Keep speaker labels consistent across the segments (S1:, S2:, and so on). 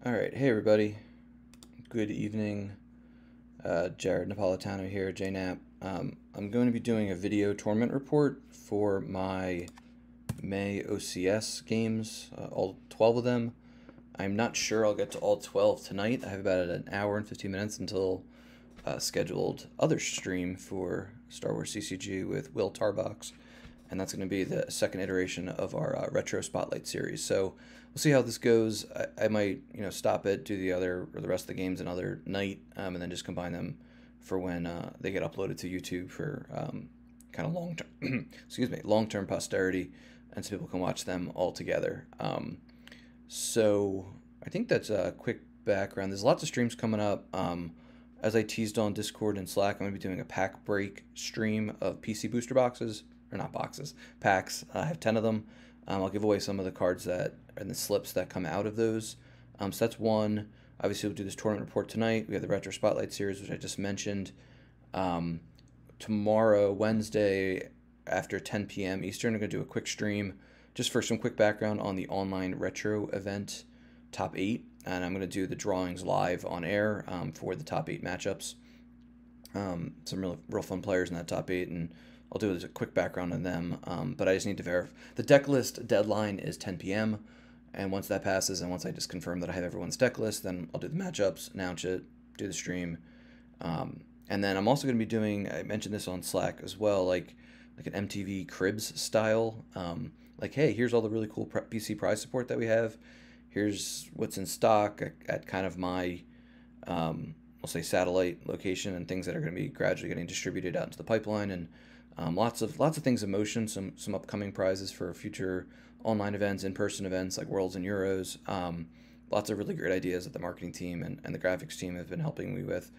S1: All right, hey everybody. Good evening. Jared Napolitano here, JNap. I'm going to be doing a video tournament report for my May OCS games, all 12 of them. I'm not sure I'll get to all 12 tonight. I have about an hour and 15 minutes until scheduled other stream for Star Wars CCG with Will Tarbox, and that's going to be the second iteration of our retro spotlight series. So we'll see how this goes. I might stop it, do the rest of the games another night, and then just combine them for when they get uploaded to YouTube for kind of long term long term posterity, and so people can watch them all together. So I think that's a quick background. There's lots of streams coming up. As I teased on Discord and Slack, I'm going to be doing a pack break stream of PC booster boxes, or not boxes, packs. I have 10 of them. I'll give away some of the cards that and the slips that come out of those. So that's one. Obviously, we'll do this tournament report tonight. We have the Retro Spotlight series, which I just mentioned. Tomorrow, Wednesday, after 10 p.m. Eastern, I'm going to do a quick stream just for some quick background on the online retro event top 8. And I'm going to do the drawings live on air for the top 8 matchups. Some real fun players in that top 8, and I'll do a quick background on them. But I just need to verify. The deck list deadline is 10 p.m. And once that passes, and once I just confirm that I have everyone's deck list, then I'll do the matchups, announce it, do the stream. And then I'm also going to be doing, I mentioned this on Slack as well, like an MTV Cribs style. Like, hey, here's all the really cool PC prize support that we have. Here's what's in stock at kind of my, we'll say, satellite location, and things that are going to be gradually getting distributed out into the pipeline, and lots of things in motion. Some upcoming prizes for future online events, in-person events like Worlds and Euros. Lots of really great ideas that the marketing team and the graphics team have been helping me with.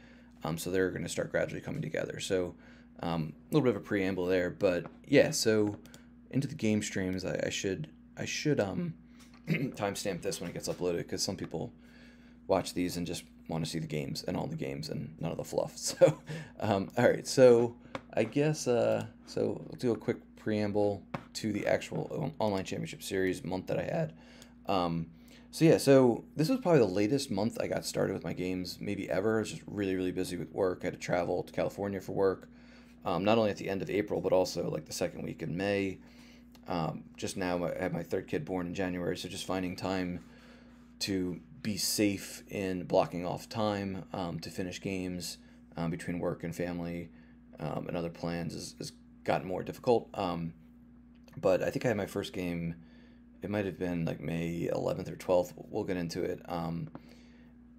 S1: So they're going to start gradually coming together. So a little bit of a preamble there, but yeah. So into the game streams, I should timestamp this when it gets uploaded, because some people watch these and just want to see the games and all the games and none of the fluff. So, all right. So I guess so we'll do a quick preamble to the actual online championship series month that I had. So yeah, so this was probably the latest month I got started with my games, maybe ever. I was just really, really busy with work. I had to travel to California for work, not only at the end of April, but also like the second week in May. Just now I had my third kid born in January, so just finding time to be safe in blocking off time to finish games between work and family and other plans has gotten more difficult. But I think I had my first game, it might have been like May 11th or 12th. We'll get into it.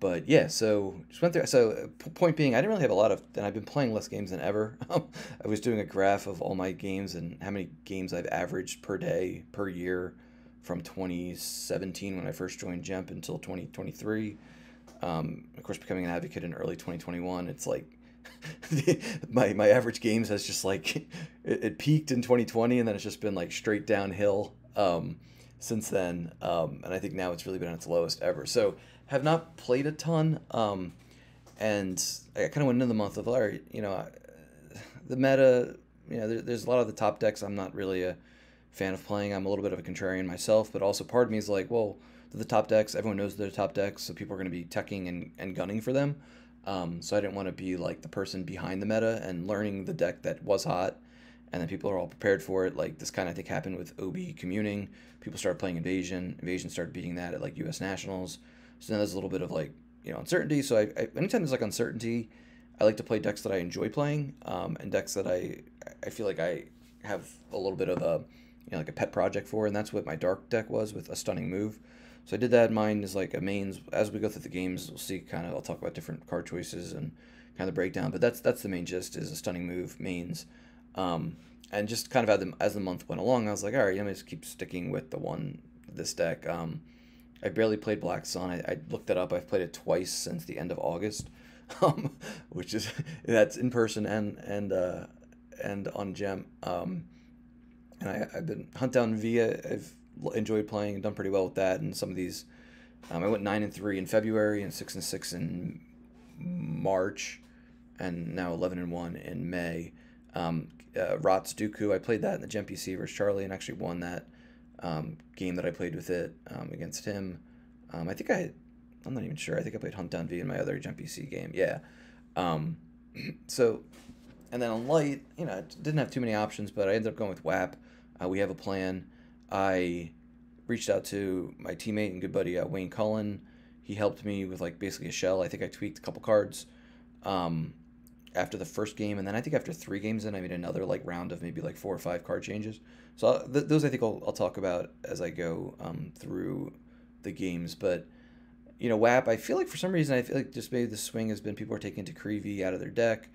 S1: But yeah, so just went through. So point being, I didn't really have a lot of, and I've been playing less games than ever. I was doing a graph of all my games and how many games I've averaged per day, per year, from 2017 when I first joined JEMP until 2023. Of course, becoming an advocate in early 2021, it's like my average games has just like it peaked in 2020, and then it's just been like straight downhill since then. And I think now it's really been at its lowest ever. So have not played a ton, and I kind of went into the month of, all right, the meta, there's a lot of the top decks I'm not really a fan of playing. I'm a little bit of a contrarian myself, but also part of me is like, well, they're the top decks. Everyone knows they're the top decks, so people are going to be teching and gunning for them. So I didn't want to be like the person behind the meta and learning the deck that was hot, and then people are all prepared for it. Like this kind of, I think, happened with OB communing. People started playing Invasion. Invasion started beating that at like U.S. Nationals. So then there's a little bit of like, uncertainty. So I anytime there's like uncertainty, I like to play decks that I enjoy playing, and decks that I feel like I have a little bit of a, like a pet project for, and that's what my dark deck was, with a stunning move. So I did that. Mine is like a mains. As we go through the games, we'll see kind of, I'll talk about different card choices and kind of the breakdown, but that's the main gist, is a stunning move mains. And just kind of as the month went along, I was like, all right, let me just keep sticking with this deck. I barely played Black Sun. I looked it up. I've played it twice since the end of August, which is, that's in person and on Gem. And I've been Hunt Down Via. I've enjoyed playing and done pretty well with that. And some of these, I went 9-3 in February and 6-6 in March, and now 11-1 in May. Rot's Dooku, I played that in the Gem PC versus Charlie, and actually won that game that I played with it against him. I think I I'm not even sure. I think I played Hunt Down V in my other Jump PC game. Yeah. Um, so, and then on light, you know, I didn't have too many options, but I ended up going with WHAP. We have a plan. I reached out to my teammate and good buddy Wayne Cullen. He helped me with like basically a shell. I think I tweaked a couple cards after the first game, and then I think after 3 games in, I made another like round of maybe like 4 or 5 card changes. So those I think I'll talk about as I go through the games. But you know, WHAP, I feel like for some reason I feel like just maybe the swing has been people are taking Decree out of their deck.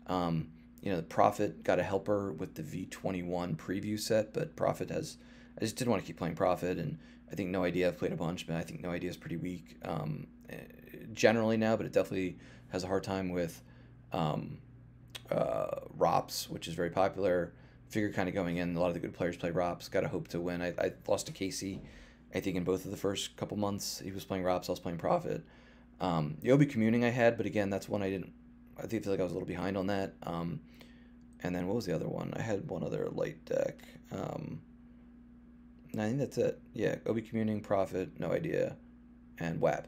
S1: You know, the Prophet got a helper with the V21 preview set, but Prophet has, I just didn't want to keep playing Prophet, and I think No Idea, I've played a bunch, but I think No Idea is pretty weak generally now, but it definitely has a hard time with ROPS, which is very popular. Figure kind of going in, a lot of the good players play ROPS, got to hope to win. I lost to Casey, I think in both of the first couple months. He was playing ROPS, I was playing Prophet. The Obi Communing I had, but again, that's one I feel like I was a little behind on that. And then what was the other one? I had one other light deck. I think that's it. Yeah, Obi Communing, Prophet, No Idea, and WHAP.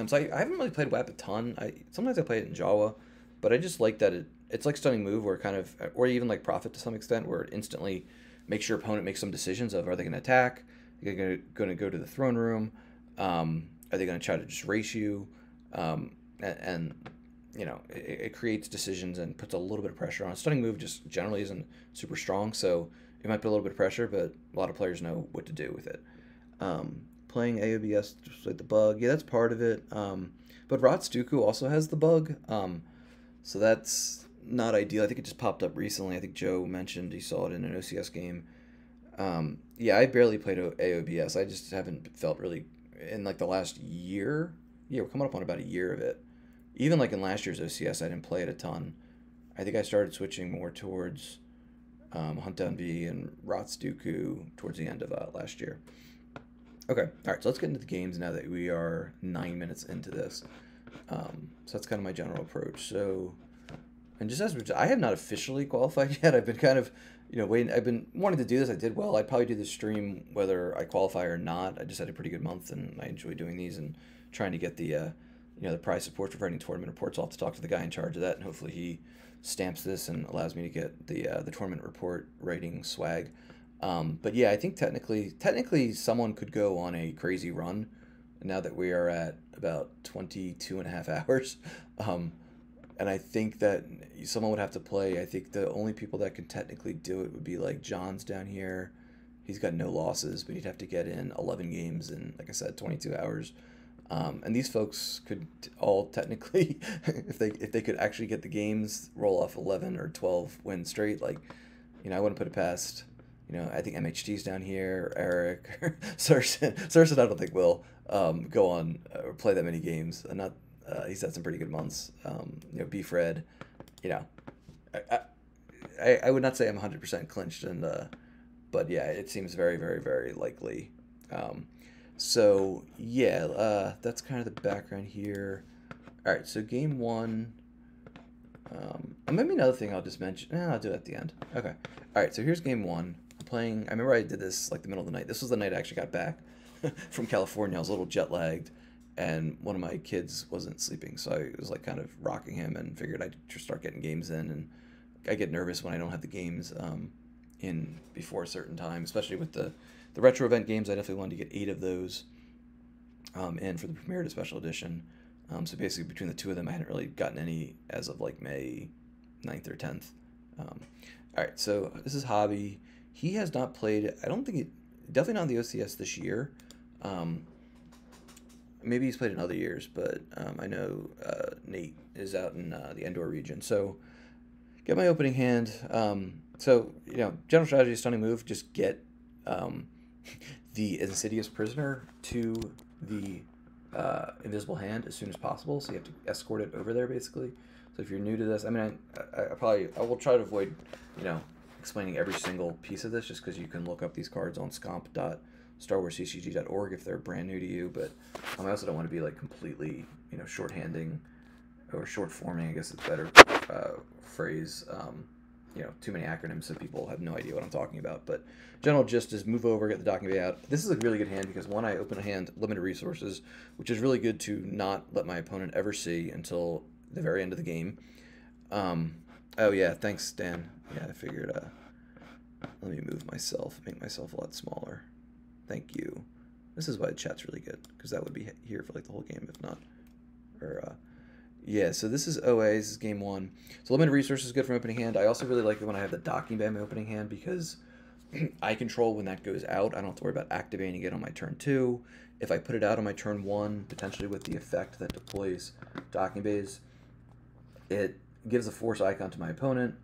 S1: So I haven't really played WHAP a ton. Sometimes I play it in Jawa, but I just like that it's like Stunning Move, where kind of, or even like Prophet to some extent, where it instantly makes your opponent make some decisions of, are they going to attack? Are they going to go to the throne room? Are they going to try to just race you? And you know, it creates decisions and puts a little bit of pressure on. Stunning Move just generally isn't super strong, so it might put a little bit of pressure, but a lot of players know what to do with it. Playing AOBS just with the bug, yeah, that's part of it. But Rotstuku also has the bug, so that's not ideal. I think it just popped up recently. I think Joe mentioned he saw it in an OCS game. Yeah, I barely played AOBS. I just haven't felt really in like the last year. Yeah, we're coming up on about a year of it. Even like in last year's OCS, I didn't play it a ton. I think I started switching more towards Hunt Down V and Rotstuku towards the end of last year. Okay, all right, so let's get into the games now that we are 9 minutes into this. So that's kind of my general approach. So, and just as I have not officially qualified yet. I've been kind of, you know, waiting. I've been wanting to do this. I did well. I'd probably do the stream whether I qualify or not. I just had a pretty good month, and I enjoy doing these and trying to get the, you know, the prize support for writing tournament reports. I'll have to talk to the guy in charge of that, and hopefully he stamps this and allows me to get the tournament report writing swag. But yeah, I think technically someone could go on a crazy run now that we are at about 22 and a half hours. And I think that someone would have to play. I think the only people that could technically do it would be like John's down here. He's got no losses, but he'd have to get in 11 games in, like I said, 22 hours. And these folks could all technically, if they could actually get the games, roll off 11 or 12 wins straight. Like, you know, I wouldn't put it past, you know, I think MHT's down here, or Eric, or Surson. Surson, I don't think will go on or play that many games. And not, he's had some pretty good months. You know, Beef Red, you know, I would not say I'm 100% clinched, and but yeah, it seems very, very, very likely. So yeah, that's kind of the background here. All right, so game 1. Maybe another thing I'll just mention. I'll do it at the end. Okay. All right, so here's game 1. I'm playing. I remember I did this like the middle of the night. This was the night I actually got back from California. I was a little jet lagged, and one of my kids wasn't sleeping, so I was like kind of rocking him, and figured I'd just start getting games in. And I get nervous when I don't have the games in before a certain time, especially with the retro event games. I definitely wanted to get 8 of those in for the premiere to special edition. So basically between the 2 of them, I hadn't really gotten any as of like May 9th or 10th. All right, so this is Hobbie. He has not played, I don't think definitely not on the OCS this year. Maybe he's played in other years, but I know Nate is out in the Endor region. So get my opening hand. So, you know, general strategy, Stunning Move, just get the Insidious Prisoner to the Invisible Hand as soon as possible. So you have to escort it over there, basically. So if you're new to this, I mean, I will try to avoid, you know, explaining every single piece of this, just because you can look up these cards on scomp.starwarsccg.org if they're brand new to you. But I also don't want to be like completely, you know, shorthanding or short forming, I guess it's better phrase, too many acronyms, so people have no idea what I'm talking about. But general gist is move over, get the docking bay out. This is a really good hand because one, I open a hand, limited resources, which is really good to not let my opponent ever see until the very end of the game. Oh yeah, thanks, Dan. Yeah, I figured. Let me move myself, make myself a lot smaller. Thank you. This is why the chat's really good, because that would be here for like the whole game, if not. Or yeah, so this is OA, this is game 1. So limited resources is good from opening hand. I also really like it when I have the docking bay in my opening hand, because I control when that goes out. I don't have to worry about activating it on my turn 2. If I put it out on my turn 1, potentially with the effect that deploys docking bays, it gives a force icon to my opponent.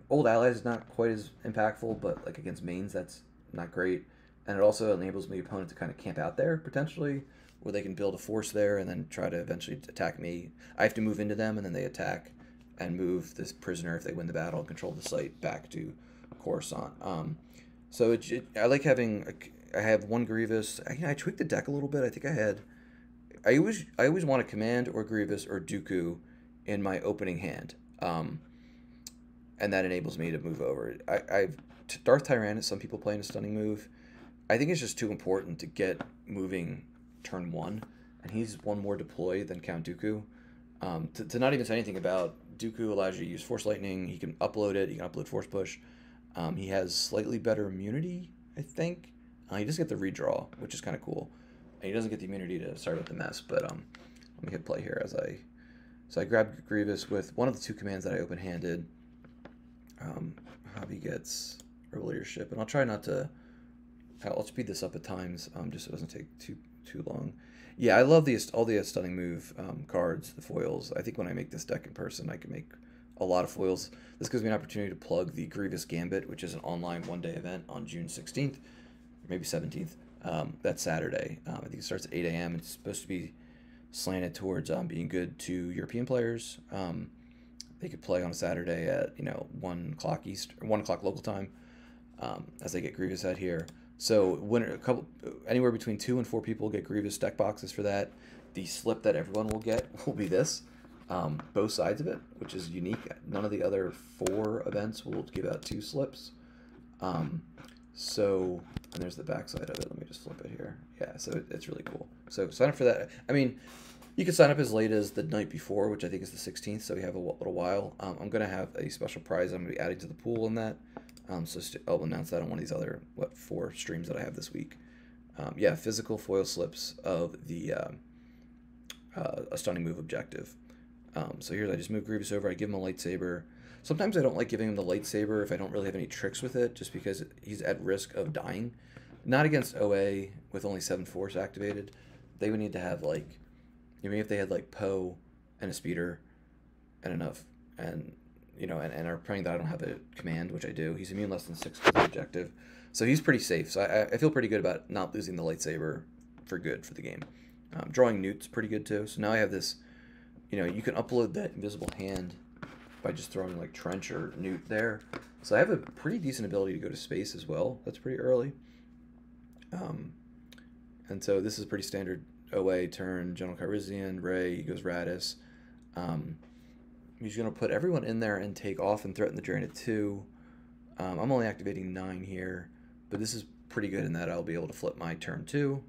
S1: Old allies is not quite as impactful, but like against mains, that's not great. And it also enables my opponent to kind of camp out there, potentially, where they can build a force there and then try to eventually attack me. I have to move into them, and then they attack and move this prisoner, if they win the battle, and control the site back to Coruscant. So I like having, I have one Grievous. I tweaked the deck a little bit. I think I always want a Command or Grievous or Dooku in my opening hand. And that enables me to move over. Darth Tyrannus, some people play in a stunning move. I think it's just too important to get moving turn 1, and he's one more deploy than Count Dooku. To not even say anything about Dooku allows you to use Force Lightning. He can upload it. He can upload Force Push. He has slightly better immunity, I think. He doesn't get the redraw, which is kind of cool. And he doesn't get the immunity to start with the mess. But let me hit play here So I grabbed Grievous with one of the 2 commands that I open-handed. Hobbie gets Rebel Leadership, and I'll try not to. I'll speed this up at times, just so it doesn't take too long. Yeah, I love all the stunning move cards, the foils. I think when I make this deck in person, I can make a lot of foils. This gives me an opportunity to plug the Grievous Gambit, which is an online one-day event on June 16th, maybe 17th. That's Saturday. I think it starts at 8 a.m. It's supposed to be slanted towards being good to European players. They could play on a Saturday at 1 o'clock local time, as they get Grievous out here. So anywhere between 2 and 4 people get Grievous deck boxes for that. The slip that everyone will get will be this, both sides of it, which is unique. None of the other 4 events will give out 2 slips. And there's the back side of it. Let me just flip it here. Yeah, so it's really cool. So sign up for that. I mean, you can sign up as late as the night before, which I think is the 16th, so we have a little while. I'm going to have a special prize I'm going to be adding to the pool in that. So I'll announce that on one of these other, 4 streams that I have this week. Yeah, physical foil slips of the a stunning move objective. So here's, I just move Grievous over, I give him a lightsaber. Sometimes I don't like giving him the lightsaber if I don't really have any tricks with it, just because he's at risk of dying. Not against OA with only 7 force activated. They would need to have, like, if they had, like, Poe and a speeder and enough, and and are praying that I don't have a command, which I do. He's immune less than 6 to the objective. So he's pretty safe. So I feel pretty good about not losing the lightsaber for good for the game. Drawing Newt's pretty good too. So now I have this, you can upload that invisible hand by just throwing like Trench or Newt there. So I have a pretty decent ability to go to space as well. That's pretty early. And so this is pretty standard OA turn. General Calrissian, Rey, he goes Radis. He's going to put everyone in there and take off and threaten the drain at 2. I'm only activating 9 here, but this is pretty good in that I'll be able to flip my turn 2.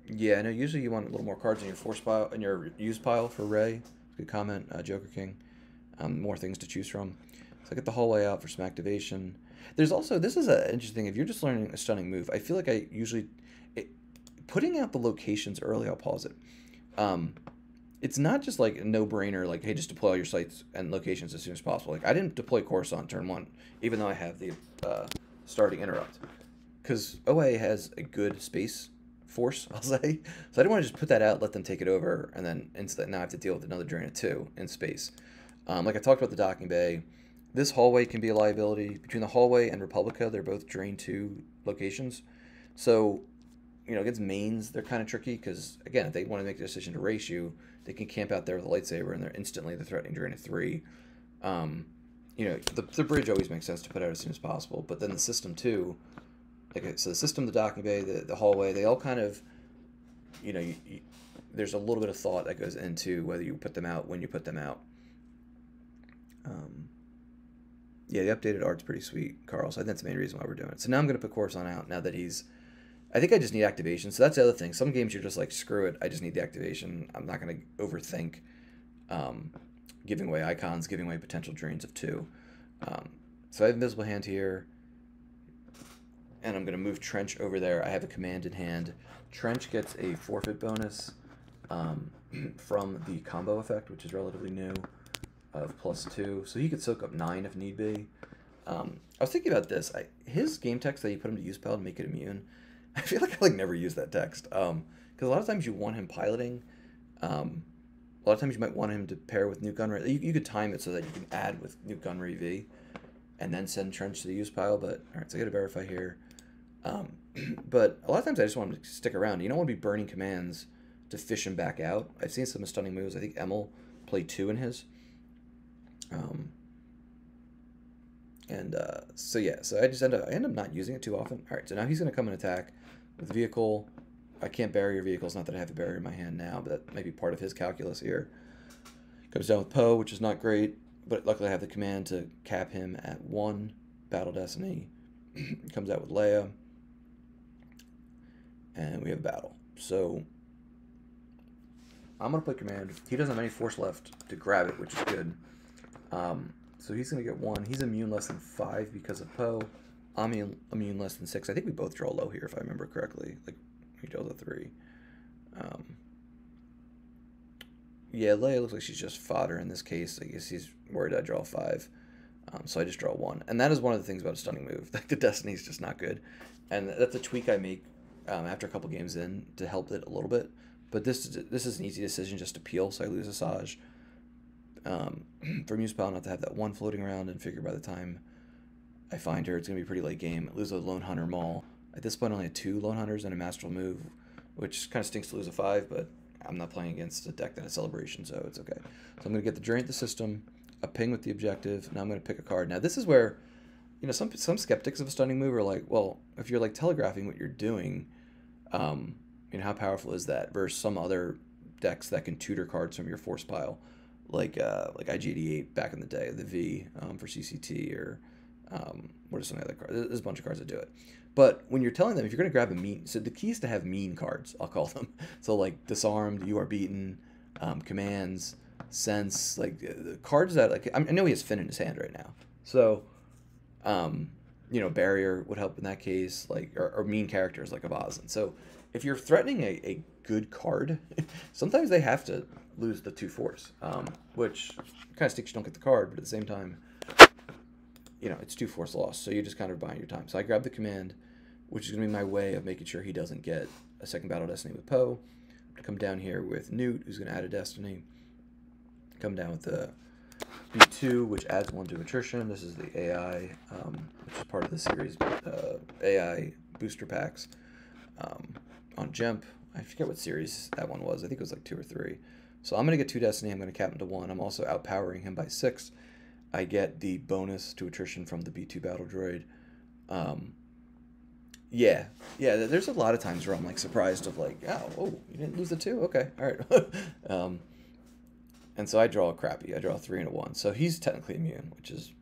S1: Yeah, I know usually you want a little more cards in your force pile, in your use pile for Rey. Good comment, Joker King. More things to choose from. So I get the hallway out for some activation. There's also, this is an interesting thing, if you're just learning a stunning move, I feel like I usually, putting out the locations early, I'll pause it. It's not just like a no-brainer, like, hey, just deploy all your sites and locations as soon as possible. Like, I didn't deploy Coruscant turn 1, even though I have the starting interrupt. Because OA has a good space force, I'll say. So I didn't want to just put that out, let them take it over, and then now I have to deal with another drain at 2 in space. Like I talked about the docking bay, this hallway can be a liability. Between the hallway and Republica, they're both drain 2 locations. So, against mains, they're kind of tricky because, again, if they want to make the decision to race you, they can camp out there with a lightsaber, and they're instantly the threatening drain at 3. The bridge always makes sense to put out as soon as possible, but then the system too. So the system, the docking bay, the hallway, they all kind of, there's a little bit of thought that goes into whether you put them out, when you put them out. Yeah, the updated art's pretty sweet, Carl. So I think that's the main reason why we're doing it. So now I'm going to put Coruscant out now that he's... I think I just need activation. So that's the other thing. Some games you're just like, screw it. I just need the activation. I'm not going to overthink giving away icons, giving away potential drains of 2. So I have Invisible Hand here. And I'm going to move Trench over there. I have a command in hand. Trench gets a forfeit bonus from the combo effect, which is relatively new, of +2. So he could soak up 9 if need be. I was thinking about this. His game text that you put him to use pal to make it immune, I feel like I like never use that text. Because a lot of times you want him piloting. A lot of times you might want him to pair with Nuke Gunnery. You could time it so that you can add with Nuke Gunnery V and then send Trench to the use pile. But, alright, so I got to verify here. But a lot of times I just want him to stick around. You don't want to be burning commands to fish him back out. I've seen some stunning moves. I think Emil played 2 in his. So yeah, so I end up not using it too often. All right, so now he's going to come and attack with vehicle. I can't bury your vehicles, not that I have a barrier in my hand now, but that might be part of his calculus here. Comes down with Poe, which is not great, but luckily I have the command to cap him at 1. Battle Destiny. Comes out with Leia. And we have battle. So I'm going to play command. He doesn't have any force left to grab it, which is good. So he's going to get 1. He's immune less than 5 because of Poe. I'm immune less than 6. I think we both draw low here, if I remember correctly. Like, he draws a 3. Yeah, Leia looks like she's just fodder in this case. I guess he's worried I draw 5. So I just draw 1. And that is one of the things about a stunning move. Like, the Destiny is just not good. And that's a tweak I make after a couple games in to help it a little bit. But this is an easy decision just to peel, so I lose a Saj. For Muse Pal not to have that 1 floating around and figure by the time I find her, it's going to be a pretty late game. Lose a Lone Hunter Maul. At this point, I only had 2 Lone Hunters and a Masterful Move, which kind of stinks to lose a 5, but I'm not playing against a deck that has Celebration, so it's okay. So I'm going to get the Drain at the system, a ping with the objective, now I'm going to pick a card. Now this is where, you know, some skeptics of a stunning move are like, well, if you're like telegraphing what you're doing, you know, how powerful is that versus some other decks that can tutor cards from your force pile, like IG88 back in the day, the V for CCT, or what are some other cards? There's a bunch of cards that do it. But when you're telling them, if you're going to grab a mean, so the key is to have mean cards, I'll call them. So like Disarmed, You Are Beaten, Commands, Sense, like the cards that, like, I know he has Finn in his hand right now. So, you know, Barrier would help in that case, like, or mean characters like Avazan. So if you're threatening a good card, sometimes they have to lose the 2 force, which kind of stinks you don't get the card, but at the same time, you know, it's 2 force loss, so you're just kind of buying your time. So I grab the command, which is going to be my way of making sure he doesn't get a second Battle Destiny with Poe. Come down here with Newt, who's going to add a Destiny. Come down with the B2, which adds 1 to attrition. This is the AI, which is part of the series AI booster packs on Jemp. I forget what series that one was. I think it was like 2 or 3. So I'm going to get 2 Destiny. I'm going to cap him to 1. I'm also outpowering him by 6. I get the bonus to attrition from the B2 battle droid. Yeah, there's a lot of times where I'm like surprised of like, oh, you didn't lose the 2? Okay, all right. And so I draw a crappy. I draw a 3 and a 1. So he's technically immune, which is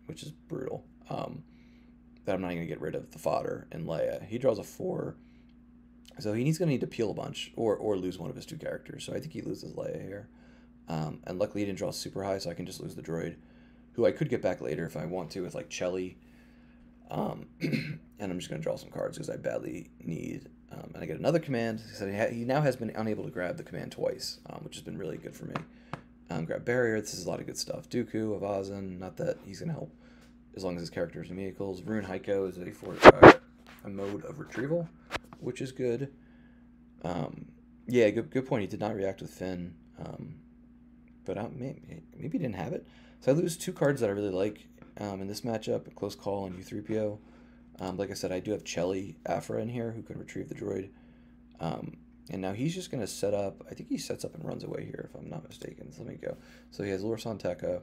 S1: brutal. That I'm not going to get rid of the fodder in Leia. He draws a 4. So he's going to need to peel a bunch or lose one of his 2 characters. So I think he loses Leia here. And luckily he didn't draw super high, so I can just lose the droid, who I could get back later if I want to with like Chelly. And I'm just going to draw some cards because I badly need. And I get another command. So he now has been unable to grab the command twice, which has been really good for me. Grab Barrier. This is a lot of good stuff. Dooku, Avazan. Not that he's going to help as long as his characters and vehicles. Rune Heiko is a mode of retrieval, which is good. Yeah, good point. He did not react with Finn. But maybe he didn't have it. So I lose 2 cards that I really like in this matchup, a Close Call and U3PO. Like I said, I do have Chelly Afra in here who can retrieve the droid. And now he's just going to set up, I think he sets up and runs away here if I'm not mistaken. So let me go. So he has Lorsan Tekka.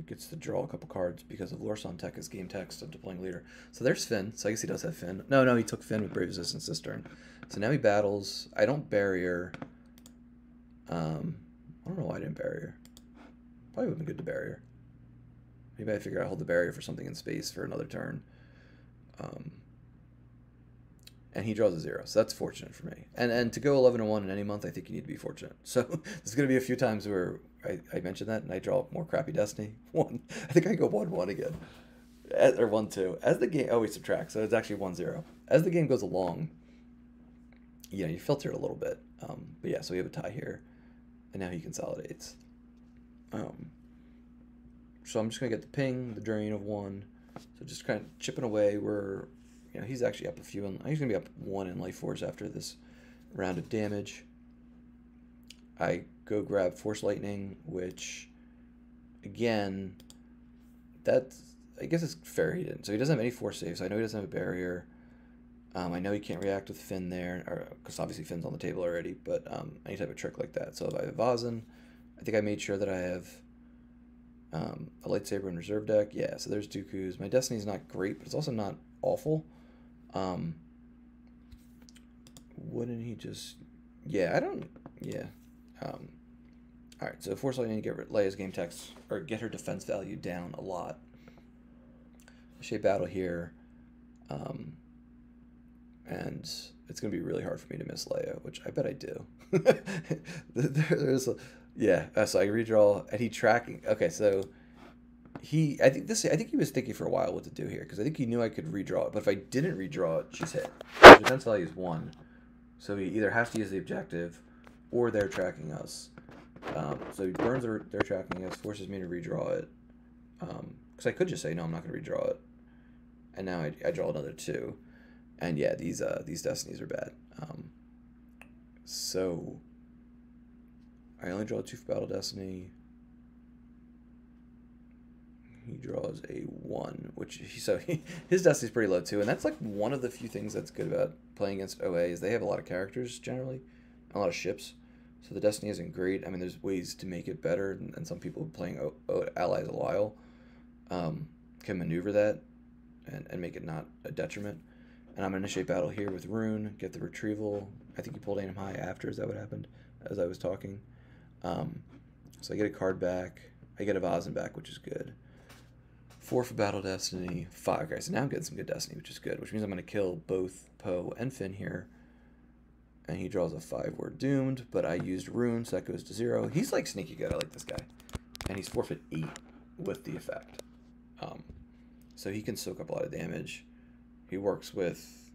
S1: Gets to draw a couple cards because of Lorsan Tekka's game text of deploying leader. So there's Finn. So I guess he does have Finn. No, he took Finn with Brave Resistance this turn. So now he battles. I don't barrier. I don't know why I didn't barrier. Probably would have been good to barrier. Maybe I figured I'd hold the barrier for something in space for another turn. And he draws a 0, so that's fortunate for me. And to go 11-1 in any month, I think you need to be fortunate. So there's going to be a few times where I mentioned that, and I draw more crappy Destiny. I think I go 1-1 again. Or 1-2. As the game... Oh, we subtract, so it's actually 1-0. As the game goes along, you know, you filter it a little bit. But yeah, so we have a tie here, and now he consolidates. So I'm just going to get the ping, the drain of 1. So just kind of chipping away. You know, he's actually up a few. He's going to be up 1 in life force after this round of damage. I go grab Force Lightning, which, again, I guess it's fair he didn't. So he doesn't have any force saves. So I know he doesn't have a barrier. I know he can't react with Finn there, because obviously Finn's on the table already, but any type of trick like that. So if I have Vazen, I think I made sure that I have a lightsaber in reserve deck. Yeah, so there's Dooku's. My Destiny's not great, but it's also not awful. Wouldn't he just... Yeah, I don't... Yeah. Alright, so Force Lightning to get Leia's game text, or get her defense value down a lot. Shape Battle here. And it's going to be really hard for me to miss Leia, which I bet I do. So I redraw, and he tracking. Okay, so I think he was thinking for a while what to do here, because I think he knew I could redraw it, but if I didn't redraw it, she's hit. The defense value is 1, so he either has to use the objective, or they're tracking us. So he burns they're tracking us, forces me to redraw it, because I could just say no, I'm not going to redraw it, and now I draw another 2. And yeah, these Destinies are bad. So I only draw 2 for Battle Destiny. He draws a 1, which his Destiny's pretty low too, and that's like one of the few things that's good about playing against OA is they have a lot of characters generally, a lot of ships. So the Destiny isn't great. I mean, there's ways to make it better, and some people playing allies a while can maneuver that and make it not a detriment. And I'm going to initiate battle here with Rune, get the retrieval. I think he pulled aim high after. Is that what happened as I was talking? So I get a card back. I get a Vazen back, which is good. 4 for Battle Destiny. 5. Okay, so now I'm getting some good Destiny, which is good. Which means I'm going to kill both Poe and Finn here. And he draws a 5. We're doomed, but I used Rune, so that goes to 0. He's like sneaky good. I like this guy. And he's forfeit 8 with the effect. So he can soak up a lot of damage. He works with,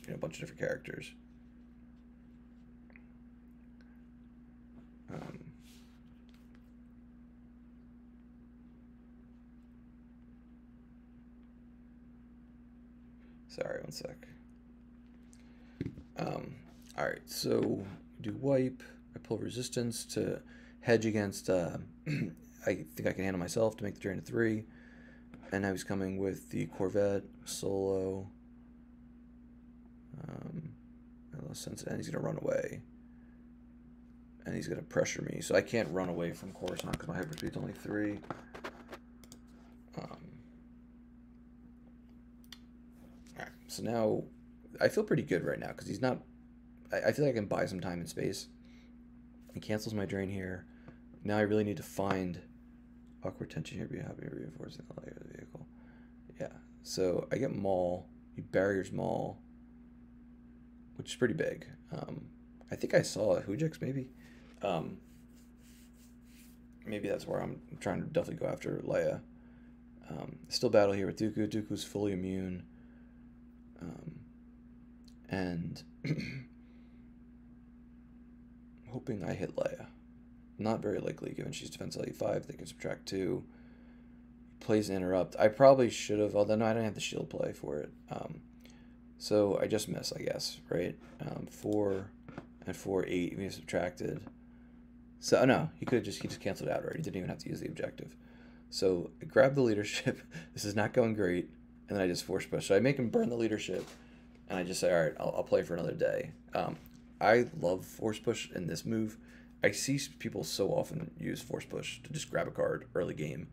S1: you know, a bunch of different characters. Sorry, one sec. All right, so do wipe. I pull resistance to hedge against. I think I can handle myself to make the drain to 3. And now he's coming with the Corvette solo. I lost sense, and he's gonna run away. And he's gonna pressure me, so I can't run away from Coruscant because my hyperspeed's only 3. Alright, so now I feel pretty good right now because he's not. I feel like I can buy some time and space. He cancels my drain here. Now I really need to find awkward tension here. Be happy reinforcing the layer of the vehicle. Yeah, so I get Maul. He barriers Maul, which is pretty big. I think I saw Hujix maybe. Maybe that's where I'm trying to definitely go after Leia. Still battle here with Dooku. Dooku's fully immune. And hoping I hit Leia. Not very likely given she's defense value 5. They can subtract 2. Plays interrupt. I probably should have, although no, I don't have the shield play for it. So I just miss, I guess, right? 4 and 4, 8. We subtracted. So no, he just canceled out already. He didn't even have to use the objective. So I grab the leadership. This is not going great, and then I just force push. So I make him burn the leadership, and I just say, all right, I'll play for another day. I love force push in this move. I see people so often use force push to just grab a card early game,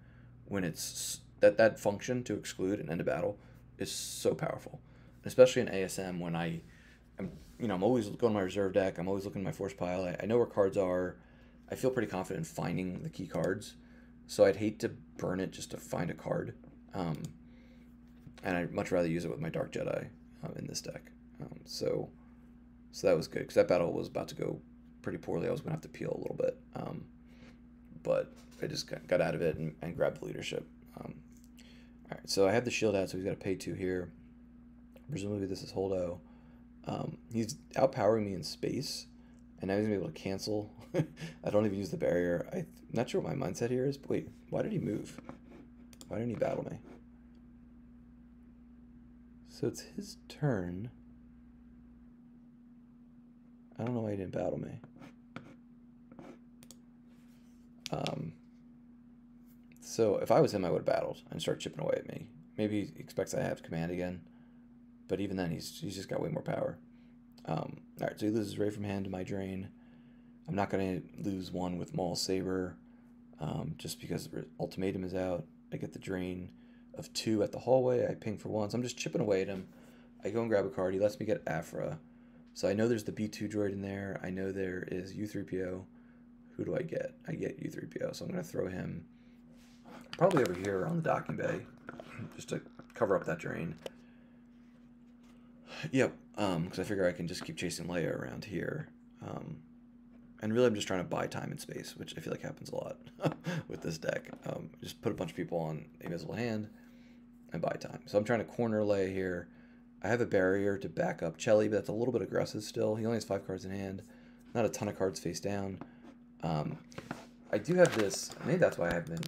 S1: when it's that function to exclude and end a battle is so powerful, especially in ASM when I'm always going to my reserve deck. I'm always looking at my force pile. I know where cards are. I feel pretty confident in finding the key cards, so I'd hate to burn it just to find a card. And I'd much rather use it with my Dark Jedi in this deck. So that was good, because that battle was about to go pretty poorly. I was going to have to peel a little bit. But I just got out of it and grabbed the leadership. All right, so I have the shield out, so he's got to pay 2 here. Presumably this is Holdo. He's outpowering me in space, and now he's going to be able to cancel. I don't even use the barrier. I'm not sure what my mindset here is, but wait, why did he move? Why didn't he battle me? So it's his turn. I don't know why he didn't battle me. So if I was him, I would have battled and started chipping away at me. Maybe he expects I have command again, but even then, he's just got way more power. All right, so he loses Ray from hand to my drain. I'm not going to lose 1 with Maul Saber, just because the ultimatum is out. I get the drain of 2 at the hallway. I ping for 1, so I'm just chipping away at him. I go and grab a card. He lets me get Afra. So I know there's the B2 droid in there. I know there is U3PO. Who do I get? I get U3PO, so I'm going to throw him probably over here on the docking bay, just to cover up that drain. Yep, because I figure I can just keep chasing Leia around here. And really I'm just trying to buy time and space, which I feel like happens a lot with this deck. Just put a bunch of people on Invisible Hand and buy time. So I'm trying to corner Leia here. I have a barrier to back up Chelly, but that's a little bit aggressive still. He only has 5 cards in hand. Not a ton of cards face down. I do have this. Maybe that's why I've been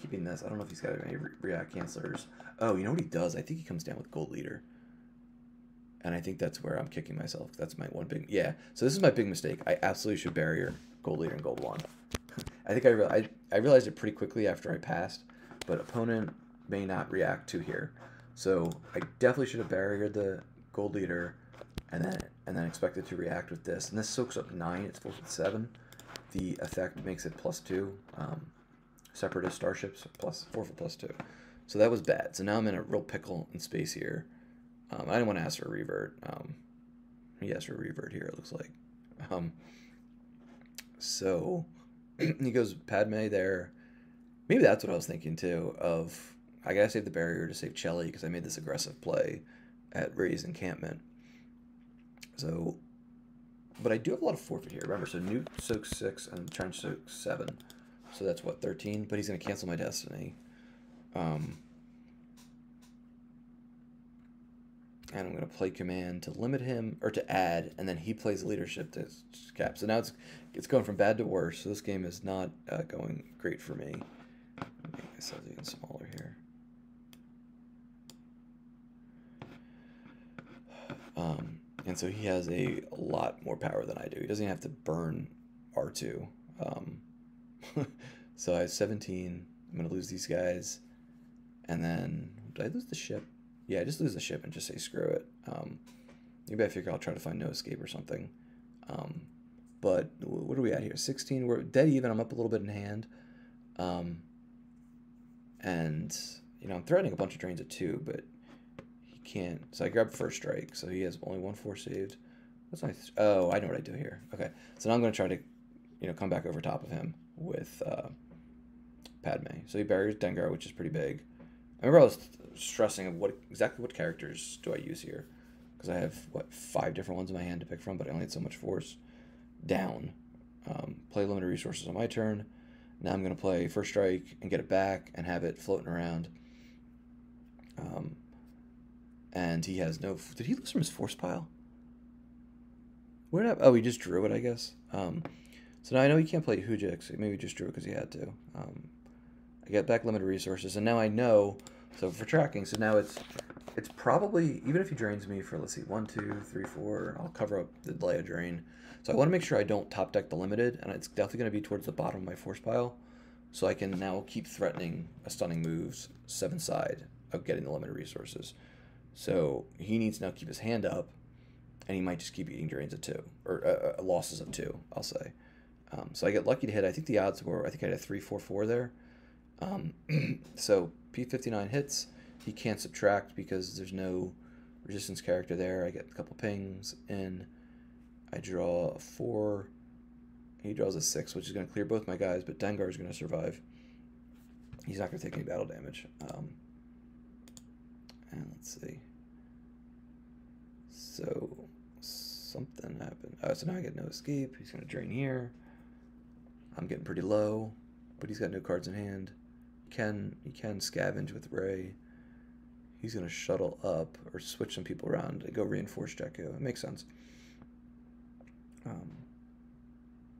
S1: keeping this. I don't know if he's got any react cancelers. Oh, you know what he does? I think he comes down with Gold Leader. And I think that's where I'm kicking myself. That's my one big... Yeah, so this is my big mistake. I absolutely should barrier Gold Leader and Gold 1. I think I realized it pretty quickly after I passed, but opponent may not react to here. So I definitely should have barriered the Gold Leader and then expected to react with this. And this soaks up 9. It's 4 with 7. The effect makes it +2. Separatist starships plus 4 for +2. So that was bad. So now I'm in a real pickle in space here. I didn't want to ask for a revert. He asked for a revert here, it looks like. So he goes Padme there. Maybe that's what I was thinking too, of I gotta save the barrier to save Chelly because I made this aggressive play at Rey's encampment. So, but I do have a lot of forfeit here. Remember, so Newt soaks 6 and Trench soaks 7. So that's what, 13? But he's gonna cancel my destiny. And I'm going to play command to limit him, or to add, and then he plays leadership to cap. So now it's going from bad to worse. So this game is not going great for me. Make myself even smaller here. And so he has a lot more power than I do. He doesn't even have to burn R2. So I have 17. I'm going to lose these guys. And then, did I lose the ship? Yeah, just lose the ship and just say screw it. Maybe I figure I'll try to find no escape or something. But what are we at here? 16. We're dead even. I'm up a little bit in hand. And, you know, I'm threatening a bunch of drains at 2, but he can't. So I grab first strike. So he has only 1 force saved. What's my... Oh, I know what I do here. Okay. So now I'm going to try to, you know, come back over top of him with Padme. So he barriers Dengar, which is pretty big. I remember I was stressing of exactly what characters do I use here, because I have what 5 different ones in my hand to pick from, but I only had so much force. Down, play limited resources on my turn. Now I'm going to play first strike and get it back and have it floating around. And he has no. Did he lose from his force pile? Where did oh, he just drew it, I guess. So now I know he can't play Hujik, so maybe he just drew it because he had to. I get back limited resources, and now I know. So for tracking, so now it's probably, even if he drains me for, let's see, 1, 2, 3, 4, I'll cover up the Leia drain. So I want to make sure I don't top deck the limited, and it's definitely going to be towards the bottom of my force pile, so I can now keep threatening a stunning moves 7 side of getting the limited resources. So he needs to now keep his hand up, and he might just keep eating drains at 2, or losses of 2, I'll say. So I get lucky to hit. I think the odds were, I think I had a 3-4-4 there. So P59 hits. He can't subtract because there's no resistance character there. I get a couple pings in. I draw a 4, He draws a 6, which is going to clear both my guys, but Dengar is going to survive. He's not going to take any battle damage. And let's see. So something happened. Oh, so now I get no escape. He's going to drain here. I'm getting pretty low, but he's got no cards in hand. He can scavenge with Ray. He's going to shuttle up or switch some people around and go reinforce Jakku. It makes sense.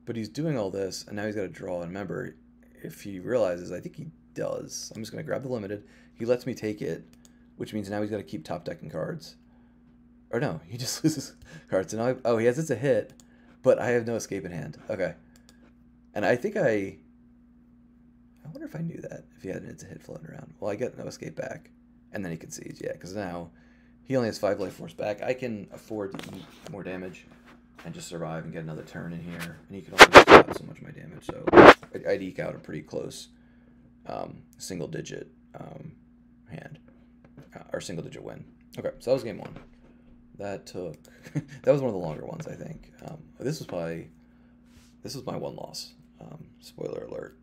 S1: But he's doing all this, and now he's got to draw. And remember, if he realizes, I think he does, I'm just going to grab the limited. He lets me take it, which means now he's got to keep top decking cards. Or no, he just loses cards. And now he has it's a hit, but I have no escape in hand. Okay. And I think I wonder if I knew that, if he had an it's a hit floating around. Well, I get no escape back, and then he concedes, yeah, because now he only has 5 life force back. I can afford to eat more damage and just survive and get another turn in here, and he can only stop so much of my damage, so I'd eke out a pretty close single-digit hand, or single-digit win. Okay, so that was game 1. That took, that was one of the longer ones, I think. This was my one loss. Spoiler alert.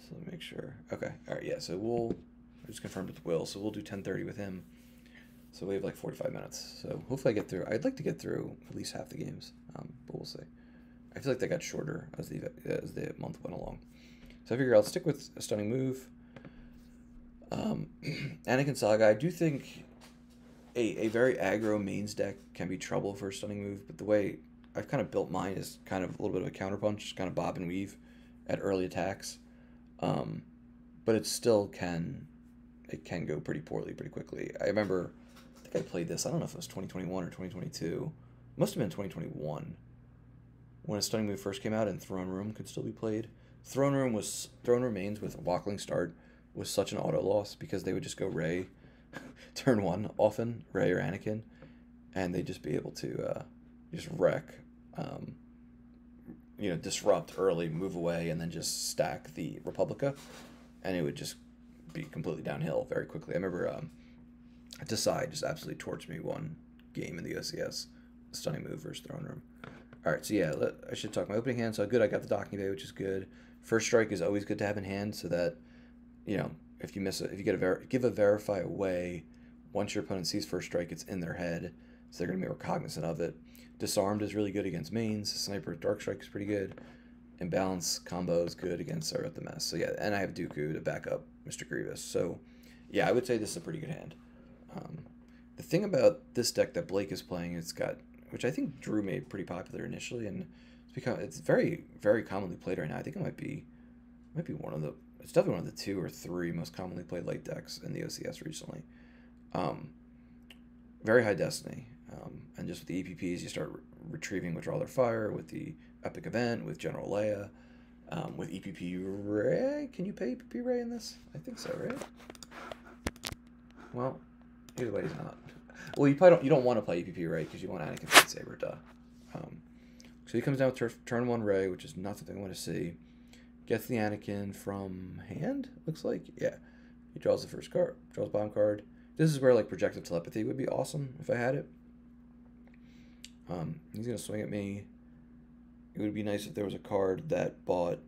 S1: So let me make sure. Okay, all right, yeah, so I just confirmed with Will, so we'll do 10:30 with him. So we have like 45 minutes. So hopefully I get through. I'd like to get through at least half the games, but we'll see. I feel like they got shorter as the month went along. So I figure I'll stick with a stunning move. Anakin Saga, I do think a very aggro mains deck can be trouble for a stunning move, but the way I've kind of built mine is kind of a little bit of a counterpunch, just kind of bob and weave at early attacks. But it still can go pretty poorly pretty quickly. I remember, I think I played this, I don't know if it was 2021 or 2022. It must have been 2021 when a stunning move first came out and Throne Room could still be played. Throne Room mains with Wackling Start was such an auto loss because they would just go Rey turn 1 often, Rey or Anakin, and they'd just be able to just wreck, disrupt early, move away, and then just stack the Republica, and it would just be completely downhill very quickly. I remember Decide just absolutely torched me one game in the OCS, stunning move versus Throne Room. All right, so yeah, I should talk my opening hand. So good, I got the Docking Bay, which is good. First strike is always good to have in hand, so that if you miss it, if you get give a verify away, once your opponent sees first strike, it's in their head, so they're gonna be more cognizant of it. Disarmed is really good against mains. Sniper Dark Strike is pretty good. Imbalance combo is good against Sorry About the Mess. So yeah, and I have Dooku to back up Mr. Grievous. So yeah, I would say this is a pretty good hand. The thing about this deck that Blake is playing, it's got, which I think Drew made pretty popular initially, and it's very, very commonly played right now. I think it might be it's definitely one of the 2 or 3 most commonly played light decks in the OCS recently. Very high Destiny. And just with the EPPs, you start retrieving Withdraw Their Fire with the Epic Event, with General Leia, with EPP Ray. Can you pay EPP Ray in this? I think so, right? Well, either way, he's not. Well, you don't want to play EPP Ray because you want Anakin Lightsaber, duh. So he comes down with turn 1 Ray, which is not something I want to see. Gets the Anakin from hand, looks like. Yeah. He draws the first card, draws bottom card. This is where like projective telepathy would be awesome if I had it. He's going to swing at me. It would be nice if there was a card that bought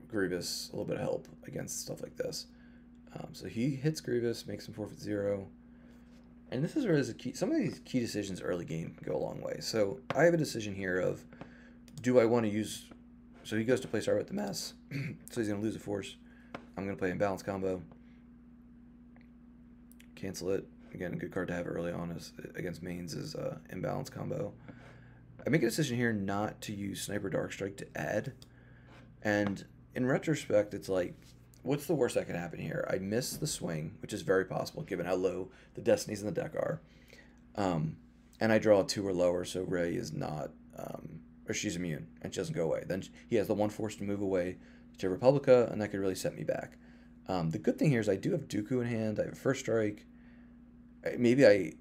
S1: Grievous a little bit of help against stuff like this. So he hits Grievous, makes him forfeit 0. And this is where there's a key. Some of these key decisions early game can go a long way. So I have a decision here of, do I want to use... So he goes to play Sorry About the Mess. So he's going to lose a force. I'm going to play Imbalance combo. Cancel it. Again, a good card to have early on is against mains is Imbalance combo. I make a decision here not to use Sniper Dark Strike to add. And in retrospect, it's like, what's the worst that could happen here? I miss the swing, which is very possible given how low the Destinies in the deck are. And I draw a 2 or lower, so Rey is not... or she's immune, and she doesn't go away. Then he has the 1 force to move away to Republica, and that could really set me back. The good thing here is I do have Dooku in hand. I have a first strike. Maybe I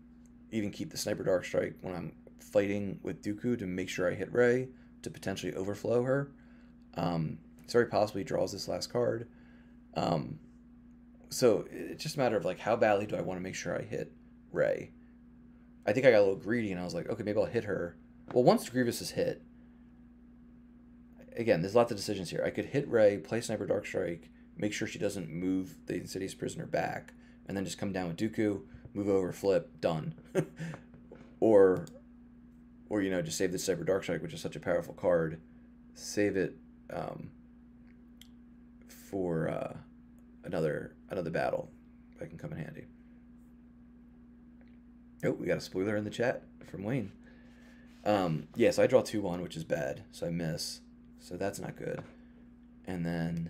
S1: even keep the Sniper Dark Strike when I'm fighting with Dooku to make sure I hit Rey to potentially overflow her. It's very possible he draws this last card. So it's just a matter of like how badly do I want to make sure I hit Rey I think I got a little greedy, and I was like, okay, maybe I'll hit her. Well, once Grievous is hit, again, there's lots of decisions here. I could hit Rey, play Sniper Dark Strike, make sure she doesn't move the Insidious Prisoner back, and then just come down with Dooku, move over, flip, done. or you know, just save the Sniper Dark Strike, which is such a powerful card. Save it for another battle that can come in handy. Oh, we got a spoiler in the chat from Wayne. Yeah, so I draw 2-1, which is bad, so I miss. So that's not good. And then,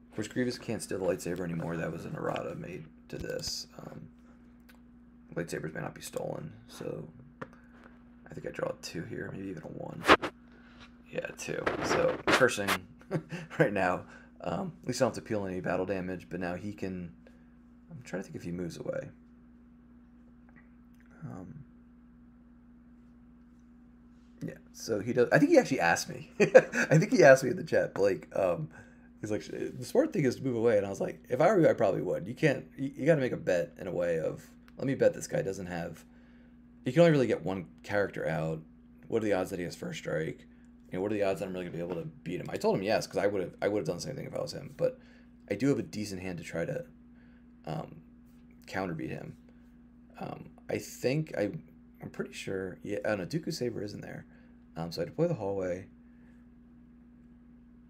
S1: of course, Grievous can't steal the lightsaber anymore. That was an errata made to this. Lightsabers may not be stolen, so I think I draw a 2 here, maybe even a 1. Yeah, 2. So cursing right now. At least I don't have to peel any battle damage, but now he can... I'm trying to think if he moves away. Yeah, so he does. I think he actually asked me. I think he asked me in the chat, Blake. He's like, the smart thing is to move away, and I was like, if I were you, I probably would. You can't. You got to make a bet in a way of, let me bet this guy doesn't have. You can only really get one character out. What are the odds that he has first strike? You know, what are the odds that I'm really gonna be able to beat him? I told him yes, because I would have done the same thing if I was him. But I do have a decent hand to try to counter beat him. I think I'm pretty sure. Yeah, no, Dooku Saber isn't there. So I deploy the hallway,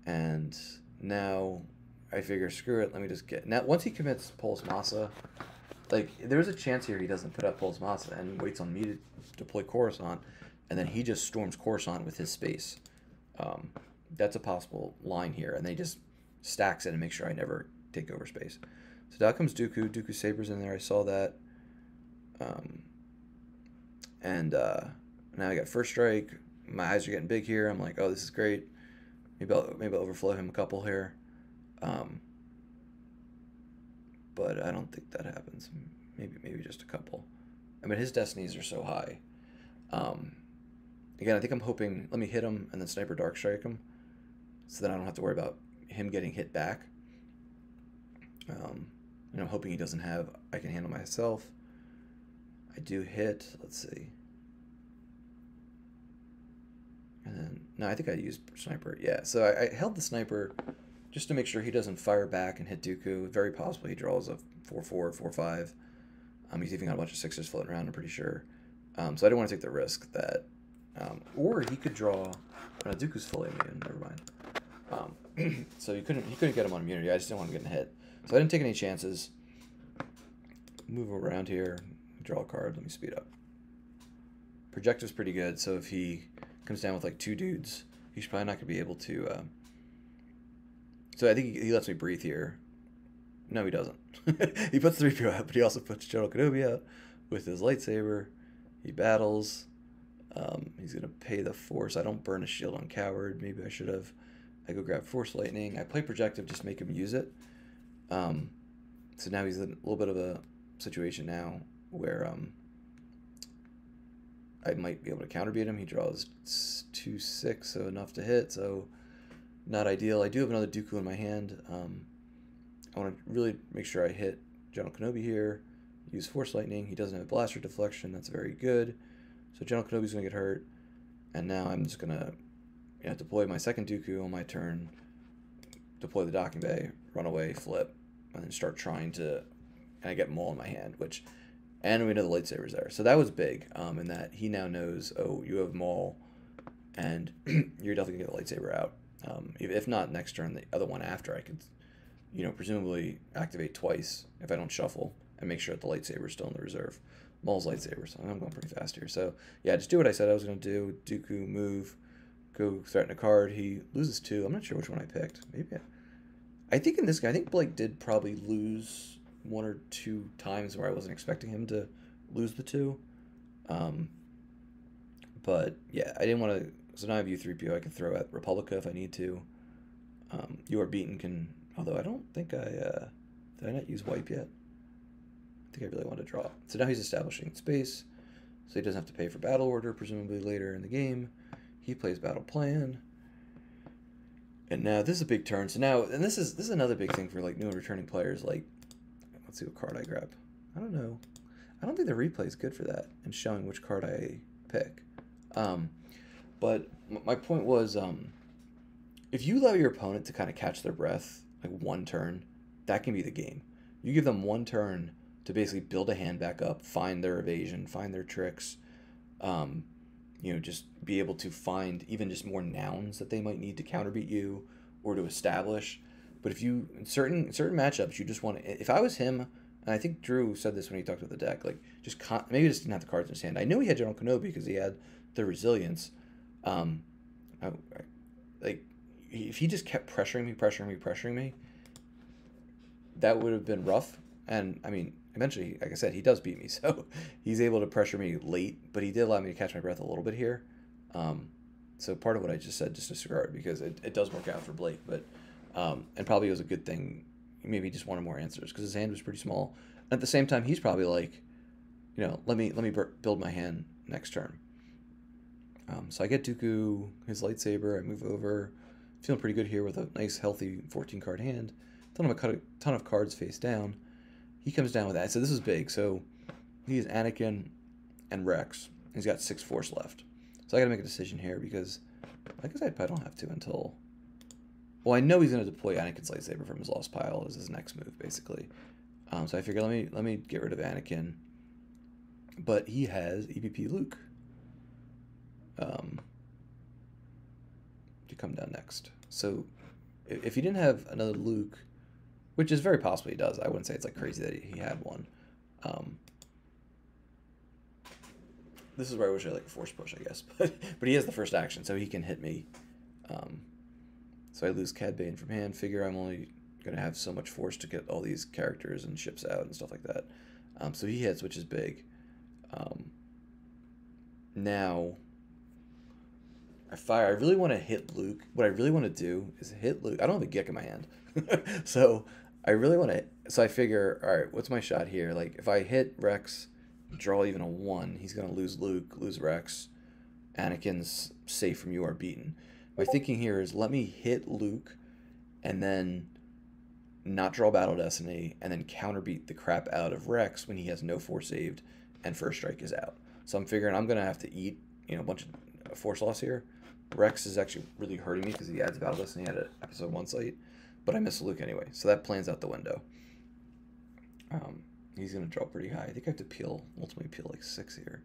S1: and now I figure, screw it. Let me just get now. Once he commits Pulse Massa, like there's a chance here he doesn't put up Pulse Massa and waits on me to deploy Coruscant, and then he just storms Coruscant with his space. That's a possible line here, and then he just stacks it and makes sure I never take over space. So down comes Dooku. Dooku Saber's in there. I saw that. Now I got first strike. My eyes are getting big here. I'm like, oh, this is great. Maybe I'll overflow him a couple here. But I don't think that happens. Maybe just a couple. I mean, his destinies are so high. Again, I think I'm hoping, let me hit him and then Sniper Dark Strike him, so that I don't have to worry about him getting hit back. And I'm hoping he doesn't have, I can handle myself. I do hit, let's see. And then, no, I think I used Sniper. Yeah, so I held the Sniper just to make sure he doesn't fire back and hit Dooku. Very possible he draws a 4-4, 4-5. He's even got a bunch of 6s floating around, I'm pretty sure. So I didn't want to take the risk that... or he could draw... No, Dooku's fully immune, never mind. So he couldn't get him on immunity. I just didn't want him getting hit. So I didn't take any chances. Move around here. Draw a card. Let me speed up. Projective's pretty good, so if he comes down with like 2 dudes, he's probably not going to be able to... So I think he lets me breathe here. No, he doesn't. He puts 3PO out, but he also puts General Kenobi out with his lightsaber. He battles. He's going to pay the Force. I don't burn a shield on Coward. Maybe I should have. I go grab Force Lightning. I play Projective just to make him use it. So now he's in a little bit of a situation now where I might be able to counterbeat him. He draws 2-6, so enough to hit, so not ideal. I do have another Dooku in my hand. I want to really make sure I hit General Kenobi here. Use Force Lightning. He doesn't have Blaster Deflection. That's very good. So General Kenobi's going to get hurt. And now I'm just going to deploy my second Dooku on my turn, deploy the docking bay, run away, flip, and then start trying to kind of get Maul in my hand, and we know the lightsaber's there. So that was big, in that he now knows, oh, you have Maul, and you're definitely going to get the lightsaber out. If not next turn, the other one after, I could, presumably activate twice if I don't shuffle and make sure that the lightsaber's still in the reserve. Maul's lightsaber, so I'm going pretty fast here. So, yeah, just do what I said I was going to do. Dooku, move, go threaten a card. He loses 2. I'm not sure which one I picked. Maybe I think in this guy, I think Blake did probably lose 1 or 2 times where I wasn't expecting him to lose the 2. But, yeah, I didn't want to... So now I have U3PO. I can throw at Republica if I need to. You Are Beaten can... Although I don't think I... did I not use Wipe yet? I think I really want to draw. So now he's establishing space, so he doesn't have to pay for Battle Order, presumably later in the game. He plays Battle Plan. And now this is a big turn. So now, and this is another big thing for like new and returning players. Like, let's see what card I grab. I don't know. I don't think the replay is good for that and showing which card I pick. But my point was, if you allow your opponent to kind of catch their breath, like one turn, that can be the game. You give them one turn to basically build a hand back up, find their evasion, find their tricks, you know, just be able to find even just more nouns that they might need to counterbeat you or to establish. But if you, in certain matchups, you just want to, if I was him, and I think Drew said this when he talked about the deck, like, just maybe he just didn't have the cards in his hand. I know he had General Kenobi because he had the resilience. Like, if he just kept pressuring me, that would have been rough. And, I mean, eventually, like I said, he does beat me, so he's able to pressure me late, but he did allow me to catch my breath a little bit here. So part of what I just said, just disregard, because it does work out for Blake, but and probably it was a good thing. Maybe he just wanted more answers because his hand was pretty small. And at the same time, he's probably like, you know, let me build my hand next turn. So I get Dooku, his lightsaber. I move over, feeling pretty good here with a nice, healthy 14-card hand. Don't have a ton of cards face down. He comes down with that. So this is big. So he has Anakin and Rex. He's got 6 Force left. So I got to make a decision here because I guess I probably don't have to until... Well, I know he's going to deploy Anakin's lightsaber from his lost pile as his next move, basically. So I figure let me get rid of Anakin. But he has EPP Luke to come down next. So if he didn't have another Luke, which is very possible he does, I wouldn't say it's like crazy that he had one. This is where I wish I like a force push, I guess. But he has the first action, so he can hit me. So I lose Cad Bane from hand. Figure I'm only going to have so much force to get all these characters and ships out and stuff like that. So he hits, which is big. Now, I fire. I really want to hit Luke. What I really want to do is hit Luke. I don't have a Gek in my hand. So I really want to... So I figure, all right, what's my shot here? Like, if I hit Rex, draw even a 1, he's going to lose Luke, lose Rex. Anakin's safe from you are beaten. My thinking here is let me hit Luke and then not draw Battle Destiny and then counterbeat the crap out of Rex when he has no Force saved and First Strike is out. So I'm figuring I'm going to have to eat, you know, a bunch of Force loss here. Rex is actually really hurting me because he adds Battle Destiny at an Episode 1 site, but I miss Luke anyway, so that plans out the window. He's going to draw pretty high. I think I have to ultimately peel like 6 here.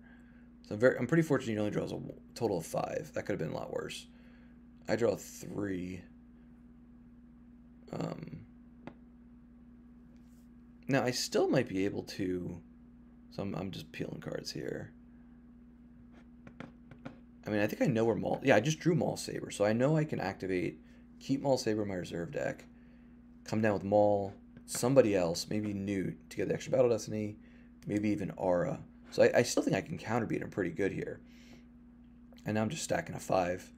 S1: So I'm pretty fortunate he only draws a total of 5. That could have been a lot worse. I draw 3. Now, I still might be able to... So I'm just peeling cards here. I mean, I think I know where Maul... Yeah, I just drew Maul Saber. So I know I can activate, keep Maul Saber in my reserve deck, come down with Maul, somebody else, maybe Newt, to get the extra Battle Destiny, maybe even Aura. So I still think I can counterbeat him pretty good here. And now I'm just stacking a 5.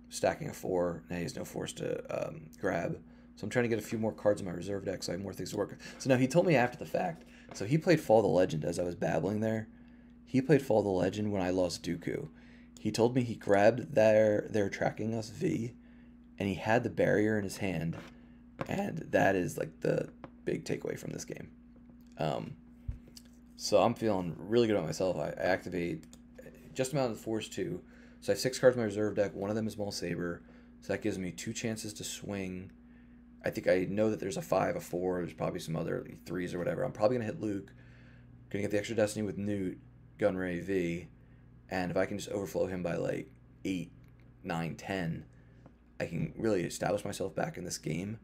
S1: Stacking a 4. Now he has no force to grab. So I'm trying to get a few more cards in my reserve deck so I have more things to work with. So now he told me after the fact. So he played Fall of the Legend as I was babbling there. He played Fall of the Legend when I lost Dooku. He told me he grabbed their tracking us V, and he had the barrier in his hand, and that is like the big takeaway from this game. So I'm feeling really good about myself. I activate just amount of the Force 2. So I have 6 cards in my reserve deck. One of them is Maul Saber. So that gives me 2 chances to swing. I think I know that there's a 5, a 4. There's probably some other 3s or whatever. I'm probably going to hit Luke. Going to get the extra Destiny with Newt, Gunray, V. And if I can just overflow him by like 8, 9, 10, I can really establish myself back in this game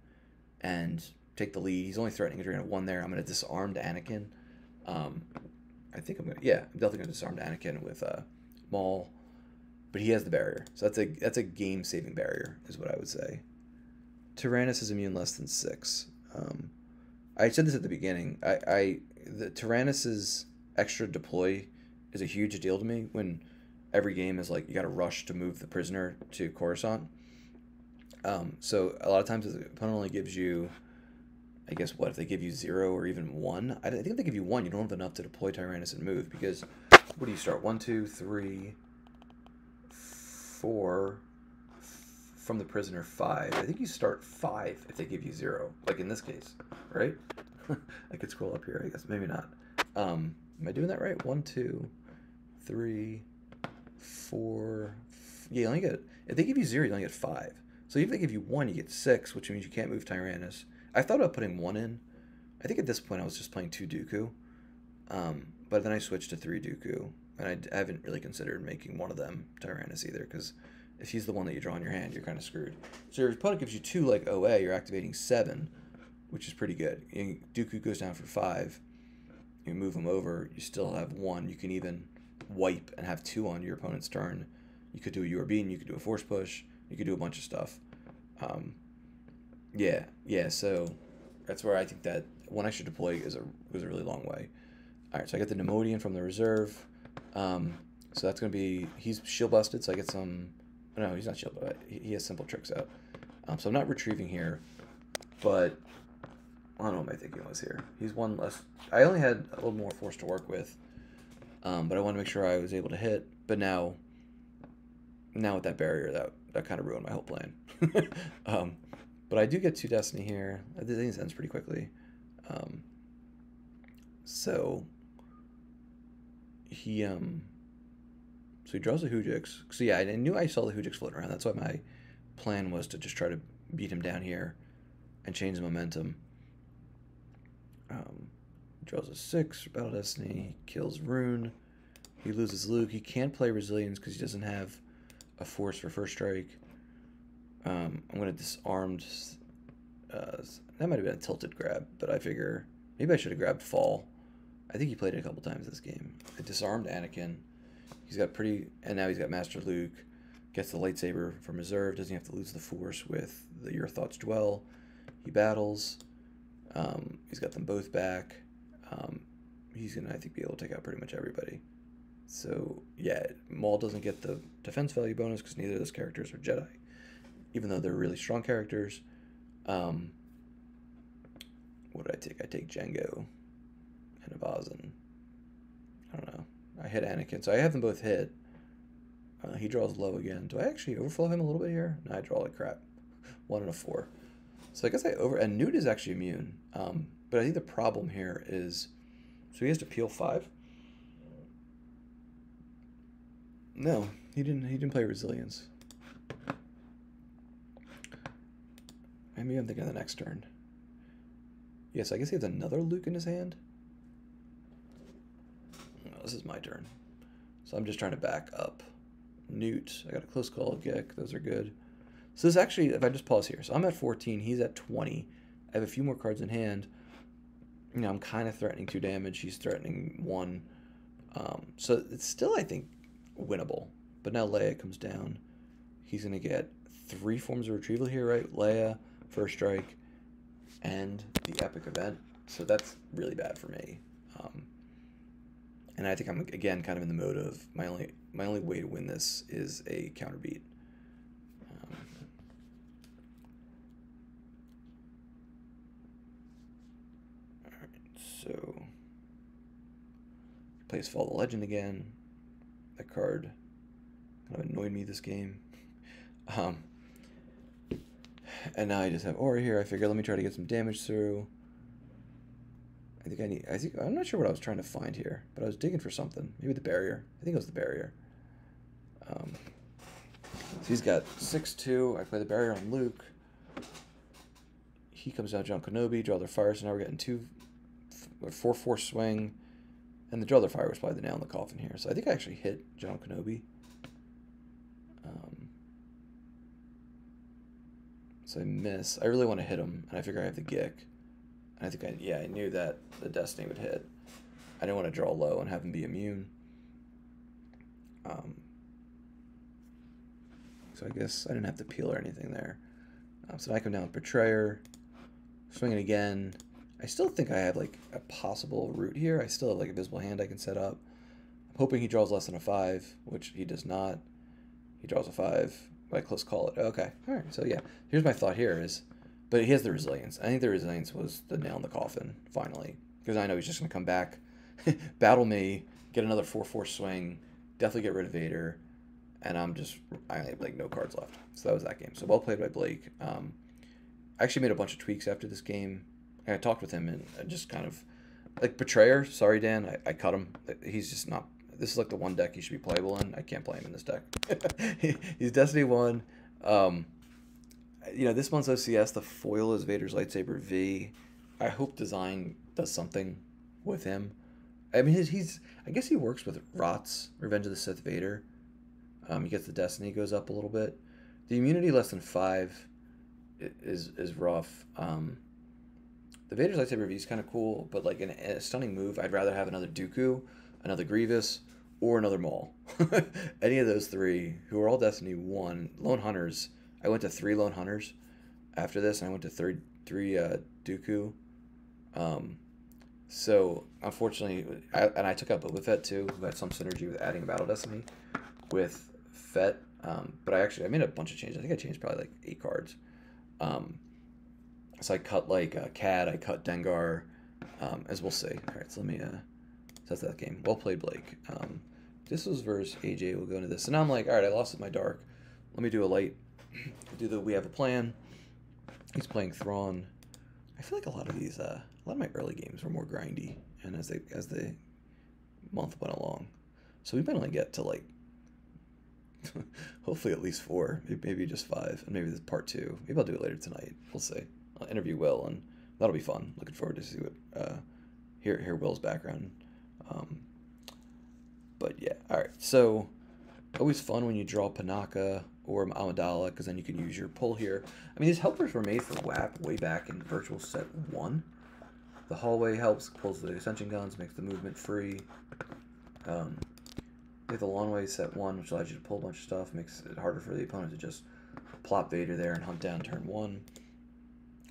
S1: and take the lead. He's only threatening a drain of 1 there. I'm going to disarm to Anakin. I think I'm going to... Yeah, I'm definitely going to disarm to Anakin with Maul. But he has the barrier. So that's a game-saving barrier, is what I would say. Tyrannus is immune less than 6. I said this at the beginning. The Tyrannus's extra deploy is a huge deal to me when every game is like you got to rush to move the prisoner to Coruscant. So a lot of times the opponent only gives you, I guess, what if they give you 0 or even 1? I think if they give you 1, you don't have enough to deploy Tyrannus and move because what do you start? 1, 2, 3, 4. From the prisoner 5. I think you start 5 if they give you 0, like in this case, right? I could scroll up here, I guess. Maybe not. Am I doing that right? 1, 2, 3, 4. Yeah, you only get. If they give you 0, you only get 5. So if they give you 1, you get 6, which means you can't move Tyrannus. I thought about putting 1 in. I think at this point I was just playing 2 Dooku. But then I switched to 3 Dooku, and I haven't really considered making one of them Tyrannus either, because if he's the one that you draw in your hand, you're kind of screwed. So your opponent gives you 2 like OA, you're activating 7, which is pretty good. Dooku goes down for 5. You move him over, you still have 1. You can even wipe and have 2 on your opponent's turn. You could do a URB, and you could do a force push. You could do a bunch of stuff. Yeah. So that's where I think that one I should deploy goes a really long way. All right, so I get the Nemodian from the reserve. So that's going to be, he's shield busted, so I get some, no, he's not shield, but he has simple tricks out. So I'm not retrieving here, but I don't know what my thinking was here. He's 1 less. I only had a little more force to work with, but I want to make sure I was able to hit. But now with that barrier, that kind of ruined my whole plan. But I do get 2 Destiny here. I think this ends pretty quickly. So he draws a Hoojix. So yeah, I knew I saw the Hoojix floating around. That's why my plan was to just try to beat him down here and change the momentum. Draws a 6 for Battle Destiny, kills Rune. He loses Luke. He can't play Resilience because he doesn't have a force for first strike. I'm going to disarmed. That might have been a tilted grab, but I figure maybe I should have grabbed Fall. I think he played it a couple times this game. I disarmed Anakin. He's got and now he's got Master Luke. Gets the lightsaber from reserve. Doesn't have to lose the force with the Your Thoughts Dwell. He battles. He's got them both back. He's going to, I think, be able to take out pretty much everybody. So, yeah, Maul doesn't get the defense value bonus because neither of those characters are Jedi, even though they're really strong characters. What did I take? I take Jango and Abazin. I don't know. I hit Anakin, so I have them both hit. He draws low again. Do I actually overflow him a little bit here? No, I draw like crap. 1 and a 4. So I guess and Newt is actually immune. But I think the problem here is, so he has to peel 5. No, he didn't play Resilience. Maybe I'm thinking of the next turn. Yes, I guess he has another Luke in his hand. No, this is my turn. So I'm just trying to back up. Newt, I got a close call, Gek, those are good. So this actually, if I just pause here, so I'm at 14, he's at 20. I have a few more cards in hand. You know, I'm kind of threatening 2 damage, he's threatening 1. So it's still, I think, winnable. But now Leia comes down. He's going to get 3 forms of retrieval here, right? Leia, First Strike, and the Epic Event. So that's really bad for me. And I think I'm, again, kind of in the mode of my only way to win this is a counter beat. Alright, so plays Fall the Legend again. That card kind of annoyed me this game. And now I just have Aura here. I figure let me try to get some damage through. I'm not sure what I was trying to find here, but I was digging for something. Maybe the barrier. I think it was the barrier. So he's got 6-2. I play the barrier on Luke. He comes down John Kenobi, draw their fire, so now we're getting 4-4 swing. And the draw their fire was probably the nail in the coffin here. So I think I actually hit John Kenobi. So I miss. I really want to hit him, and I figure I have the Gick. And I think I knew that the Destiny would hit. I didn't want to draw low and have him be immune. So I guess I didn't have to peel or anything there. So I come down with Betrayer, swing it again. I still think I have like a possible route here. I still have like a visible hand I can set up. I'm hoping he draws less than a 5, which he does not. He draws a 5. By close call it. Okay. All right. So yeah, here's my thought here is, but he has the Resilience. I think the Resilience was the nail in the coffin finally, because I know he's just gonna come back, battle me, get another 4-4 swing, definitely get rid of Vader, and I have like no cards left. So that was that game. So well played by Blake. I actually made a bunch of tweaks after this game. I talked with him and just kind of Like Betrayer, sorry Dan, I cut him. He's just not. This is like the one deck he should be playable in. I can't play him in this deck. He's Destiny 1. You know, this month's OCS, the foil is Vader's Lightsaber V. I hope design does something with him. I mean, he's I guess he works with Rots, Revenge of the Sith Vader. He gets the Destiny goes up a little bit. The immunity less than 5 is rough. The Vader's Lightsaber V is kind of cool, but like in a stunning move, I'd rather have another Dooku, another Grievous, or another Maul. Any of those 3, who are all Destiny 1. Lone Hunters, I went to 3 Lone Hunters after this, and I went to 3 Dooku. So, unfortunately, I took out Boba Fett too, who had some synergy with adding Battle Destiny with Fett. But I made a bunch of changes. I think I changed probably like 8 cards. So I cut like Cad, I cut Dengar, as we'll see. All right, so let me that's that game. Well played, Blake. This was versus AJ. We'll go into this. So now I'm like, all right, I lost with my dark. Let me do a light. Do the We Have a Plan. He's playing Thrawn. I feel like a lot of these, a lot of my early games were more grindy, and as the month went along, so we might only get to like hopefully at least 4, maybe just 5, and maybe this is part 2. Maybe I'll do it later tonight. We'll see. I'll interview Will, and that'll be fun. Looking forward to see what hear Will's background. But yeah, all right. So always fun when you draw Panaka or Amidala, because then you can use your pull here. I mean, these helpers were made for WHAP way back in Virtual Set 1. The hallway helps, pulls the ascension guns, makes the movement free. You have the long way set 1, which allows you to pull a bunch of stuff, makes it harder for the opponent to just plop Vader there and hunt down turn 1.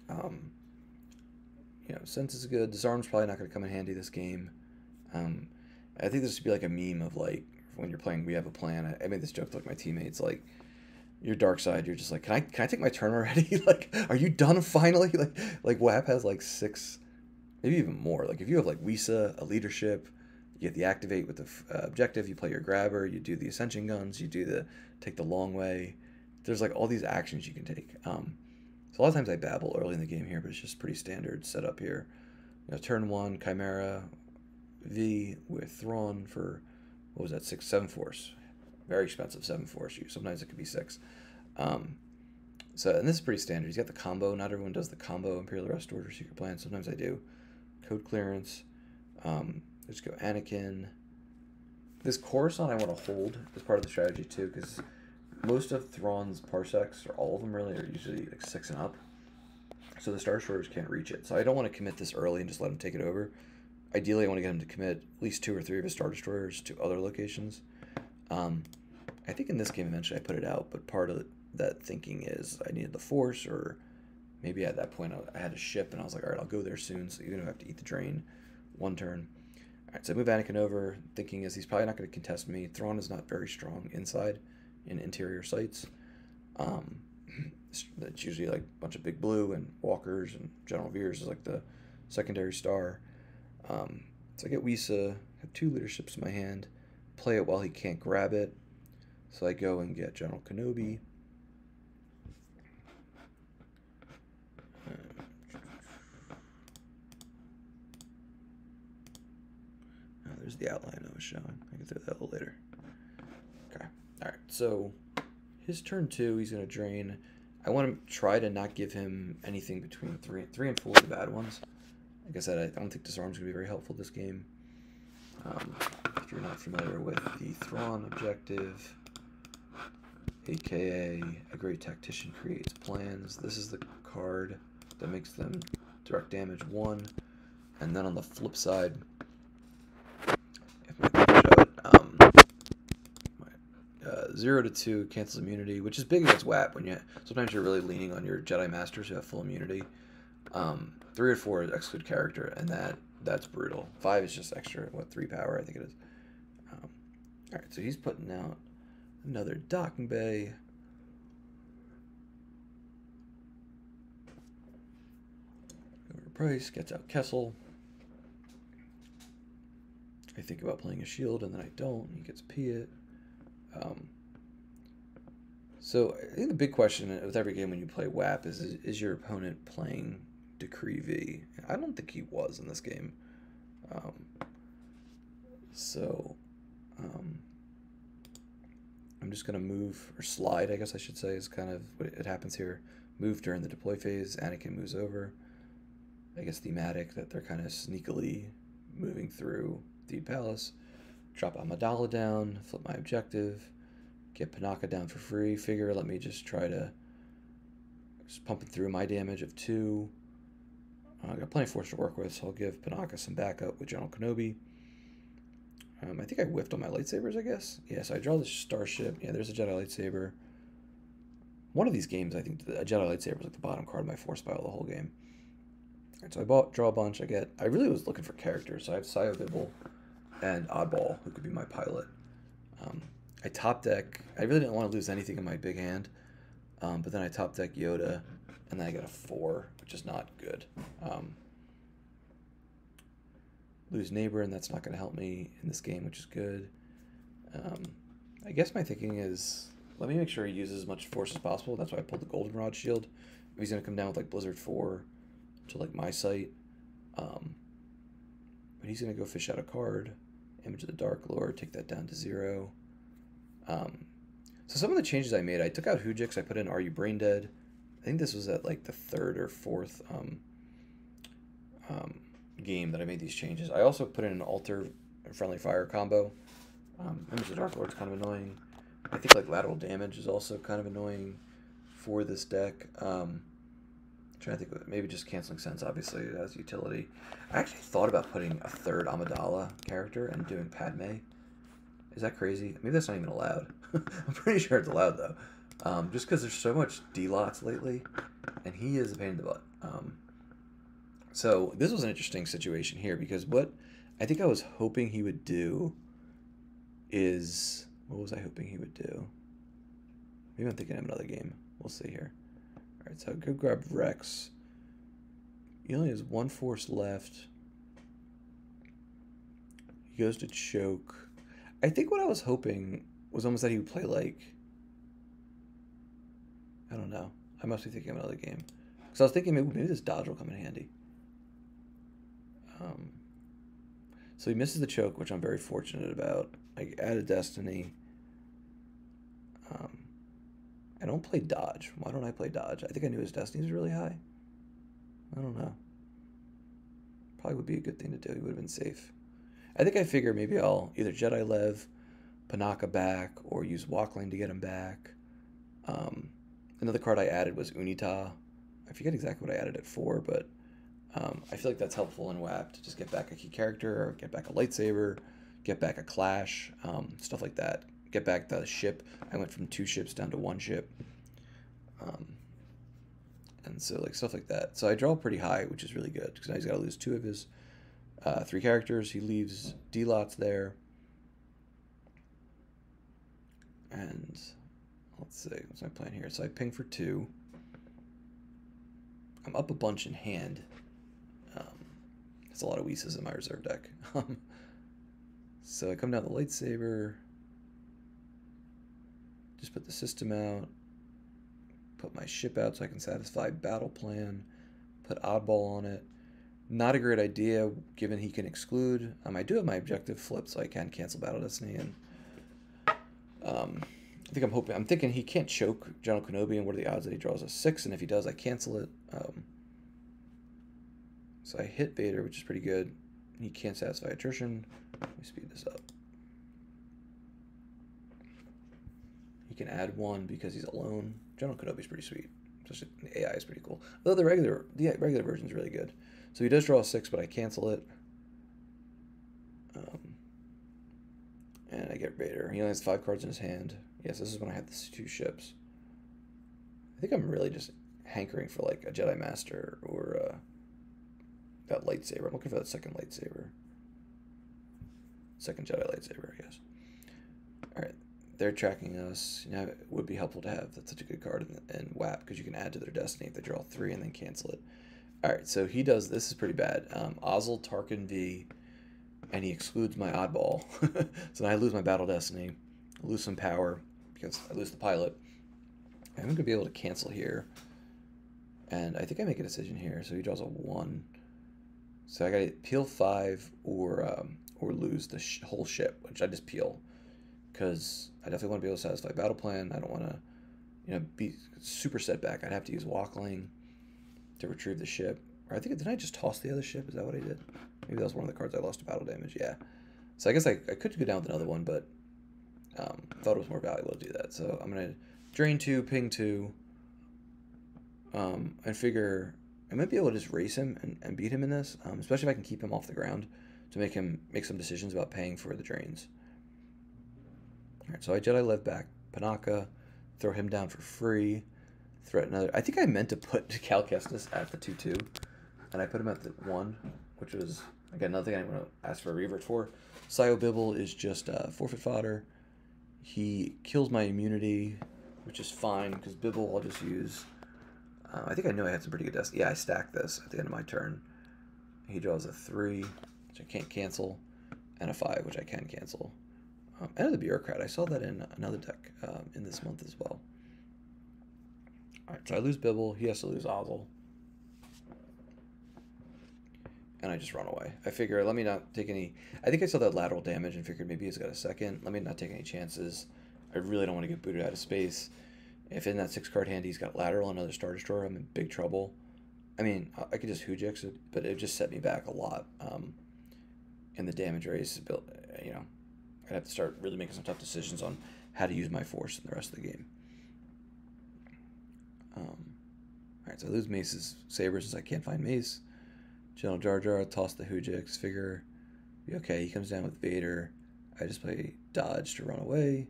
S1: You know, Sense is good. Disarm's probably not going to come in handy this game. I think this should be like a meme of like when you're playing We Have a Plan. I made this joke to like my teammates, like your dark side, you're just like, can I take my turn already? Like, are you done finally? Like WHAP has like 6, maybe even more. Like if you have like Wisa, a leadership, you get the activate with the objective, you play your grabber, you do the ascension guns, you do take the long way. There's like all these actions you can take. So a lot of times I babble early in the game here, but it's just pretty standard setup here. You know, turn 1, Chimera V with Thrawn for, what was that, 7 force. Very expensive 7 force use. Sometimes it could be 6. So, and this is pretty standard. He's got the combo. Not everyone does the combo Imperial Arrest Order Secret Plan. Sometimes I do. Code clearance. Let's go Anakin. This Coruscant I want to hold as part of the strategy too, because most of Thrawn's parsecs, or all of them really, are usually like 6 and up. So the Star Destroyers can't reach it. So I don't want to commit this early and just let him take it over. Ideally, I want to get him to commit at least 2 or 3 of his Star Destroyers to other locations. I think in this game eventually I put it out, but part of that thinking is I needed the Force, or maybe at that point I had a ship and I was like, all right, I'll go there soon, so even if I have to eat the drain 1 turn. All right, so I move Anakin over. Thinking is he's probably not going to contest me. Thrawn is not very strong inside in interior sites. It's usually like a bunch of big blue and walkers, and General Veers is like the secondary star. So I get Wisa, have 2 leaderships in my hand, play it while he can't grab it. So I go and get General Kenobi. There's the outline I was showing. I can do that a little later. Okay. All right. So his turn 2, he's going to drain. I want to try to not give him anything between 3 and 4 of the bad ones. Like I said, I don't think Disarm's going to be very helpful this game. If you're not familiar with the Thrawn objective, aka a great tactician creates plans, this is the card that makes them direct damage 1. And then on the flip side, if I can show it, 0 to 2 cancels immunity, which is big against WHAP. When sometimes you're really leaning on your Jedi Masters who have full immunity. 3 or 4 is exclude character, and that's brutal. 5 is just extra, 3 power, I think it is. Alright, so he's putting out another docking bay. Over price, gets out Kessel. I think about playing a shield, and then I don't. He gets Piet. So I think the big question with every game when you play WHAP is your opponent playing Decree V? I don't think he was in this game. Um, so I'm just going to move, or slide, I guess I should say, is kind of what it happens here. Move during the deploy phase. Anakin moves over. I guess thematic that they're kind of sneakily moving through the palace. Drop Amidala down, flip my objective, get Panaka down for free. Figure, let me just try to just pumping through my damage of 2. I got plenty of force to work with, so I'll give Panaka some backup with General Kenobi. I think I whiffed on my lightsabers, I guess. Yeah, so I draw the starship. Yeah, there's a Jedi lightsaber. One of these games, I think a Jedi lightsaber was like the bottom card of my force pile the whole game. All right, so I draw a bunch. I really was looking for characters, so I have Sio Bibble and Oddball, who could be my pilot. I top deck. I really didn't want to lose anything in my big hand, but then I top deck Yoda, and then I get a 4, which is not good. Lose neighbor, and that's not going to help me in this game, which is good. I guess my thinking is, let me make sure he uses as much force as possible. That's why I pulled the Goldenrod shield. If he's going to come down with like Blizzard 4 to like my site, but he's going to go fish out a card. Image of the Dark Lord, take that down to 0. So some of the changes I made, I took out Hujix, I put in Are You Brain Dead? I think this was at like the 3rd or 4th game that I made these changes. I also put in an Alter Friendly Fire combo. Image of the Dark Lord's kind of annoying. I think like Lateral Damage is also kind of annoying for this deck. Trying to think of maybe just Canceling Sense, obviously, as utility. I actually thought about putting a 3rd Amidala character and doing Padme. Is that crazy? Maybe that's not even allowed. I'm pretty sure it's allowed, though. Just because there's so much D-lots lately, and he is a pain in the butt. So this was an interesting situation here, because what I think I was hoping he would do is... What was I hoping he would do? Maybe I'm thinking of another game. We'll see here. Alright, so go grab Rex. He only has 1 force left. He goes to choke. I think what I was hoping was almost that he would play like... I don't know. I must be thinking of another game. Because I was thinking maybe this dodge will come in handy. So he misses the choke, which I'm very fortunate about. I added Destiny. I don't play dodge. Why don't I play dodge? I think I knew his Destiny was really high. I don't know. Probably would be a good thing to do. He would have been safe. I think I figure maybe I'll either Jedi Lev, Panaka back, or use Walkline to get him back. Another card I added was Unita. I forget exactly what I added it for, but I feel like that's helpful in WHAP to just get back a key character, or get back a lightsaber, get back a clash, stuff like that. Get back the ship. I went from 2 ships down to 1 ship. And so like stuff like that. So I draw pretty high, which is really good, because now he's got to lose 2 of his 3 characters. He leaves D-lots there. And let's see, what's my plan here? So I ping for 2. I'm up a bunch in hand. There's a lot of Weeses in my reserve deck. So I come down the lightsaber. Just put the system out. Put my ship out so I can satisfy battle plan. Put Oddball on it. Not a great idea, given he can exclude. I do have my objective flipped, so I can cancel Battle Destiny. And I'm thinking he can't choke General Kenobi, and what are the odds that he draws a 6? And if he does, I cancel it. So I hit Vader, which is pretty good. He can't satisfy attrition. Let me speed this up. He can add 1 because he's alone. General Kenobi's pretty sweet. Just the AI is pretty cool. Though the regular version is really good. So he does draw a 6, but I cancel it. And I get Vader. He only has 5 cards in his hand. Yes, this is when I had the 2 ships. I think I'm really just hankering for like a Jedi Master or that lightsaber. I'm looking for that second lightsaber. Second Jedi lightsaber, I guess. Alright, they're tracking us. You know, it would be helpful to have. That's such a good card in WHAP, because you can add to their Destiny if they draw 3 and then cancel it. Alright, so he does, this is pretty bad. Ozzel, Tarkin V, and he excludes my Oddball. So now I lose my Battle Destiny. I lose some power because I lose the pilot. I'm going to be able to cancel here. And I think I make a decision here. So he draws a 1. So I gotta peel 5 or lose the whole ship, which I just peel. Because I definitely want to be able to satisfy battle plan. I don't want to, be super set back. I'd have to use Walkling to retrieve the ship. Or I think, did I just toss the other ship? Is that what I did? Maybe that was one of the cards I lost to battle damage. Yeah. So I guess I could go down with another one, but I thought it was more valuable to do that. So I'm going to drain 2, ping 2, and figure I might be able to just race him and beat him in this, especially if I can keep him off the ground to make him make some decisions about paying for the drains. Alright, so I Jedi Lev back Panaka, throw him down for free, threat another. I think I meant to put Cal Kestis at the 2/2, and I put him at the 1, which was, again, another thing I didn't want to ask for a revert for. Sio Bibble is just forfeit fodder. He kills my immunity, which is fine, because Bibble I'll just use. I think I knew I had some pretty good destiny. Yeah, I stacked this at the end of my turn. He draws a 3, which I can't cancel, and a 5, which I can cancel. End of the Bureaucrat. I saw that in another deck in this month as well. Alright, so I lose Bibble. He has to lose Ozzel. And I just run away. I figure, let me not take any... I think I saw that lateral damage and figured maybe he's got a second. Let me not take any chances. I really don't want to get booted out of space. If in that 6-card hand he's got lateral and another Star Destroyer, I'm in big trouble. I mean, I could just Hujix it, but it just set me back a lot in the damage race. I'd have to start really making some tough decisions on how to use my force in the rest of the game. Alright, so I lose Mace's Saber since I can't find Mace. General Jar Jar, toss the Hujix, figure, be okay. He comes down with Vader. I just play Dodge to run away.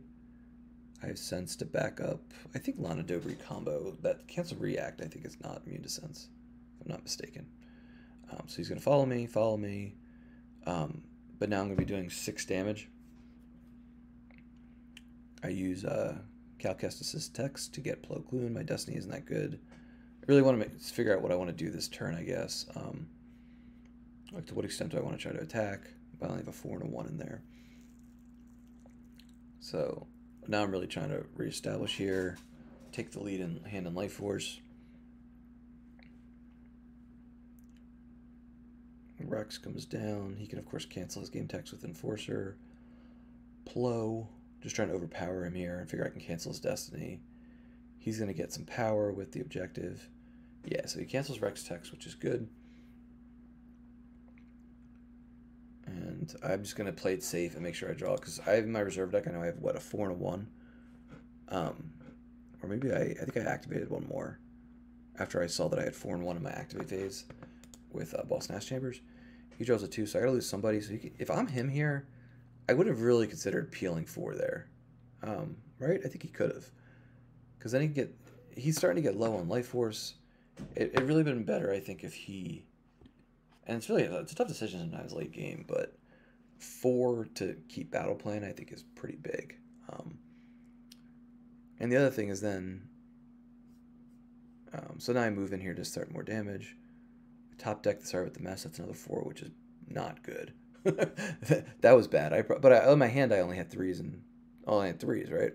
S1: I have Sense to back up. I think Lana Dobry combo, that cancel react, I think is not immune to Sense, if I'm not mistaken. So he's going to follow me. But now I'm going to be doing 6 damage. I use Cal Kestis' text to get Plo Koon. My Destiny isn't that good. I really want to figure out what I want to do this turn, I guess. Like, to what extent do I want to try to attack? I only have a 4 and a 1 in there. So now I'm really trying to reestablish here, take the lead in Hand and Life Force. Rex comes down. He can, of course, cancel his game text with Enforcer. Plo, just trying to overpower him here and figure I can cancel his Destiny. He's going to get some power with the objective. Yeah, so he cancels Rex text, which is good. And I'm just going to play it safe and make sure I draw, because I have in my reserve deck, I know I have, what, a 4 and a 1? Or maybe I think I activated one more after I saw that I had 4 and 1 in my activate phase with Boss Nash Chambers. He draws a 2, so I got to lose somebody. So if I'm him here, I would have really considered peeling 4 there. Right? I think he could have. Because then he's starting to get low on life force. It really would have been better, I think, if he... And it's a tough decision sometimes late game, but 4 to keep battle plan, I think, is pretty big. And the other thing is then... so now I move in here to start more damage. Top deck to start with the mess, that's another 4, which is not good. That was bad. On my hand, I only had 3s, and I had 3s, right?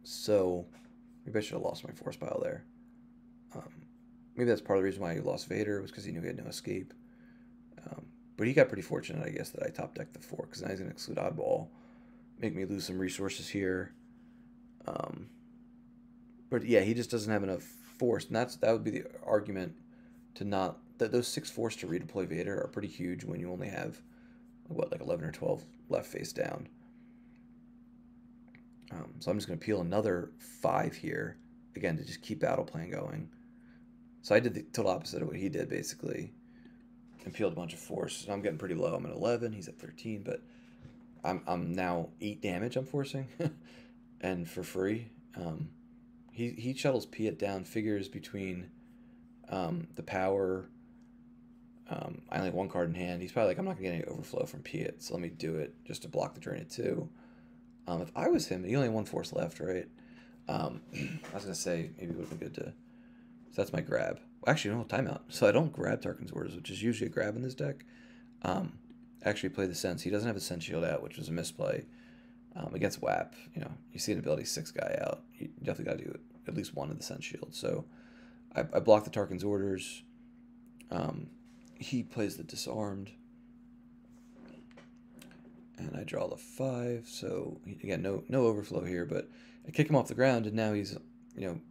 S1: So maybe I should have lost my force pile there. Maybe that's part of the reason why he lost Vader, was because he knew he had no escape. But he got pretty fortunate, I guess, that I top decked the 4, because now he's going to exclude Oddball, make me lose some resources here. But yeah, he just doesn't have enough force, and that would be the argument to not... that those 6 force to redeploy Vader are pretty huge when you only have, what, like 11 or 12 left face down. So I'm just going to peel another 5 here, again, to just keep battle plan going. So I did the total opposite of what he did, basically, and peeled a bunch of force. So I'm getting pretty low. I'm at 11, he's at 13, but I'm now 8 damage I'm forcing, and for free. He shuttles Piet down, figures between the power... I only have 1 card in hand. He's probably like, I'm not going to get any overflow from Piet, so let me do it just to block the drain at 2. If I was him, he only had 1 force left, right? I was going to say, maybe it would have been good to... So that's my grab. Actually, no, timeout. So I don't grab Tarkin's Orders, which is usually a grab in this deck. Actually play the Sense. He doesn't have a Sense Shield out, which was a misplay. Against WHAP, you see an ability 6 guy out. You definitely got to do at least 1 of the Sense Shield. So I blocked the Tarkin's Orders. He plays the disarmed, and I draw the 5. So again, no overflow here, but I kick him off the ground, and now he's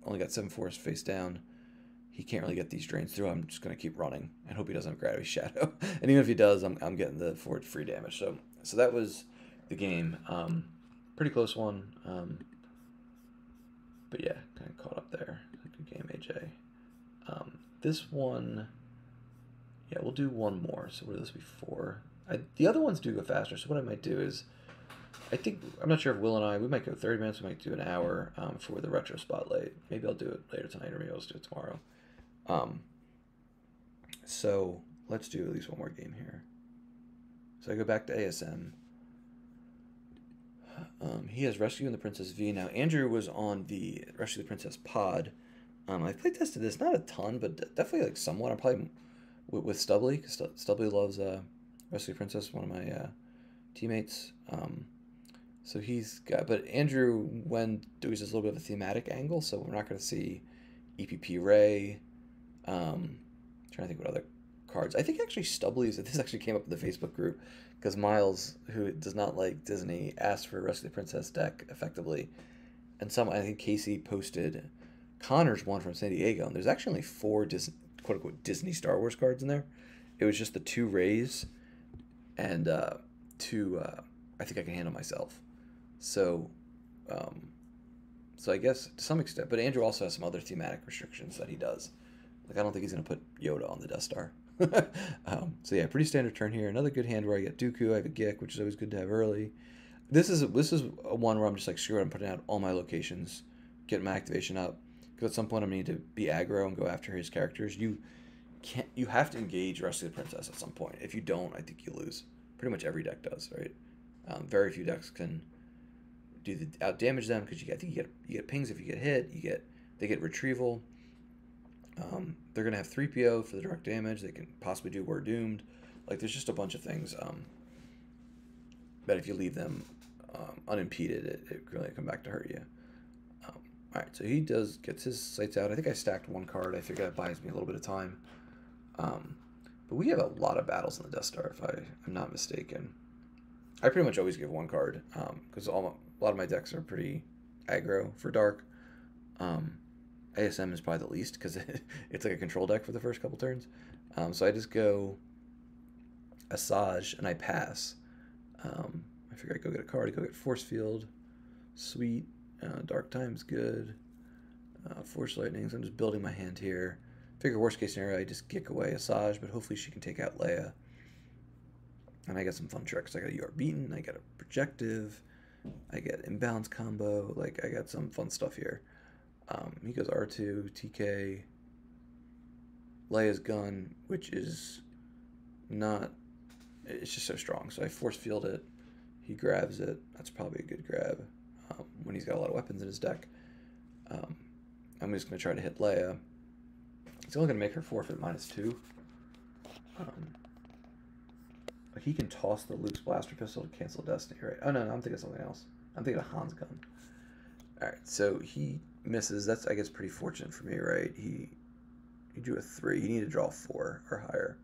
S1: only got 7 force face down. He can't really get these drains through. I'm just gonna keep running and hope he doesn't have Gravity Shadow. And even if he does, I'm getting the forward free damage. So that was the game. Pretty close one. But yeah, kind of caught up there. Good game, AJ. This one, yeah, we'll do one more. So what will this be 4? The other ones do go faster. So what I might do is, I'm not sure if Will and I, we might go 30 minutes. We might do an hour for the retro spotlight. Maybe I'll do it later tonight, or maybe I'll just do it tomorrow. So let's do at least one more game here. So I go back to ASM. He has Rescuing the Princess V. Now, Andrew was on the Rescue the Princess pod. I play tested this, not a ton, but definitely like somewhat. I'm probably with Stubbly, because Stubbly loves Rescue the Princess, one of my teammates. So he's got, but Andrew, when does this little bit of a thematic angle, so we're not going to see EPP Ray. Trying to think what other cards. I think actually Stubbly's, this actually came up in the Facebook group, because Miles, who does not like Disney, asked for a Rescue the Princess deck, effectively. And I think Casey posted Connor's one from San Diego, and there's actually only 4 quote-unquote Disney Star Wars cards in there. It was just the 2 Rays and 2, I think I can handle myself. So, so I guess to some extent, but Andrew also has some other thematic restrictions that he does. Like, I don't think he's going to put Yoda on the Death Star. So yeah, pretty standard turn here. Another good hand where I get Dooku. I have a Gik, which is always good to have early. This is a one where I'm just like, screw it, I'm putting out all my locations, getting my activation up. Because at some point I'm going to need to be aggro and go after his characters. You have to engage Rescue the Princess at some point. If you don't, I think you lose. Pretty much every deck does, right? Very few decks can out damage them, because I think you get pings if you get hit. They get retrieval. They're gonna have 3PO for the direct damage. They can possibly do We're Doomed. Like, there's just a bunch of things that if you leave them unimpeded, it can really come back to hurt you. All right, so he gets his sights out. I think I stacked 1 card. I figure that buys me a little bit of time. But we have a lot of battles in the Death Star, if I'm not mistaken. I pretty much always give 1 card, because a lot of my decks are pretty aggro for Dark. ASM is probably the least, because it's like a control deck for the first couple turns. So I just go Asajj, and I pass. I figure I go get a card, I go get Force Field. Sweet. Dark Time's good. Force Lightnings, I'm just building my hand here. Figure worst case scenario, I just kick away Asajj, but hopefully she can take out Leia. And I got some fun tricks. I got a You Are Beaten, I got a Projective, I get Imbalance combo, like, I got some fun stuff here. He goes R2, TK, Leia's gun, which is not, it's just so strong. So I force field it, he grabs it, that's probably a good grab when he's got a lot of weapons in his deck. I'm just going to try to hit Leia. It's only going to make her forfeit -2. Like, he can toss the Luke's blaster pistol to cancel Destiny, right? Oh, no, I'm thinking of something else. I'm thinking of Han's gun. Alright, so he misses. That's, I guess, pretty fortunate for me, right? He drew a 3. He needed to draw 4 or higher.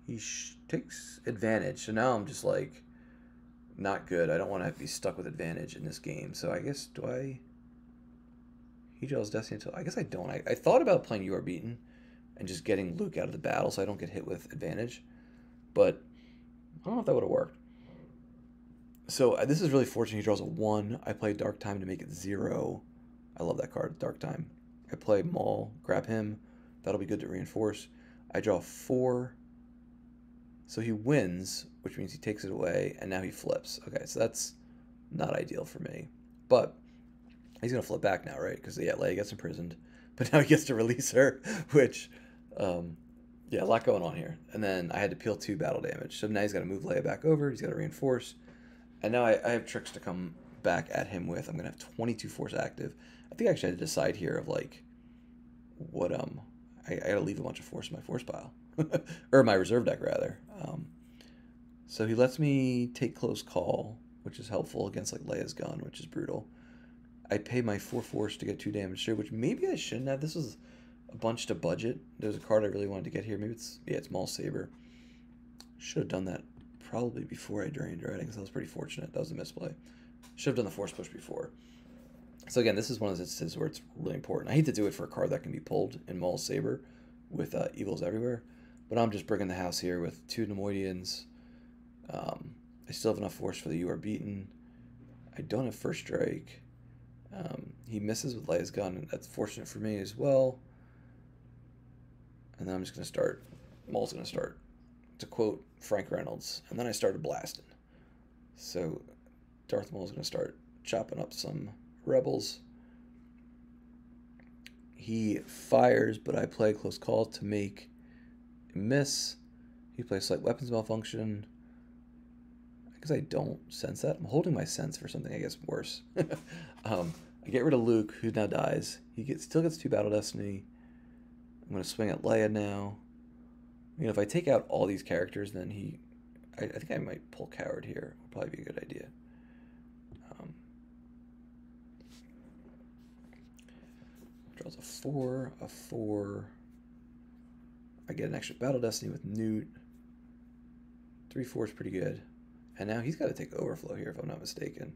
S1: He takes advantage. So now I'm just like, not good. I don't want to be stuck with advantage in this game. So I guess, he draws Destiny until, I guess I don't. I thought about playing You Are Beaten and just getting Luke out of the battle so I don't get hit with advantage. But I don't know if that would have worked. So this is really fortunate. He draws a 1. I play Dark Time to make it 0. I love that card, Dark Time. I play Maul, grab him. That'll be good to reinforce. I draw 4. So he wins, which means he takes it away, and now he flips. Okay, so that's not ideal for me. But he's going to flip back now, right? Because, yeah, Leia gets imprisoned. But now he gets to release her, which, yeah, a lot going on here. And then I had to peel 2 battle damage. So now he's got to move Leia back over. He's got to reinforce. And now I have tricks to come back at him with. I'm going to have 22 force active. I think I actually had to decide here of, like, what, I got to leave a bunch of force in my force pile. Or my reserve deck, rather. So he lets me take close call, which is helpful against, like, Leia's gun, which is brutal. I pay my 4 force to get 2 damage here, which maybe I shouldn't have. This was a bunch to budget. There's a card I really wanted to get here. Maybe it's, yeah, it's Maul Saber. Should have done that probably before I drained, right? I guess I was pretty fortunate. That was a misplay. Should have done the Force Push before. So again, this is one of those instances where it's really important. I hate to do it for a card that can be pulled in Maul Saber with Evils Everywhere, but I'm just bringing the house here with 2 Nemoidians. I still have enough force for the You Are Beaten. I don't have First Strike. He misses with Leia's Gun, and that's fortunate for me as well. And then I'm just going to start, Maul's going to start, to quote Frank Reynolds, and then I started blasting. So Darth Maul's going to start chopping up some rebels. He fires, but I play Close Call to make a miss. He plays Slight Weapons Malfunction. I guess I don't sense that. I'm holding my sense for something, I guess, worse. I get rid of Luke, who now dies. He still gets 2 Battle Destiny. I'm going to swing at Leia now. You know, if I take out all these characters, then I think I might pull Coward here. Would probably be a good idea. Draws a 4, a 4. I get an extra Battle Destiny with Newt. 3/4 is pretty good. And now he's got to take Overflow here, if I'm not mistaken.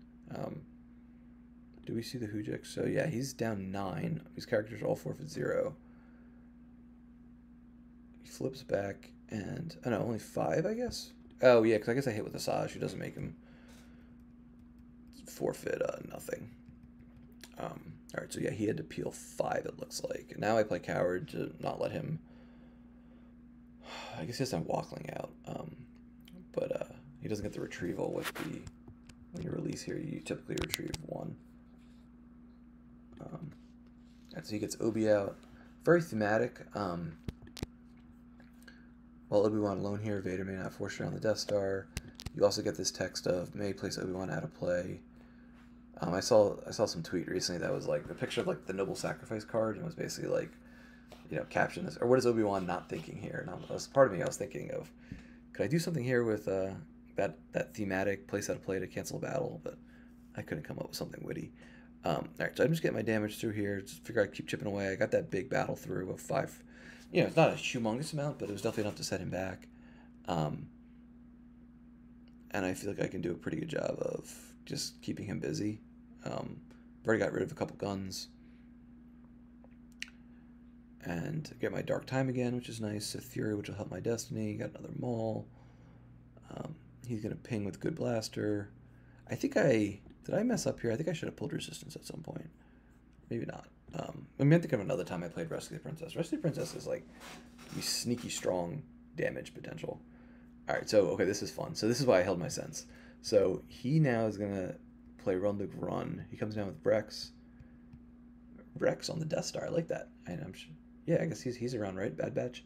S1: Do we see the Hujik? So yeah, he's down 9. These characters are all forfeit 0. He flips back and, oh no, only 5, I guess? Oh yeah, because I guess I hit with Asajj, who doesn't make him forfeit nothing. Alright, so yeah, he had to peel 5, it looks like. And now I play Coward to not let him, I guess he has to have Wackling out. But he doesn't get the retrieval with the, when you release here, you typically retrieve 1. And so he gets Obi out. Very thematic. While Obi-Wan alone here, Vader may not force around the Death Star. You also get this text of, may place Obi-Wan out of play. I saw some tweet recently that was like the picture of like the Noble Sacrifice card, and it was basically like, you know, caption this, or what is Obi-Wan not thinking here? And as part of me, I was thinking of, could I do something here with that thematic place out of play to cancel a battle? But I couldn't come up with something witty. All right, so I'm just getting my damage through here. Just figure I keep chipping away. I got that big battle through of 5. You know, it's not a humongous amount, but it was definitely enough to set him back. And I feel like I can do a pretty good job of just keeping him busy. I've already got rid of a couple guns. And get my Dark Time again, which is nice. Sith Fury, which will help my Destiny. Got another Maul. He's going to ping with Good Blaster. I think did I mess up here? I think I should have pulled Resistance at some point. Maybe not. I mean, I think of another time I played Rescue the Princess. Rescue the Princess is like sneaky strong damage potential. Alright, so, okay, this is fun. So this is why I held my sense. So he now is going to play Run Luke Run. He comes down with Brex. Brex on the Death Star. I like that. And I'm sure, yeah, I guess he's around, right? Bad Batch.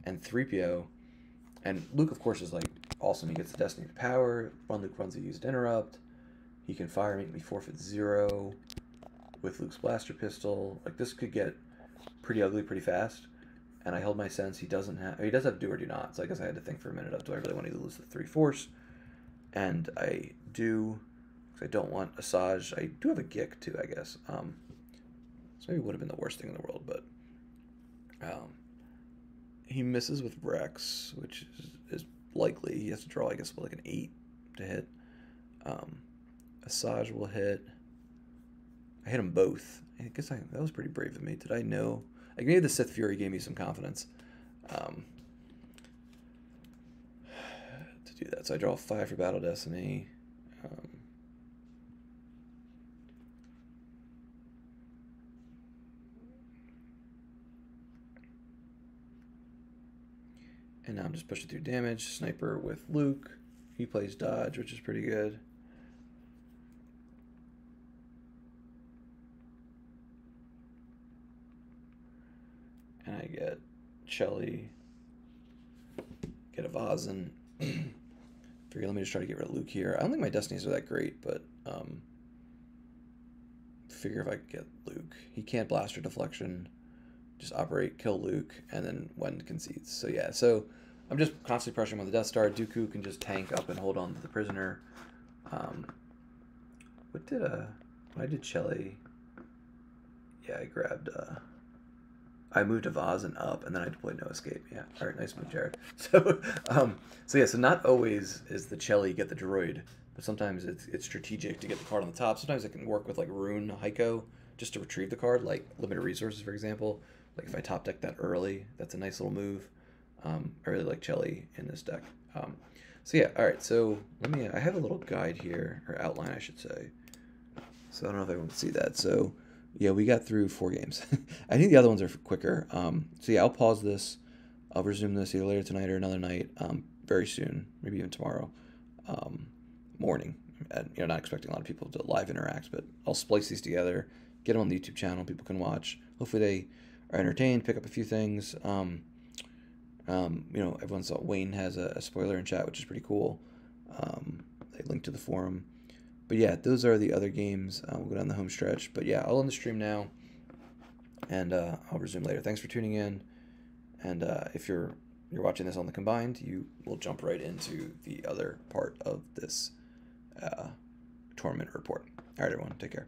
S1: And 3PO. And Luke, of course, is like awesome. He gets the Destiny to Power. Run Luke runs a used interrupt. He can fire, make me forfeit 0 with Luke's blaster pistol. Like, this could get pretty ugly pretty fast. And I held my sense. He does have Do or Do Not. So I guess I had to think for a minute of, do I really want to lose the 3 force? And I do, because I don't want Asajj. I do have a Gik too, I guess. So maybe it would have been the worst thing in the world, but he misses with Rex, which is likely. He has to draw, I guess, like an 8 to hit. Asajj will hit. I hit them both. I guess that was pretty brave of me. Did I know? Like, maybe the Sith Fury gave me some confidence to do that. So I draw 5 for Battle Destiny. And now I'm just pushing through damage. Sniper with Luke. He plays dodge, which is pretty good. And I get Shelly, get a Vazen. Figure, let me just try to get rid of Luke here. I don't think my Destinies are that great, but figure if I can get Luke. He can't Blaster Deflection. Just operate, kill Luke, and then Wend concedes. So yeah, so I'm just constantly pressuring him on the Death Star. Dooku can just tank up and hold on to the prisoner. When I did Shelly, yeah, I grabbed, I moved a vase and up, and then I deployed no escape. Yeah, all right, nice move, Jared. So, so yeah, so not always is the Chelly get the droid, but sometimes it's strategic to get the card on the top. Sometimes it can work with like Rune Heiko just to retrieve the card, like limited resources, for example. Like if I top deck that early, that's a nice little move. I really like Chelly in this deck. So yeah, all right. So I have a little guide here, or outline, I should say. So I don't know if everyone can see that. So yeah, we got through 4 games. I think the other ones are quicker. So yeah, I'll pause this. I'll resume this either later tonight or another night, very soon, maybe even tomorrow morning. And, not expecting a lot of people to live interact, but I'll splice these together, get them on the YouTube channel. People can watch. Hopefully they are entertained, pick up a few things. Everyone saw Wayne has a spoiler in chat, which is pretty cool. They linked to the forum. But yeah, those are the other games. We'll go down the home stretch. But yeah, I'll end the stream now, and I'll resume later. Thanks for tuning in. And if you're watching this on the combined, you will jump right into the other part of this tournament report. All right, everyone, take care.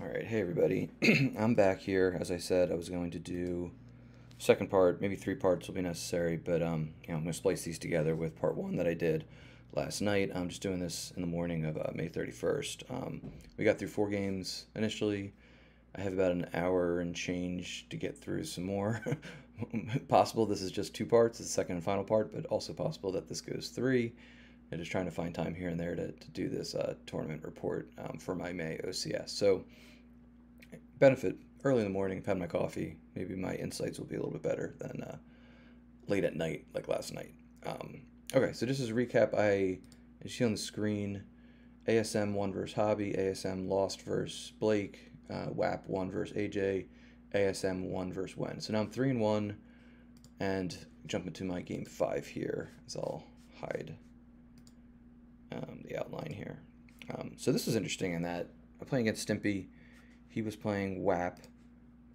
S1: All right, hey everybody, I'm back here. As I said, I was going to do second part, maybe 3 parts will be necessary, but I'm going to splice these together with part 1 that I did last night. I'm just doing this in the morning of May 31st. We got through 4 games initially. I have about an hour and change to get through some more. Possible this is just 2 parts, the second and final part, but also possible that this goes 3. I'm just trying to find time here and there to do this tournament report for my May OCS. So benefit early in the morning, I've had my coffee, maybe my insights will be a little bit better than late at night like last night. Okay, so just as a recap, as you see on the screen, ASM 1 versus Hobby, ASM lost versus Blake, WHAP 1 versus AJ, ASM 1 versus Wend. So now I'm 3-1, and jump into my game 5 here, as I'll hide the outline here. So this is interesting in that I'm playing against Stimpy. He was playing WHAP,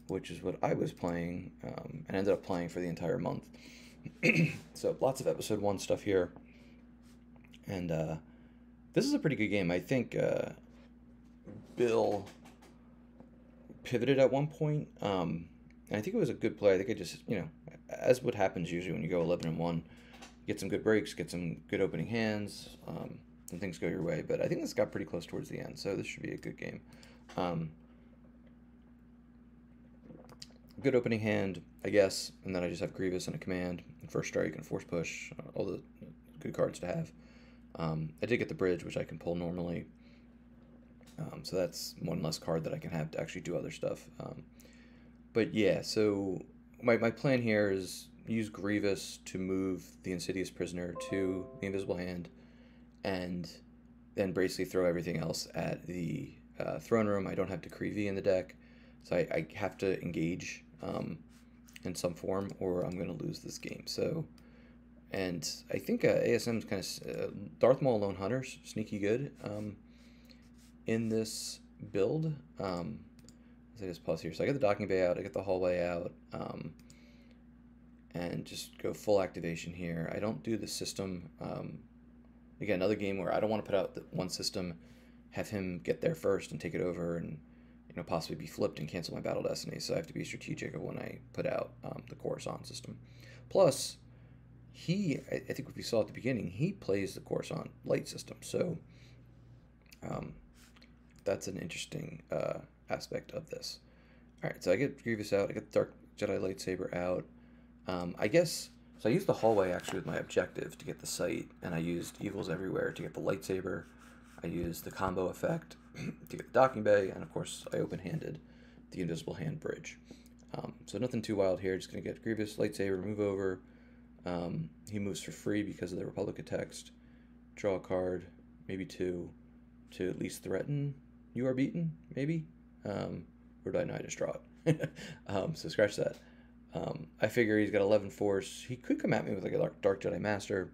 S1: which is what I was playing, and ended up playing for the entire month. So lots of episode 1 stuff here. And this is a pretty good game. I think Bill pivoted at one point, and I think it was a good play. I think I just, as what happens usually when you go 11-1, get some good breaks, get some good opening hands, and things go your way. But I think this got pretty close towards the end, so this should be a good game. Good opening hand, I guess, and then I just have Grievous and a command, and First Strike and Force Push, all the good cards to have. I did get the Bridge, which I can pull normally, so that's 1 less card that I can have to actually do other stuff. But yeah, so my plan here is use Grievous to move the Insidious Prisoner to the Invisible Hand, and then basically throw everything else at the Throne Room. I don't have Decree in the deck, so I have to engage in some form, or I'm going to lose this game. So, and I think ASM's kind of Darth Maul Lone Hunter's sneaky good in this build. As I just pause here, so I get the docking bay out, I get the hallway out, and just go full activation here. I don't do the system. Again, another game where I don't want to put out the one system, have him get there first and take it over, and possibly be flipped and cancel my Battle Destiny. So I have to be strategic of when I put out the Coruscant system. Plus, I think if we saw at the beginning, he plays the Coruscant light system. So that's an interesting aspect of this. All right, so I get Grievous out, I get the Dark Jedi Lightsaber out. I guess, so I used the hallway actually with my objective to get the sight, and I used Evils Everywhere to get the lightsaber. I used the combo effect to get the docking bay, and of course I open-handed the Invisible Hand Bridge. So nothing too wild here, just going to get Grievous, lightsaber, move over. He moves for free because of the Republica text. Draw a card, maybe 2, to at least threaten you are beaten, maybe? Or do I know I just draw it? So scratch that. I figure he's got 11 force. He could come at me with like a Dark Jedi Master.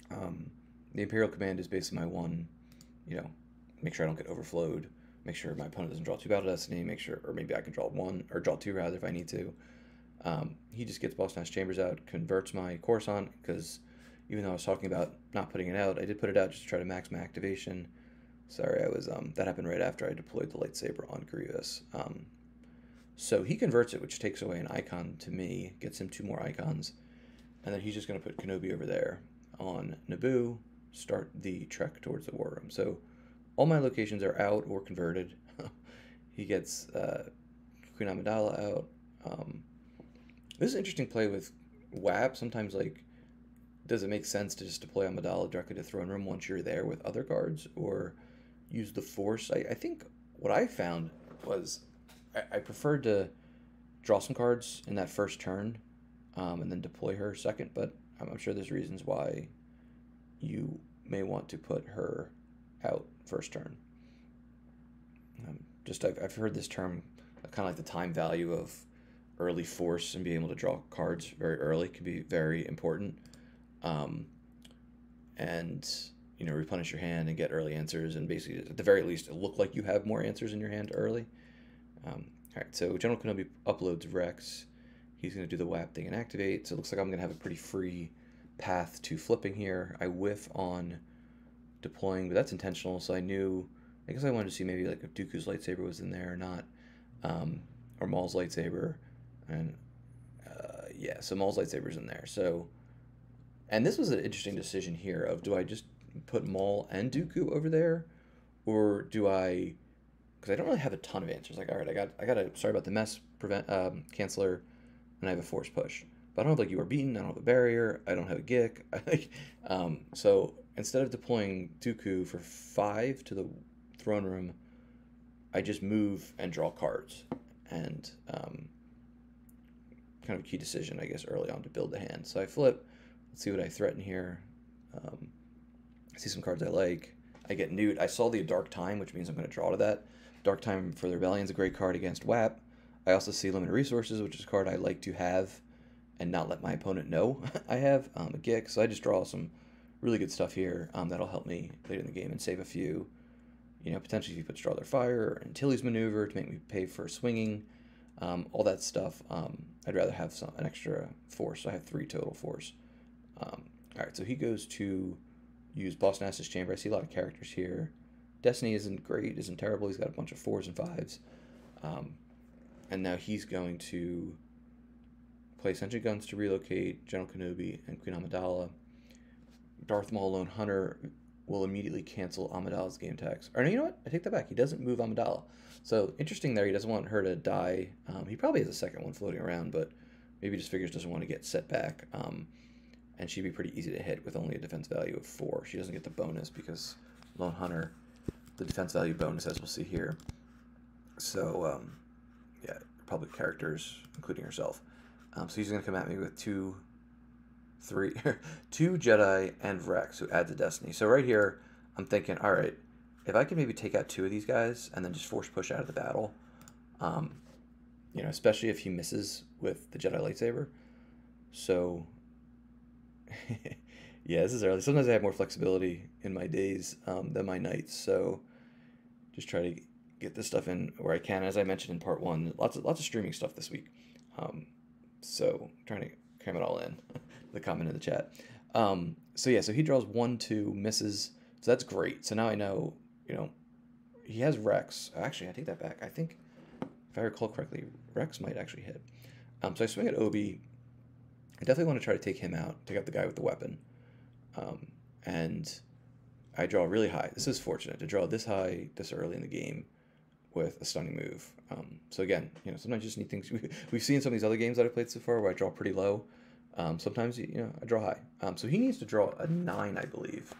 S1: The Imperial Command is basically my one, make sure I don't get overflowed make sure my opponent doesn't draw 2 Battle Destiny, make sure, or maybe I can draw 1, or draw 2 rather if I need to. He just gets Boss Nash Chambers out, converts my Coruscant, because even though I was talking about not putting it out, I did put it out just to try to max my activation. Sorry, I was, that happened right after I deployed the lightsaber on Grievous. So he converts it, which takes away an icon to me, gets him 2 more icons, and then he's just going to put Kenobi over there on Naboo, start the trek towards the War Room. So all my locations are out or converted. He gets Queen Amidala out. This is an interesting play with WHAP. Sometimes, like, does it make sense to just deploy Amidala directly to Throne Room once you're there with other cards, or use the Force? I think what I found was I preferred to draw some cards in that first turn and then deploy her second, but I'm sure there's reasons why you may want to put her out first turn. I've heard this term, kind of like the time value of early Force and being able to draw cards very early can be very important. And, you know, replenish your hand and get early answers, and basically, at the very least, look like you have more answers in your hand early. All right, so General Kenobi uploads Rex. He's going to do the WHAP thing and activate, so it looks like I'm going to have a pretty free path to flipping here. I whiff on deploying, but that's intentional, so I guess I wanted to see maybe like if Dooku's lightsaber was in there or not, or Maul's lightsaber, and yeah, so Maul's lightsaber's in there. So, and this was an interesting decision here of, do I just put Maul and Dooku over there, or do I, because I don't really have a ton of answers. Like, all right, I got a, sorry about the mess, canceller, and I have a Force push. But I don't have, like, You Are Beaten, I don't have a barrier, I don't have a Gick. So instead of deploying Dooku for 5 to the Throne Room, I just move and draw cards. And kind of a key decision, I guess, early on to build the hand. So I flip. Let's see what I threaten here. I see some cards I like. I get Newt. I saw the Dark Time, which means I'm going to draw to that. Dark Time for the Rebellion is a great card against WHAP. I also see Limited Resources, which is a card I like to have and not let my opponent know I have. A Gick. So I just draw some really good stuff here that'll help me later in the game and save a few. You know, potentially if you put Straw Their Fire or Antilles Maneuver to make me pay for swinging, all that stuff. I'd rather have an extra Force. So I have 3 total Force. All right, so he goes to use Boss Nass's Chamber. I see a lot of characters here. Destiny isn't great, isn't terrible. He's got a bunch of 4s and 5s. And now he's going to play Sentry Guns to relocate General Kenobi and Queen Amidala. Darth Maul Lone Hunter will immediately cancel Amidala's game tax. Or no, you know what? I take that back. He doesn't move Amidala. So interesting there. He doesn't want her to die. He probably has a second one floating around, but maybe just figures doesn't want to get set back. And she'd be pretty easy to hit with only a defense value of 4. She doesn't get the bonus because Lone Hunter, the defense value bonus, as we'll see here. So, yeah, public characters, including herself. So he's going to come at me with 2 Jedi and Rex, who add to Destiny. So right here, I'm thinking, all right, if I can maybe take out 2 of these guys and then just force push out of the battle, you know, especially if he misses with the Jedi lightsaber. So, yeah, this is early. Sometimes I have more flexibility in my days than my nights, so just try to get this stuff in where I can. As I mentioned in part 1, lots of streaming stuff this week. So trying to cram it all in. The comment in the chat. So yeah, so he draws 1, 2, misses. So that's great. So now I know, you know, he has Rex. Actually, I take that back. I think, if I recall correctly, Rex might actually hit. So I swing at Obi. I definitely want to try to take him out, take out the guy with the weapon. And I draw really high. This is fortunate to draw this high this early in the game with a stunning move. So again, you know, sometimes you just need things. We've seen some of these other games that I've played so far where I draw pretty low. Sometimes, you know, I draw high. So he needs to draw a 9, I believe,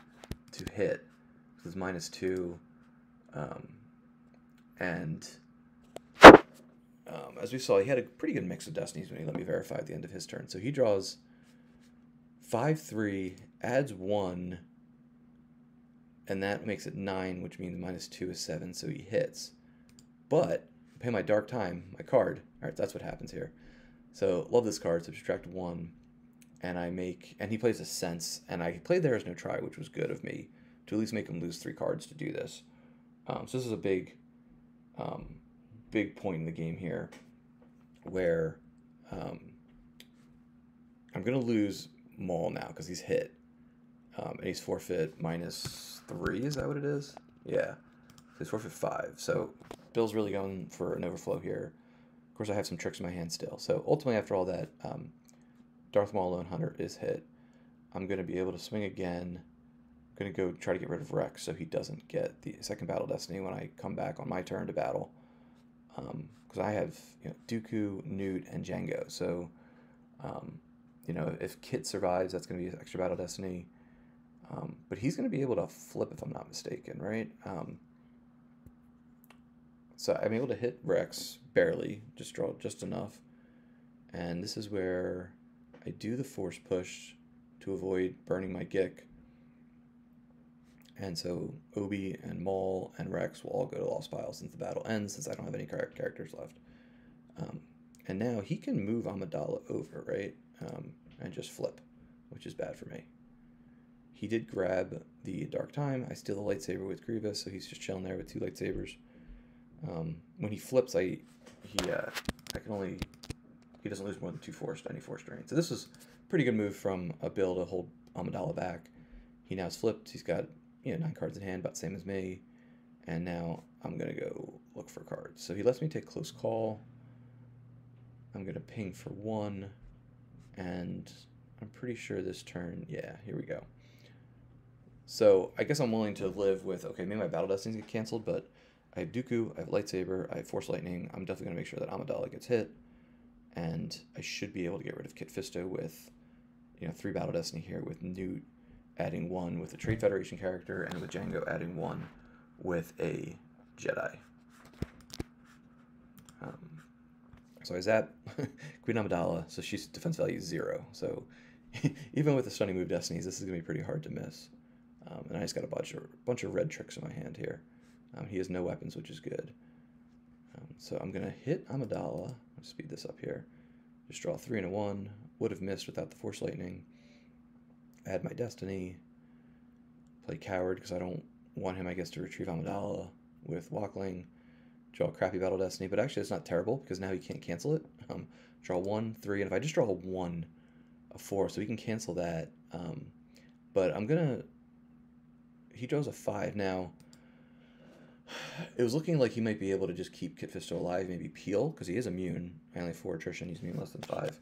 S1: to hit. This is -2. And as we saw, he had a pretty good mix of destinies when he let me verify at the end of his turn. So he draws 5-3, adds 1, and that makes it 9, which means -2 is 7, so he hits. But pay my Dark Time, my card. All right, that's what happens here. So love this card. Subtract 1, and he plays a Sense, and I played There Is No Try, which was good of me to at least make him lose 3 cards to do this. So this is a big big point in the game here where I'm going to lose Maul now because he's hit. And he's forfeit -3, is that what it is? Yeah. So he's forfeit 5. So Bill's really going for an overflow here. Of course, I have some tricks in my hand still. So ultimately, after all that, Darth Maul Lone Hunter is hit. I'm going to be able to swing again. I'm going to go try to get rid of Rex so he doesn't get the second Battle Destiny when I come back on my turn to battle. Because I have Dooku, Newt, and Jango. So, if Kit survives, that's going to be extra Battle Destiny. But he's going to be able to flip if I'm not mistaken, right? So I'm able to hit Rex barely, just draw just enough. And this is where I do the force push to avoid burning my Gick. And so Obi and Maul and Rex will all go to Lost Pile since the battle ends, since I don't have any characters left. And now he can move Amidala over, right? And just flip, which is bad for me. He did grab the Dark Time. I steal the lightsaber with Grievous, so he's just chilling there with 2 lightsabers. When he flips, he doesn't lose more than 2 force to any force drain. So this is a pretty good move from a Bill to hold Amidala back. He now has flipped. He's got 9 cards in hand, about the same as me. And now I'm gonna go look for cards. So he lets me take close call. I'm gonna ping for 1, and I'm pretty sure this turn, yeah, here we go. So I guess I'm willing to live with, okay, maybe my Battle Destinies get canceled, but I have Dooku, I have Lightsaber, I have Force Lightning. I'm definitely going to make sure that Amidala gets hit, and I should be able to get rid of Kit Fisto with, 3 Battle Destiny here, with Newt adding 1 with a Trade Federation character, and with Jango adding 1 with a Jedi. So I zap Queen Amidala, so she's defense value 0. So even with the Stunning Move Destinies, this is going to be pretty hard to miss. And I just got a bunch of red tricks in my hand here. He has no weapons, which is good. So I'm going to hit Amidala. I'll speed this up here. Just draw 3 and a 1. Would have missed without the Force Lightning. Add my Destiny. Play Coward because I don't want him, I guess, to retrieve Amidala with Walkling. Draw a crappy Battle Destiny, but actually it's not terrible because now he can't cancel it. Draw 1, 3, and if I just draw a 1, a 4, so he can cancel that. But I'm going to... He draws a 5 now. It was looking like he might be able to just keep Kit Fisto alive, maybe peel, because he is immune. I only have 4 attrition, he's immune less than 5.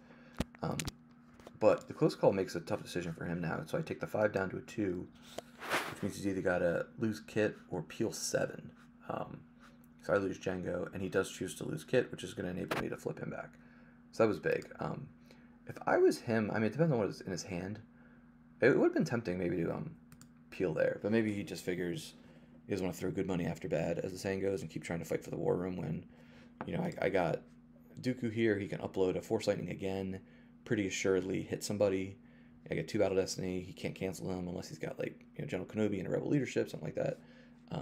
S1: But the close call makes a tough decision for him now, so I take the 5 down to a 2, which means he's either got to lose Kit or peel 7. So I lose Jango, and he does choose to lose Kit, which is going to enable me to flip him back. So that was big. If I was him, I mean, it depends on what is in his hand. It would have been tempting maybe to peel there, but maybe he just figures he doesn't want to throw good money after bad, as the saying goes, and keep trying to fight for the war room when, I got Dooku here. He can upload a Force Lightning again, pretty assuredly hit somebody. I get 2 Battle Destiny. He can't cancel them unless he's got, like, General Kenobi and a Rebel leadership, something like that.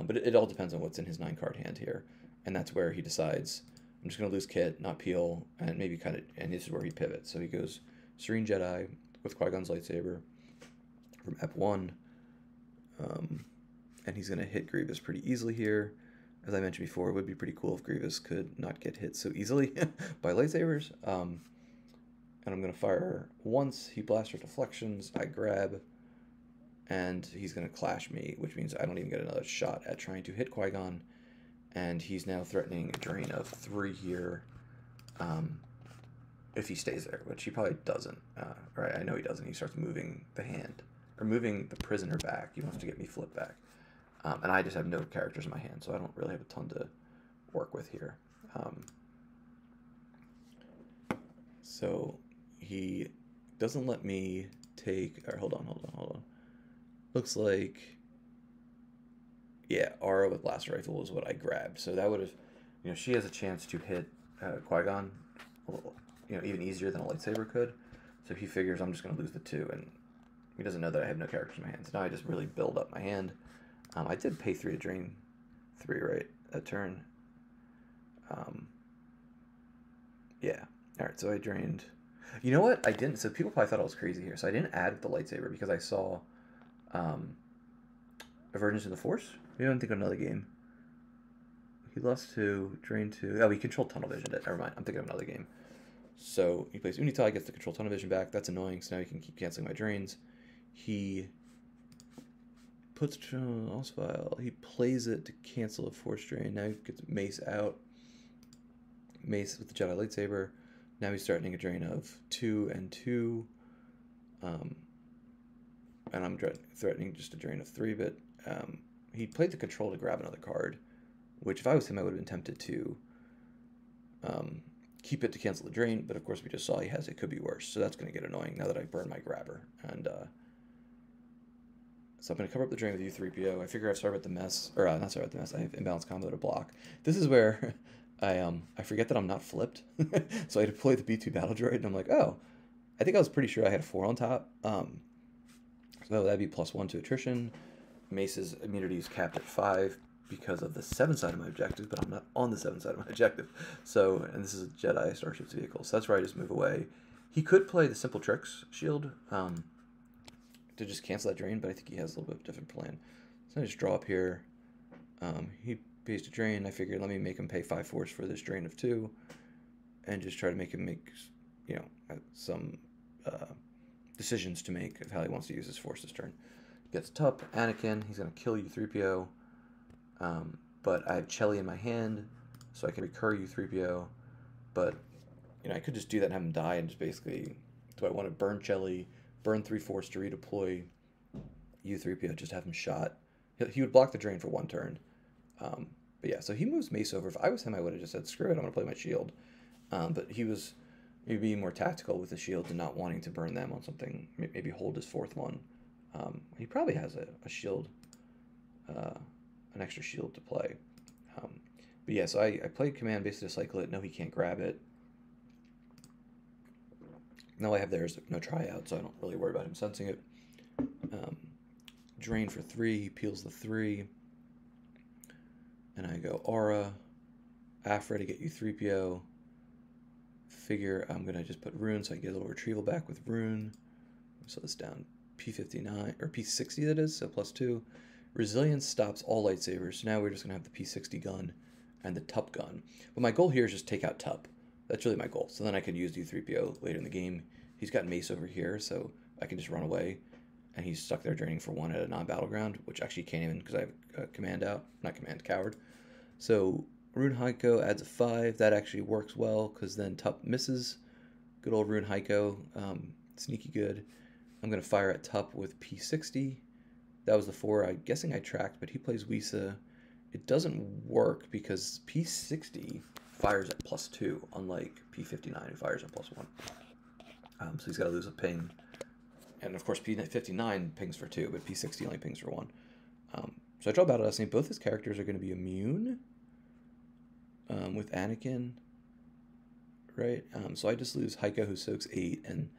S1: But it all depends on what's in his 9-card hand here, and that's where he decides, I'm just going to lose Kit, not peel, and maybe and this is where he pivots. So he goes Serene Jedi with Qui-Gon's lightsaber from Ep1, and he's going to hit Grievous pretty easily here. As I mentioned before, it would be pretty cool if Grievous could not get hit so easily by lightsabers. And I'm going to fire once. He blaster deflections. I grab, and he's going to clash me, which means I don't even get another shot at trying to hit Qui-Gon. And he's now threatening a drain of 3 here if he stays there, which he probably doesn't. Right, I know he doesn't. He starts moving the hand, or moving the prisoner back. He wants to get me flipped back. And I just have no characters in my hand, so I don't really have a ton to work with here. So he doesn't let me take... Or hold on. Looks like... Yeah, Aura with Blaster Rifle is what I grabbed. So that would have... she has a chance to hit Qui-Gon, even easier than a lightsaber could. So he figures I'm just going to lose the 2, and he doesn't know that I have no characters in my hand. So now I just really build up my hand. I did pay 3 to drain 3, right, that turn. Yeah. All right, so I drained... You know what? I didn't... So people probably thought I was crazy here. So I didn't add the lightsaber because I saw Avergence of the Force. We don't think of another game. he lost 2, drain 2. Oh, he controlled tunnel vision it. Never mind. I'm thinking of another game. So he plays Unitai, gets the control tunnel vision back. That's annoying. So now he can keep canceling my drains. He puts also file. He plays it to cancel a force drain. Now he gets mace out. Mace with the Jedi lightsaber. Now he's threatening a drain of 2 and 2. And I'm threatening just a drain of 3, but he played the control to grab another card, which if I was him, I would have been tempted to keep it to cancel the drain, but of course we just saw he has it could be worse, so that's going to get annoying now that I burned my grabber. And so I'm going to cover up the drain with U3PO. I figure I've started with the mess, or not started with the mess, I have imbalanced combo to block. This is where I forget that I'm not flipped, so I deploy the B2 battle droid, and I'm like, oh, I think I was pretty sure I had a 4 on top. So that'd be +1 to attrition. Mace's immunity is capped at 5 because of the 7 side of my objective, but I'm not on the 7 side of my objective. So, and this is a Jedi Starship's vehicle, so that's where I just move away. He could play the Simple Tricks shield to just cancel that drain, but I think he has a little bit of a different plan. So I just draw up here. He pays to drain. I figured let me make him pay 5 force for this drain of 2, and just try to make him make, you know, some decisions to make of how he wants to use his force this turn. Gets Tup, Anakin. He's going to kill U3PO. But I have Chelly in my hand, so I can recur U3PO. But, you know, I could just do that and have him die and just basically, do I want to burn Chelly, burn 3 force to redeploy U3PO, just have him shot. He would block the drain for 1 turn. But yeah, so he moves Mace over. If I was him, I would have just said, screw it, I'm going to play my shield. But he was maybe being more tactical with the shield and not wanting to burn them on something, maybe hold his 4th one. He probably has a shield, an extra shield to play. But yeah, so I played command basically to cycle it. No, he can't grab it. No, I have there's no tryout, so I don't really worry about him sensing it. Drain for 3, he peels the 3. And I go Aura, Afra to get U3PO. Figure I'm going to just put Rune so I can get a little retrieval back with Rune. So this down P59, or P60 that is, so +2. Resilience stops all lightsabers, so now we're just going to have the P60 gun and the Tup gun. But my goal here is just take out Tup. That's really my goal. So then I can use U3PO later in the game. He's got Mace over here, so I can just run away. And he's stuck there draining for 1 at a non-battleground, which actually can't even because I have a command out. Not command, coward. So Rune Heiko adds a 5. That actually works well because then Tup misses. Good old Rune Heiko. Sneaky good. I'm going to fire at Tup with P60. That was the 4. I'm guessing I tracked, but he plays Wisa. It doesn't work because P60 fires at +2, unlike P59 who fires at +1. So he's got to lose a ping. And of course P59 pings for 2, but P60 only pings for 1. So I draw Battle Destiny. Both his characters are going to be immune with Anakin, right? So I just lose Heiko, who soaks 8, and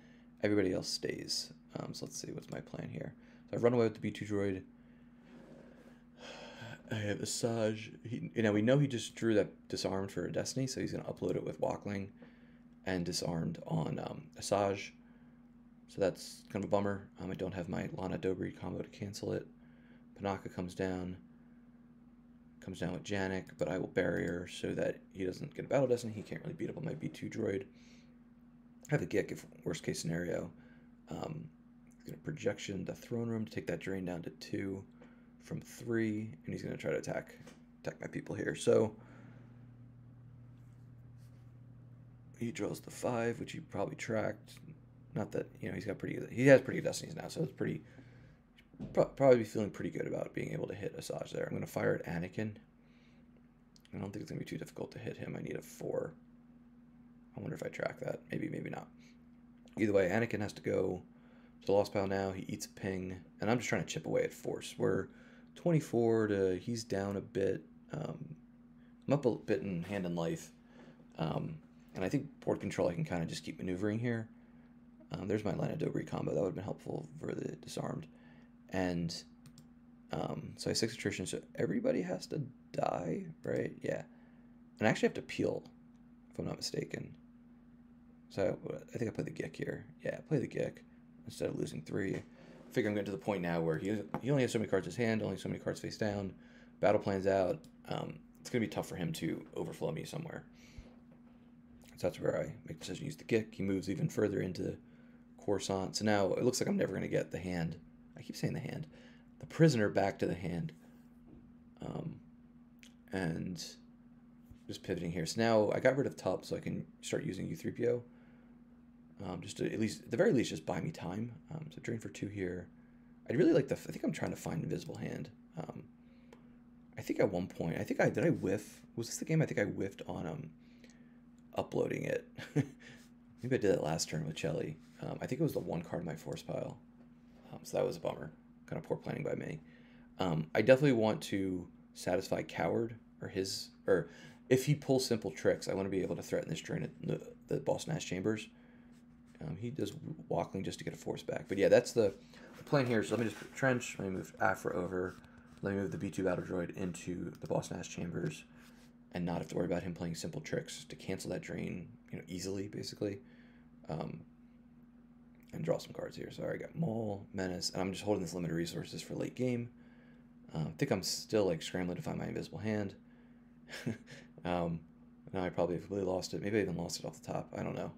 S1: everybody else stays. So let's see, what's my plan here? So I run away with the B2 droid. I have Asajj. We know he just drew that disarmed for Destiny, so he's going to upload it with Walkling and disarmed on Asajj. So that's kind of a bummer. I don't have my Lana Dobry combo to cancel it. Panaka comes down with Janik, but I will barrier so that he doesn't get a Battle Destiny. He can't really beat up on my B2 droid. I have a Gik if worst case scenario. He's going to projection the throne room to take that drain down to 2 from 3, and he's going to try to attack my people here. So he draws the 5, which he probably tracked. Not that, he has pretty good destinies now, so it's pretty, probably feeling pretty good about being able to hit Asajj there. I'm going to fire at Anakin. I don't think it's going to be too difficult to hit him. I need a 4. I wonder if I track that. Maybe, maybe not. Either way, Anakin has to go to the Lost Pile now. He eats a ping, and I'm just trying to chip away at force. We're 24 to, he's down a bit. I'm up a bit in hand and life. And I think board control I can kind of just keep maneuvering here. There's my Lana Dobry combo. That would have been helpful for the disarmed. And so I have 6 attrition, so everybody has to die, right? Yeah. And I actually have to peel, if I'm not mistaken. So I think I play the Gik here. Yeah, play the Gik instead of losing 3. I figure I'm getting to the point now where he only has so many cards in his hand, only so many cards face down. Battle plan's out. it's going to be tough for him to overflow me somewhere. So that's where I make the decision to use the Gick. He moves even further into Coruscant. So now it looks like I'm never going to get the hand. I keep saying the hand. The prisoner back to the hand. And just pivoting here. So now I got rid of Tup so I can start using U3PO. Just to at least, at the very least, just buy me time. So drain for 2 here. I'd really like I think I'm trying to find Invisible Hand. I think at one point, did I whiff? Was this the game? I think I whiffed on uploading it. Maybe I did it last turn with Chelly. I think it was the 1 card in my force pile. So that was a bummer. Kind of poor planning by me. I definitely want to satisfy Coward or if he pulls simple tricks, I want to be able to threaten this drain at the Boss Nash Chambers. He does Walkling just to get a force back. But yeah, that's the plan here. So let me just trench. Let me move Afra over. Let me move the B2 Battle Droid into the Boss Nash Chambers and not have to worry about him playing simple tricks to cancel that drain, easily, basically. And draw some cards here. So I already got Maul, Menace, and I'm just holding this limited resources for late game. I think I'm still like scrambling to find my Invisible Hand. Now I probably have completely lost it. Maybe I even lost it off the top. I don't know.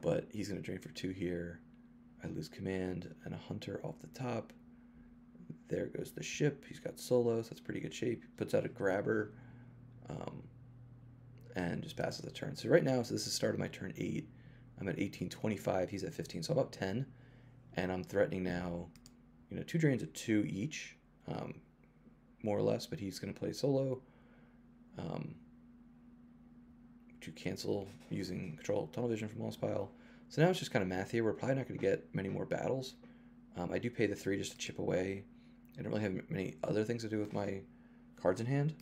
S1: But he's going to drain for 2 here. I lose command and a Hunter off the top. There goes the ship. He's got Solo, so that's pretty good shape. He puts out a Grabber and just passes the turn. So right now, this is the start of my turn 8. I'm at 1825. He's at 15, so I'm up 10. And I'm threatening now, 2 drains at 2 each, more or less. But he's going to play Solo to cancel using Control Tunnel Vision from Lost Pile. So now it's just kind of math here. We're probably not going to get many more battles. I do pay the 3 just to chip away. I don't really have many other things to do with my cards in hand.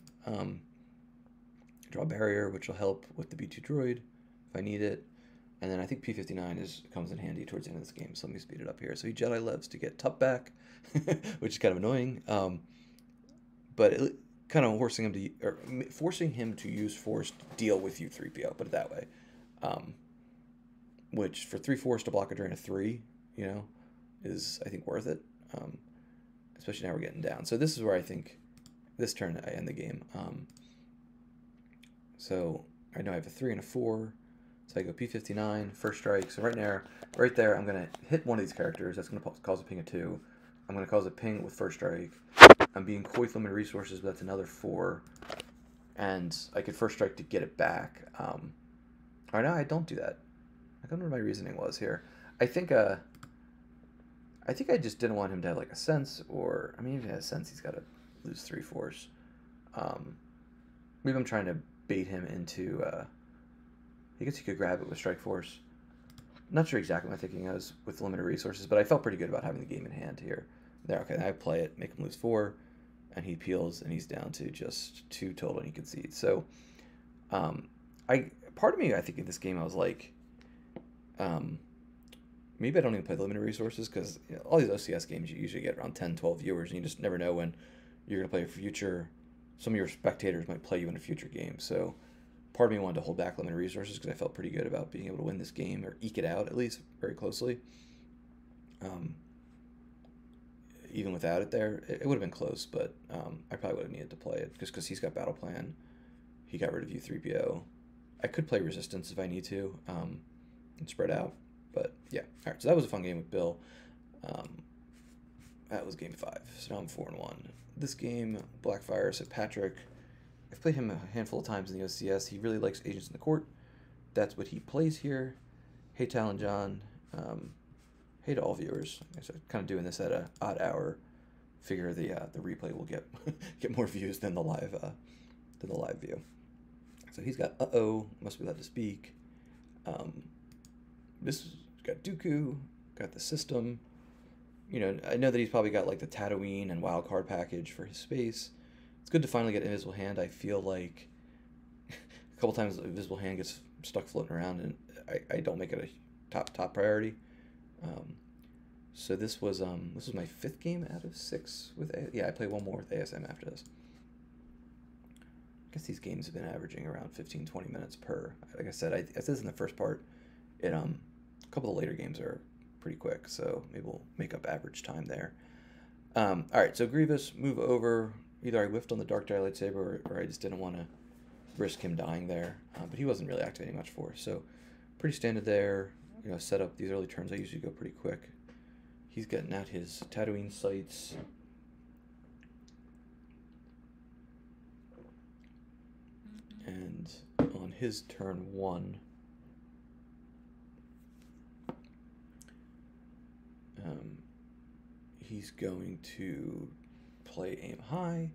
S1: Draw Barrier, which will help with the B2 droid if I need it. And then I think P59 comes in handy towards the end of this game, so let me speed it up here. So he Jedi Levs to get Tup back, which is kind of annoying. But it kind of forcing him to use Force to deal with U3PO, put it that way. Which for 3 Force to block a drain of 3, is I think worth it. Especially now we're getting down. So this is where I think this turn I end the game. So I know I have a 3 and a 4. So I go P59, first strike. So right there, I'm going to hit one of these characters. That's going to cause a ping of 2. I'm going to cause a ping with first strike. I'm being coy with limited resources, but that's another 4. And I could first strike to get it back. Or no, I don't do that. I don't know what my reasoning was here. I think I just didn't want him to have like a sense, or I mean, if he has a sense, he's got to lose 3 Force. Maybe I'm trying to bait him into. I guess he could grab it with Strike Force. Not sure exactly what my thinking was with limited resources, but I felt pretty good about having the game in hand here. There, okay, I play it, make him lose 4, and he peels, and he's down to just 2 total, and he concedes. So, part of me, I think in this game, I was like, maybe I don't even play the limited resources, because all these OCS games, you usually get around 10, 12 viewers, and you just never know when you're going to play a future. Some of your spectators might play you in a future game, so part of me wanted to hold back limited resources because I felt pretty good about being able to win this game, or eke it out at least very closely. Even without it there, it would have been close, but I probably would have needed to play it just because he's got Battle Plan. He got rid of U3PO. I could play Resistance if I need to and spread out, but yeah. All right, so that was a fun game with Bill. That was game 5, so now I'm 4-1. This game, Blackfire, so Patrick, I've played him a handful of times in the OCS. He really likes Agents in the Court. That's what he plays here. Hey, Talon John. Hey to all viewers. So kind of doing this at an odd hour. Figure the replay will get get more views than the live view. So he's got must be allowed to speak. This got Dooku, got the system. I know that he's probably got like the Tatooine and Wildcard package for his space. It's good to finally get Invisible Hand. I feel like a couple times the Invisible Hand gets stuck floating around, and I don't make it a top priority. So this was my 5th game out of 6 with I play one more with ASM after this. I guess these games have been averaging around 15-20 minutes per. Like I said, I said this in the first part. A couple of the later games are pretty quick, so maybe we'll make up average time there. All right, so Grievous, move over. either I whiffed on the Dark Dry lightsaber, or I just didn't want to risk him dying there. But he wasn't really activating much force, so pretty standard there. You know, set up these early turns. I usually go pretty quick. He's getting out his Tatooine sights. And on his turn 1, he's going to play aim high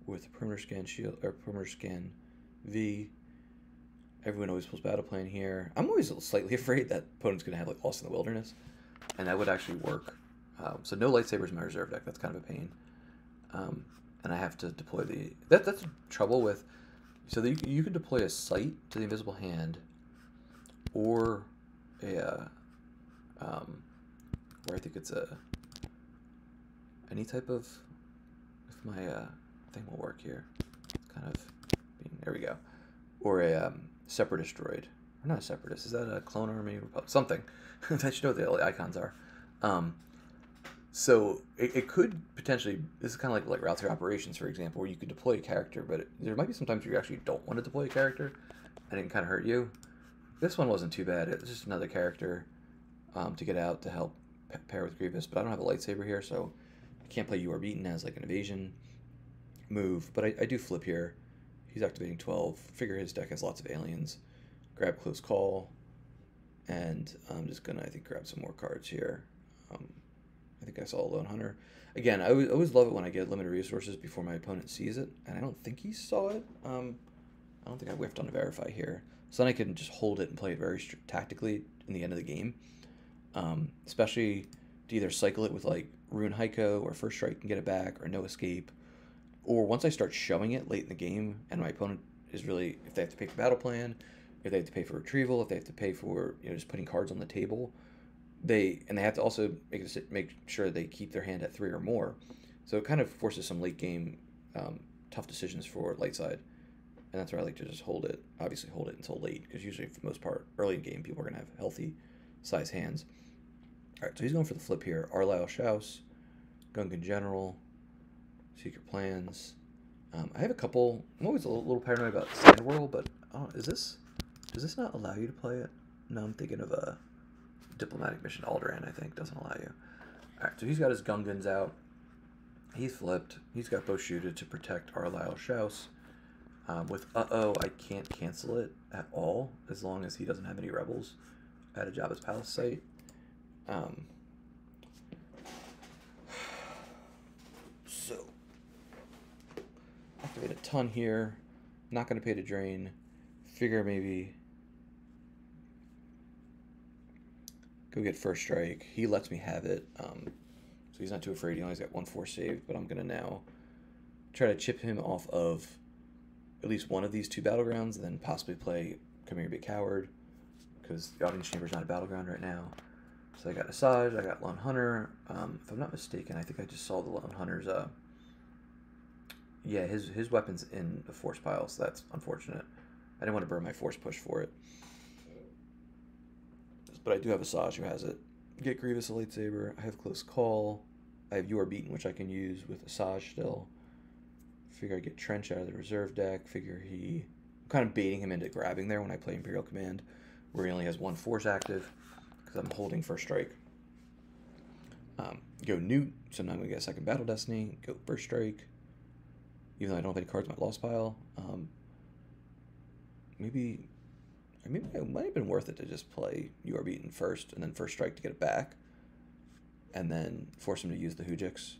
S1: with a perimeter scan shield or perimeter scan V. Everyone always pulls battle plan here. I'm always slightly afraid that opponent's going to have like Lost in the Wilderness, and that would actually work. So no lightsabers in my reserve deck. That's kind of a pain. And I have to deploy the... That's the trouble with... So you can deploy a sight to the invisible hand, or a... where I think it's a... Any type of... If my thing will work here. It's kind of being... There we go. Or a Separatist droid. Or not a Separatist. Is that a clone army? Something. That should know what the icons are. So it could potentially, this is kind of like route through operations, for example, where you could deploy a character, but there might be some times where you actually don't want to deploy a character, and it can kind of hurt you. This one wasn't too bad. It was just another character to get out to help pair with Grievous, but I don't have a lightsaber here, so I can't play You Are Beaten as like an evasion move, but I do flip here. He's activating 12. Figure his deck has lots of aliens. Grab Close Call, and I'm just going to, I think, grab some more cards here. I think I saw a Lone Hunter. Again, I always love it when I get limited resources before my opponent sees it, and I don't think he saw it. I don't think I whiffed on a Verify here. So then I can just hold it and play it very tactically in the end of the game. Especially to either cycle it with like Rune Heiko or First Strike and get it back, or No Escape. Or once I start showing it late in the game and my opponent is really, if they have to pay for battle plan, if they have to pay for retrieval, if they have to pay for, you know, just putting cards on the table, they have to also make sure they keep their hand at 3 or more. So it kind of forces some late game tough decisions for light side, and that's where I like to just hold it. Obviously, hold it until late, because usually for the most part, early in game, people are gonna have healthy size hands. All right, so he's going for the flip here. Arlyle Schaus, Gungan General, Secret Plans. I have a couple. I'm always a little paranoid about Sand Whirl, but does this not allow you to play it? No, I'm thinking of a Diplomatic Mission Alderaan, I think, doesn't allow you. Alright, so he's got his Gungans out. He's flipped. He's got bow shooted to protect Arlyle Schaus. With I can't cancel it at all, as long as he doesn't have any rebels at a Jabba's Palace site. So, activate a ton here. Not going to pay to drain. Figure maybe... Go get First Strike. He lets me have it, so he's not too afraid. He only's got 1 force save, but I'm going to now try to chip him off of at least one of these 2 battlegrounds, and then possibly play Come Here, Be Coward, because the Audience Chamber's not a battleground right now. So I got Asajj, I got Lone Hunter. If I'm not mistaken, I think I just saw the Lone Hunter's, yeah, his weapon's in the force pile, so that's unfortunate. I didn't want to burn my force push for it. But I do have Asajj who has it. Get Grievous a lightsaber. I have Close Call. I have You Are Beaten, which I can use with Asajj still. Figure I get Trench out of the reserve deck. Figure I'm kind of baiting him into grabbing there when I play Imperial Command, where he only has 1 force active, because I'm holding First Strike. Go Newt, so now I'm going to get a 2nd Battle Destiny. Go First Strike, even though I don't have any cards in my lost pile. Maybe it might have been worth it to just play You Are Beaten first, and then First Strike to get it back, and then force him to use the Hujix.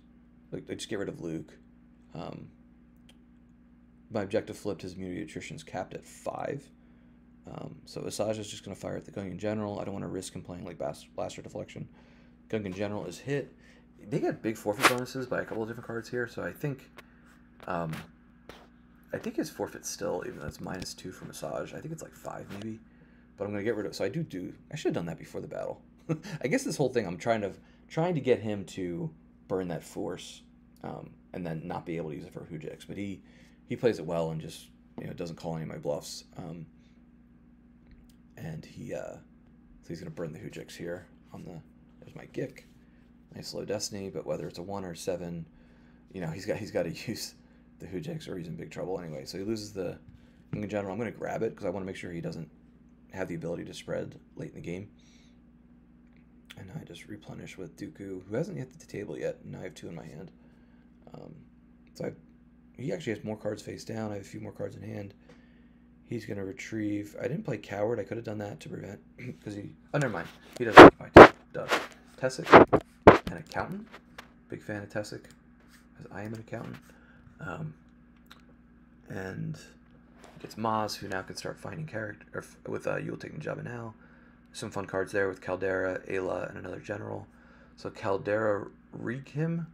S1: Like, just get rid of Luke. My objective flipped. His immunity attrition's capped at 5. So Asajj is just going to fire at the Gungan General. I don't want to risk him playing like Blaster Deflection. Gungan General is hit. They got big forfeit bonuses by a couple of different cards here, so I think his forfeit's still, even though it's -2 from Asajj. I think it's like 5 maybe. But I'm going to get rid of it. So I should have done that before the battle. I guess this whole thing, I'm trying to get him to burn that force, and then not be able to use it for Hujix. But he plays it well and just, you know, doesn't call any of my bluffs. And so he's going to burn the Hujix here on there's my Gik. Nice low Destiny, but whether it's a 1 or 7, you know, he's got to use the Hujix or he's in big trouble anyway. So he loses the in general. I'm going to grab it because I want to make sure he doesn't have the ability to spread late in the game. And I just replenish with Dooku, who hasn't hit the table yet, and I have 2 in my hand. He actually has more cards face down. I have a few more cards in hand. He's going to retrieve. I didn't play Coward. I could have done that to prevent, because he... Oh, never mind. He doesn't. Does. Tessic, an accountant. Big fan of Tessic, as I am an accountant. And gets Maz, who now can start finding character, or with Yule taking the job now. Some fun cards there with Caldera, Ayla, and another general. So Caldera Reek him,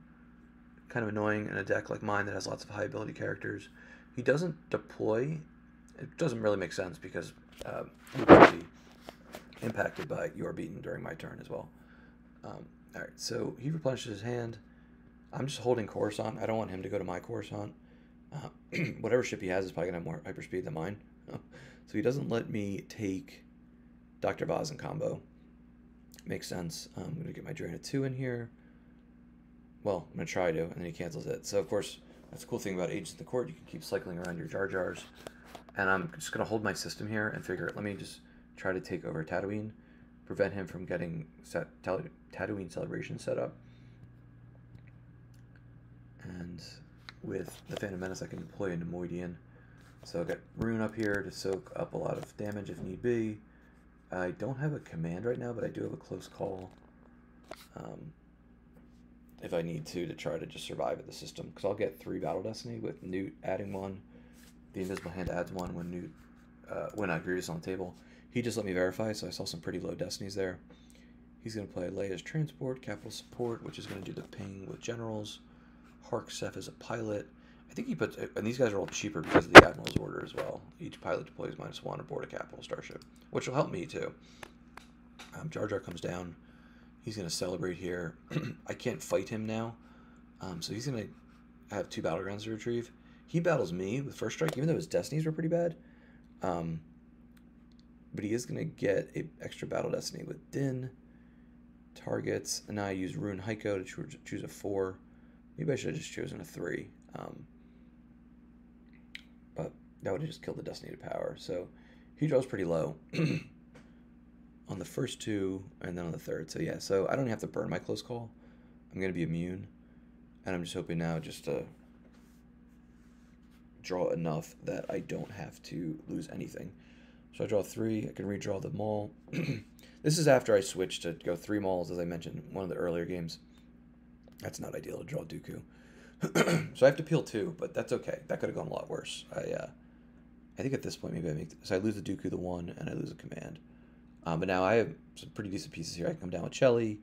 S1: kind of annoying in a deck like mine that has lots of high ability characters. He doesn't deploy. It doesn't really make sense because he will be impacted by You Are Beaten during my turn as well. Alright, so he replenishes his hand. I'm just holding Coruscant. I don't want him to go to my Coruscant. Whatever ship he has is probably going to have more hyperspeed than mine. So he doesn't let me take Dr. Vaz in combo. Makes sense. I'm going to get my Draina 2 in here. Well, I'm going to try to, and then he cancels it. So, of course, that's the cool thing about Agents of the Court. You can keep cycling around your Jar Jars. And I'm just going to hold my system here and figure, let me just try to take over Tatooine, prevent him from getting Tatooine Celebration set up. And with the Phantom Menace, I can deploy into Moidian. So I've got Rune up here to soak up a lot of damage if need be. I don't have a command right now, but I do have a close call if I need to try to just survive at the system. Because I'll get 3 Battle Destiny with Newt adding 1. The Invisible Hand adds 1 when Newt, when Grievous on the table. He just let me verify, so I saw some pretty low Destinies there. He's going to play Leia's Transport, Capital Support, which is going to do the ping with Generals. Hark Seth is a pilot. I think he puts, and these guys are all cheaper because of the Admiral's Order as well. Each pilot deploys -1 aboard a capital starship, which will help me too. Jar Jar comes down. He's going to celebrate here. I can't fight him now, so he's going to have 2 battlegrounds to retrieve. He battles me with First Strike, even though his Destinies were pretty bad. But he is going to get an extra Battle Destiny with Din. Targets, and now I use Rune Heiko to choose a 4. Maybe I should have just chosen a 3. But that would have just killed the Destiny to power. So he draws pretty low on the first 2 and then on the third. So yeah, so I don't have to burn my close call. I'm going to be immune. And I'm just hoping now just to draw enough that I don't have to lose anything. So I draw 3. I can redraw them all. This is after I switched to go 3 mauls, as I mentioned in one of the earlier games. That's not ideal to draw Dooku. So I have to peel 2, but that's okay. That could have gone a lot worse. I think at this point maybe I make... So I lose the Dooku, the 1, and I lose a command. But now I have some pretty decent pieces here. I can come down with Chelly.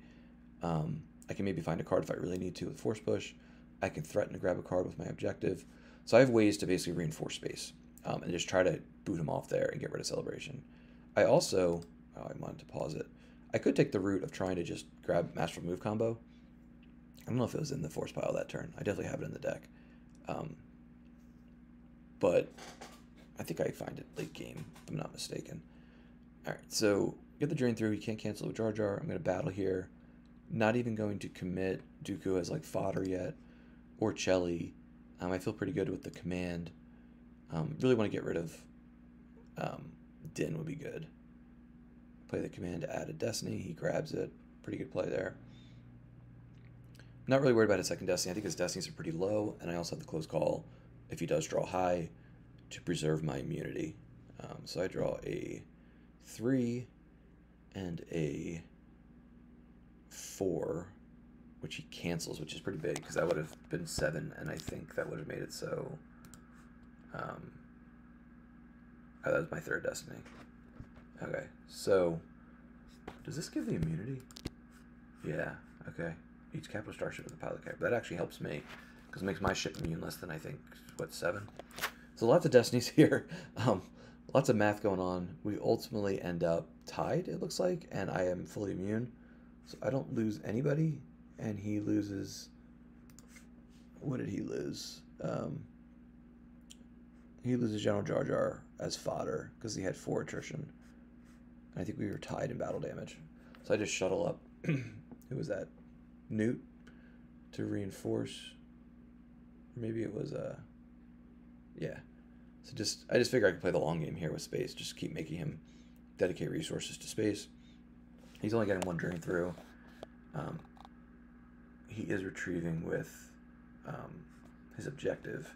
S1: I can maybe find a card if I really need to with Force Push. I can threaten to grab a card with my objective. So I have ways to basically reinforce space and just try to boot him off there and get rid of Celebration. I also... Oh, I wanted to pause it. I could take the route of trying to just grab Masterful Move combo. I don't know if it was in the force pile that turn. I definitely have it in the deck. But I think I find it late game, if I'm not mistaken. Alright, so get the Drain through. He can't cancel with Jar Jar. I'm going to battle here. Not even going to commit Dooku as like fodder yet. Or Chelly. I feel pretty good with the command. Really want to get rid of Din would be good. Play the command to add a Destiny. He grabs it. Pretty good play there. Not really worried about his second Destiny. I think his Destinies are pretty low, and I also have the close call, if he does draw high, to preserve my immunity. So I draw a 3 and a 4, which he cancels, which is pretty big, because that would have been 7, and I think that would have made it so... oh, that was my third Destiny. Okay, so... Does this give the immunity? Yeah, okay. Each capital starship with a pilot character. That actually helps me, because it makes my ship immune less than, I think, what, 7? So lots of Destinies here. Lots of math going on. We ultimately end up tied, it looks like, and I am fully immune. So I don't lose anybody, and he loses... What did he lose? He loses General Jar Jar as fodder, because he had 4 attrition. And I think we were tied in battle damage. So I just shuttle up. Who was that? Newt to reinforce. Maybe it was Yeah. So I just figure I can play the long game here with space. Just keep making him dedicate resources to space. He's only getting one drain through. He is retrieving with his objective.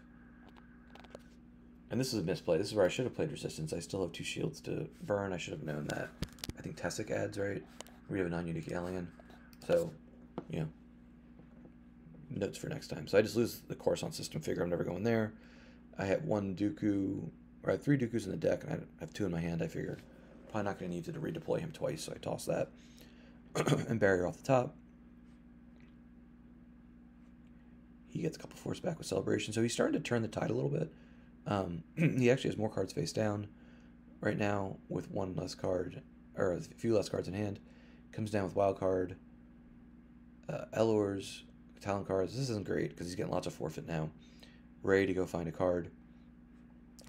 S1: And this is a misplay. This is where I should have played resistance. I still have 2 shields to burn. I should have known that. I think Tessic adds, right? We have a non-unique alien. So, you know, notes for next time. So I just lose the Coruscant system. Figure I'm never going there. I have 1 Dooku, or I have 3 Dookus in the deck, and I have 2 in my hand. I figure probably not going to need to redeploy him twice, so I toss that. And barrier off the top. He gets a couple force back with Celebration. So he's starting to turn the tide a little bit. He actually has more cards face down right now with 1 less card, or a few less cards in hand. Comes down with wild card, Elor's, Talon cards. This isn't great because he's getting lots of forfeit now. Ready to go find a card.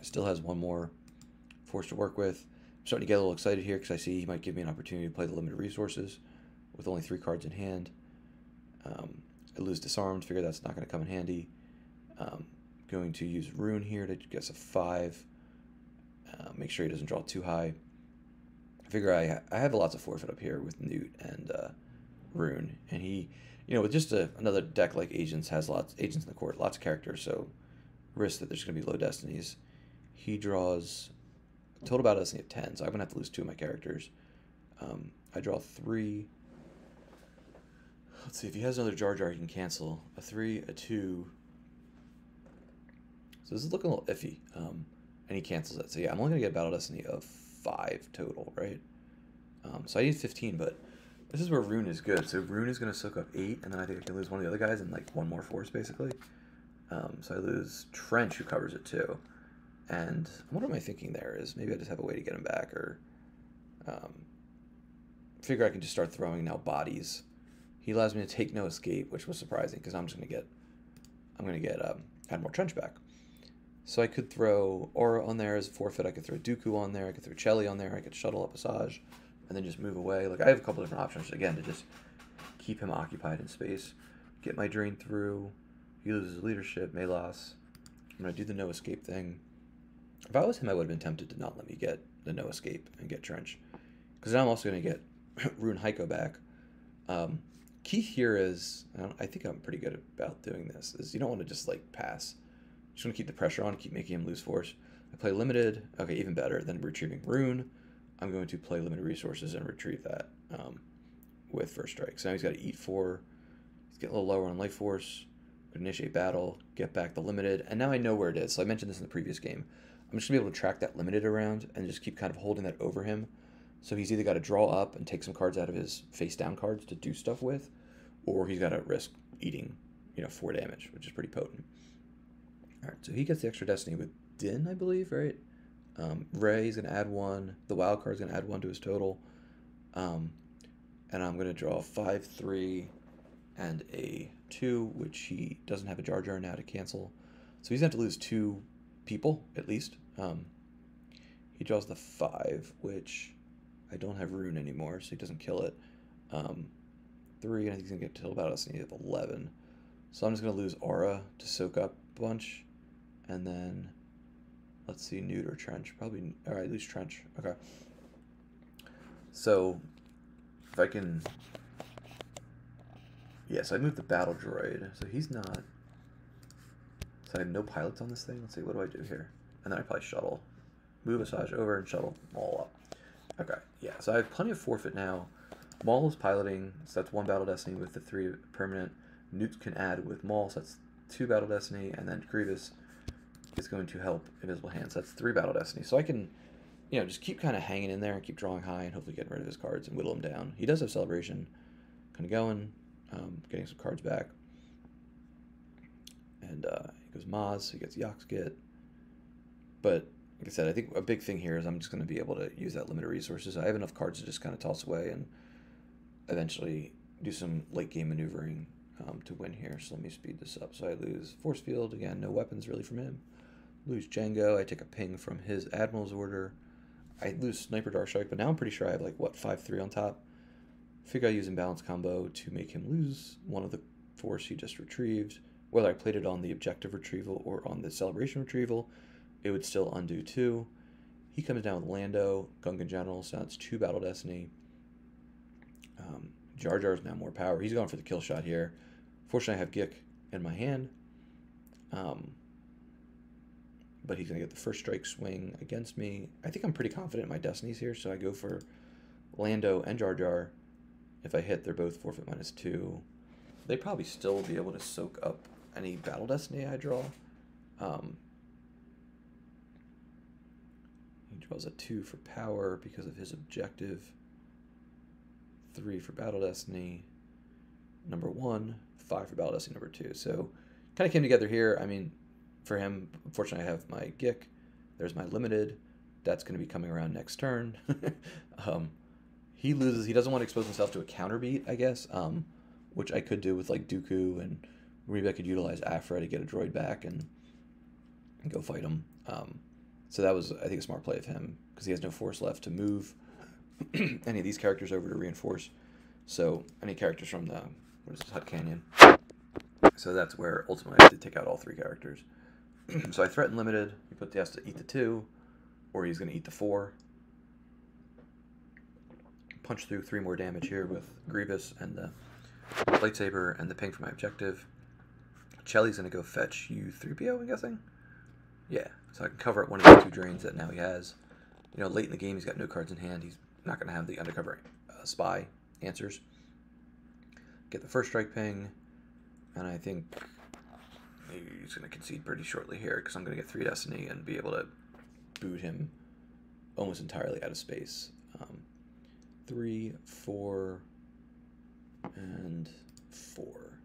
S1: Still has 1 more force to work with. I'm starting to get a little excited here because I see he might give me an opportunity to play the limited resources with only 3 cards in hand. I lose Disarmed. Figure that's not going to come in handy. Going to use Rune here to get a 5. Make sure he doesn't draw too high. I figure I have lots of forfeit up here with Newt and Rune, and he, you know, with just another deck like Agents has Agents in the court, lots of characters, so risk that there's going to be low destinies. He draws a total battle destiny of 10, so I'm going to have to lose 2 of my characters. I draw 3. Let's see, if he has another Jar Jar, he can cancel a 3, a 2. So this is looking a little iffy, and he cancels it. So yeah, I'm only going to get a battle destiny of 5 total, right? So I need 15, but this is where Rune is good. So Rune is going to soak up 8, and then I think I can lose one of the other guys and like 1 more force, basically. So I lose Trench, who covers it too. And what am I thinking there is maybe I just have a way to get him back, or figure I can just start throwing now bodies. He allows me to take no escape, which was surprising because I'm going to get Admiral Trench back. So I could throw Aura on there as a forfeit. I could throw Dooku on there. I could throw Chelly on there. I could shuttle up Asajj and then just move away. Like I have a couple different options again to just keep him occupied in space. Get my drain through. He loses leadership. Melas. I'm gonna do the no escape thing. If I was him, I would have been tempted to not let me get the no escape and get Trench, because then I'm also gonna get Rune Heiko back. Key here is I think I'm pretty good about doing this. Is you don't want to just like pass. You just want to keep the pressure on, keep making him lose force. I play limited. Okay, even better than retrieving Rune. I'm going to play limited resources and retrieve that with first strike. So now he's got to eat 4. He's getting a little lower on life force. Initiate battle. Get back the limited. And now I know where it is. So I mentioned this in the previous game. I'm just going to be able to track that limited around and just keep kind of holding that over him. So he's either got to draw up and take some cards out of his face down cards to do stuff with, or he's got to risk eating, 4 damage, which is pretty potent. All right, so he gets the extra destiny with Din, I believe, right? Rey's going to add 1. The wild card's going to add 1 to his total. And I'm going to draw 5, 3, and a 2, which he doesn't have a Jar Jar now to cancel. So he's going to have to lose 2 people, at least. He draws the 5, which I don't have Rune anymore, so he doesn't kill it. 3, and I think he's going to get till about destiny of 11. So I'm just going to lose Aura to soak up a bunch. And then, let's see, Newt or Trench. Probably, all right, lose Trench. Okay. So, if I can, yes, I moved the battle droid. So he's not, so I have no pilots on this thing. Let's see, what do I do here? And then I probably shuttle. Move Asajj over and shuttle Maul up. Okay, yeah, so I have plenty of forfeit now. Maul is piloting, so that's 1 battle destiny with the 3 permanent. Newt can add with Maul, so that's 2 battle destiny, and then Grievous is going to help Invisible Hands. So that's 3 battle destiny. So I can, just keep kind of hanging in there and keep drawing high and hopefully getting rid of his cards and whittle him down. He does have Celebration, kind of going, getting some cards back. And he goes Maz, so he gets Yoxgit. But like I said, I think a big thing here is I'm just going to be able to use that limited resources. I have enough cards to just kind of toss away and eventually do some late game maneuvering to win here. So let me speed this up. So I lose Force Field. Again, no weapons really from him. Lose Django. I take a ping from his Admiral's Order. I lose Sniper Dark Strike, but now I'm pretty sure I have like, 5-3 on top. Figure I use Imbalance combo to make him lose 1 of the force he just retrieved. whether I played it on the objective retrieval or on the celebration retrieval, it would still undo 2. He comes down with Lando, Gungan General, so that's 2 Battle Destiny. Jar Jar is now more power. He's going for the kill shot here. Fortunately, I have Gik in my hand. But he's going to get the first strike swing against me. I think I'm pretty confident in my destinies here, so I go for Lando and Jar Jar. If I hit, they're both forfeit -2. They probably still be able to soak up any battle destiny I draw. He draws a 2 for power because of his objective. 3 for battle destiny. Number 1, 5 for battle destiny number 2. So kind of came together here. I mean, for him, unfortunately, I have my Gik. There's my limited. That's going to be coming around next turn. He loses. He doesn't want to expose himself to a counter beat, I guess, which I could do with like Dooku, and maybe I could utilize Afra to get a droid back and go fight him. So that was, I think, a smart play of him because he has no force left to move any of these characters over to reinforce. So any characters from the Hut Canyon. So that's where ultimately I have to take out all 3 characters. So I threaten limited. He has to eat the 2, or he's going to eat the 4. Punch through 3 more damage here with Grievous and the lightsaber and the ping for my objective. Chelly's going to go fetch U-3PO, I'm guessing? Yeah, so I can cover up one of the 2 drains that now he has. You know, late in the game, he's got no cards in hand. He's not going to have the undercover spy answers. Get the first strike ping, and I think he's going to concede pretty shortly here because I'm going to get 3 destiny and be able to boot him almost entirely out of space. 3, 4, and 4.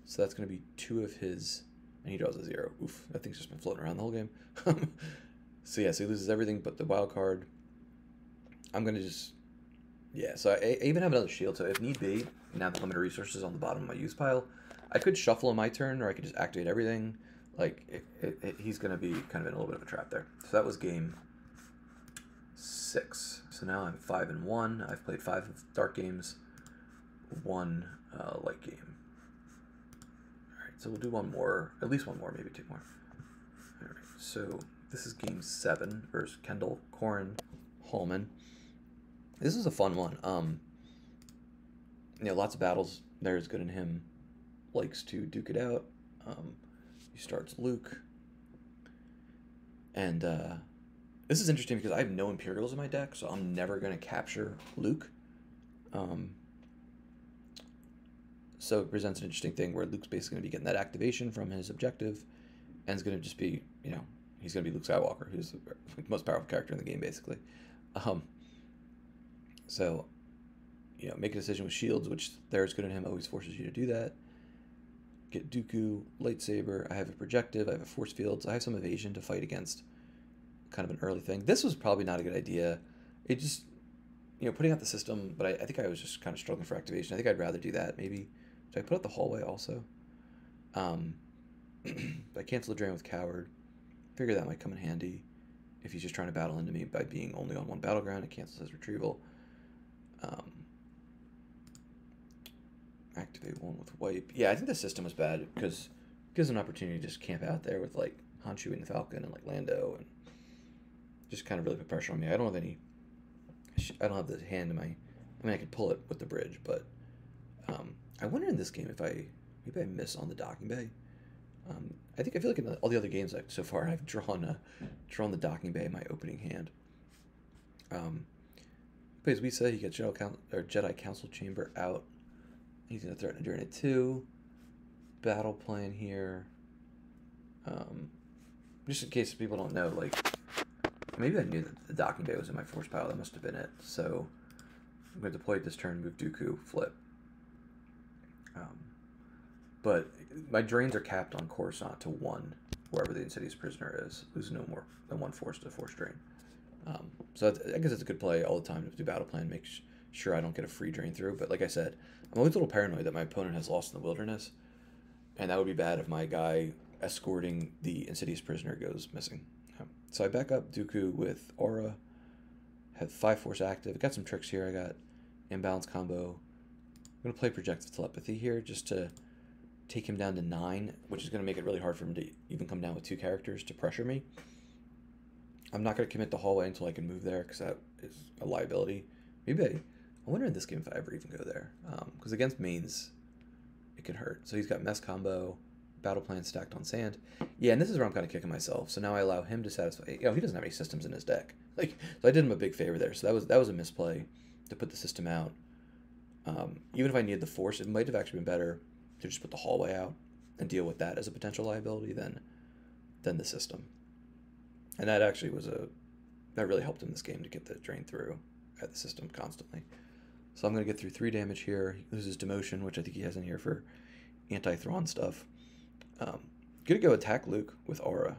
S1: So that's going to be 2 of his, and he draws a 0. Oof, that thing's just been floating around the whole game. So yeah, so he loses everything but the wild card. I'm going to just, yeah, so I even have another shield, so if need be, now that limited resources on the bottom of my use pile, I could shuffle in my turn, or I could just activate everything. Like, he's going to be kind of in a little bit of a trap there. So that was game 6. So now I'm 5-1. I've played 5 dark games, 1 light game. All right, so we'll do one more, at least one more, maybe 2 more. All right, so this is game 7 versus Kendall, Corran, Holman. This is a fun one. You know, lots of battles. There's good in him. Likes to duke it out. He starts Luke. And this is interesting because I have no Imperials in my deck, so I'm never going to capture Luke. So it presents an interesting thing where Luke's basically going to be getting that activation from his objective, and it's going to just be, you know, he's going to be Luke Skywalker, who's the most powerful character in the game, basically. So, you know, make a decision with shields, which there's good in him always forces you to do that. Get Dooku, lightsaber. I have a projective. I have a force field. So I have some evasion to fight against. Kind of an early thing. This was probably not a good idea. It just, you know, putting out the system, but I think I was just kind of struggling for activation. I think I'd rather do that, maybe. Did I put out the hallway also? I cancel the drain with Coward. Figure that might come in handy if he's just trying to battle into me by being only on 1 battleground. It cancels his retrieval. Activate 1 with wipe. Yeah, I think the system was bad because it gives an opportunity to just camp out there with like Honshu and the Falcon and like Lando, and just kind of really put pressure on me. I don't have any. I don't have the hand in my. I mean, I could pull it with the bridge, but I wonder in this game if maybe I miss on the docking bay. I feel like in all the other games like so far I've drawn the docking bay in my opening hand. But as we say, he gets Jedi Council Chamber out. He's going to threaten to drain it too. Battle plan here. Just in case people don't know, like, maybe I knew that the docking bay was in my force pile. That must have been it. So I'm going to deploy it this turn, move Dooku, flip. But my drains are capped on Coruscant to 1, wherever the Insidious Prisoner is. Lose no more than 1 force to force drain. So I guess it's a good play all the time to do battle plan, make sure I don't get a free drain through. But like I said, I'm always a little paranoid that my opponent has lost in the wilderness, and that would be bad if my guy escorting the Insidious Prisoner goes missing. So I back up Dooku with Aura, have 5 force active. Got some tricks here. I got imbalance combo. I'm going to play projective telepathy here just to take him down to 9, which is going to make it really hard for him to even come down with 2 characters to pressure me. I'm not going to commit the hallway until I can move there, because that is a liability. Maybe I wonder in this game if I ever even go there, because against mains, it can hurt. So he's got mess combo, battle plan stacked on sand. Yeah, and this is where I'm kind of kicking myself. So now I allow him to satisfy. You know, he doesn't have any systems in his deck. Like, so I did him a big favor there. So that was a misplay to put the system out. Even if I needed the force, it might have actually been better to just put the hallway out and deal with that as a potential liability than the system. And that actually was that really helped in this game to get the drain through at the system constantly. So I'm going to get through 3 damage here. He loses demotion, which I think he has in here for anti-Thrawn stuff. Going to go attack Luke with Aura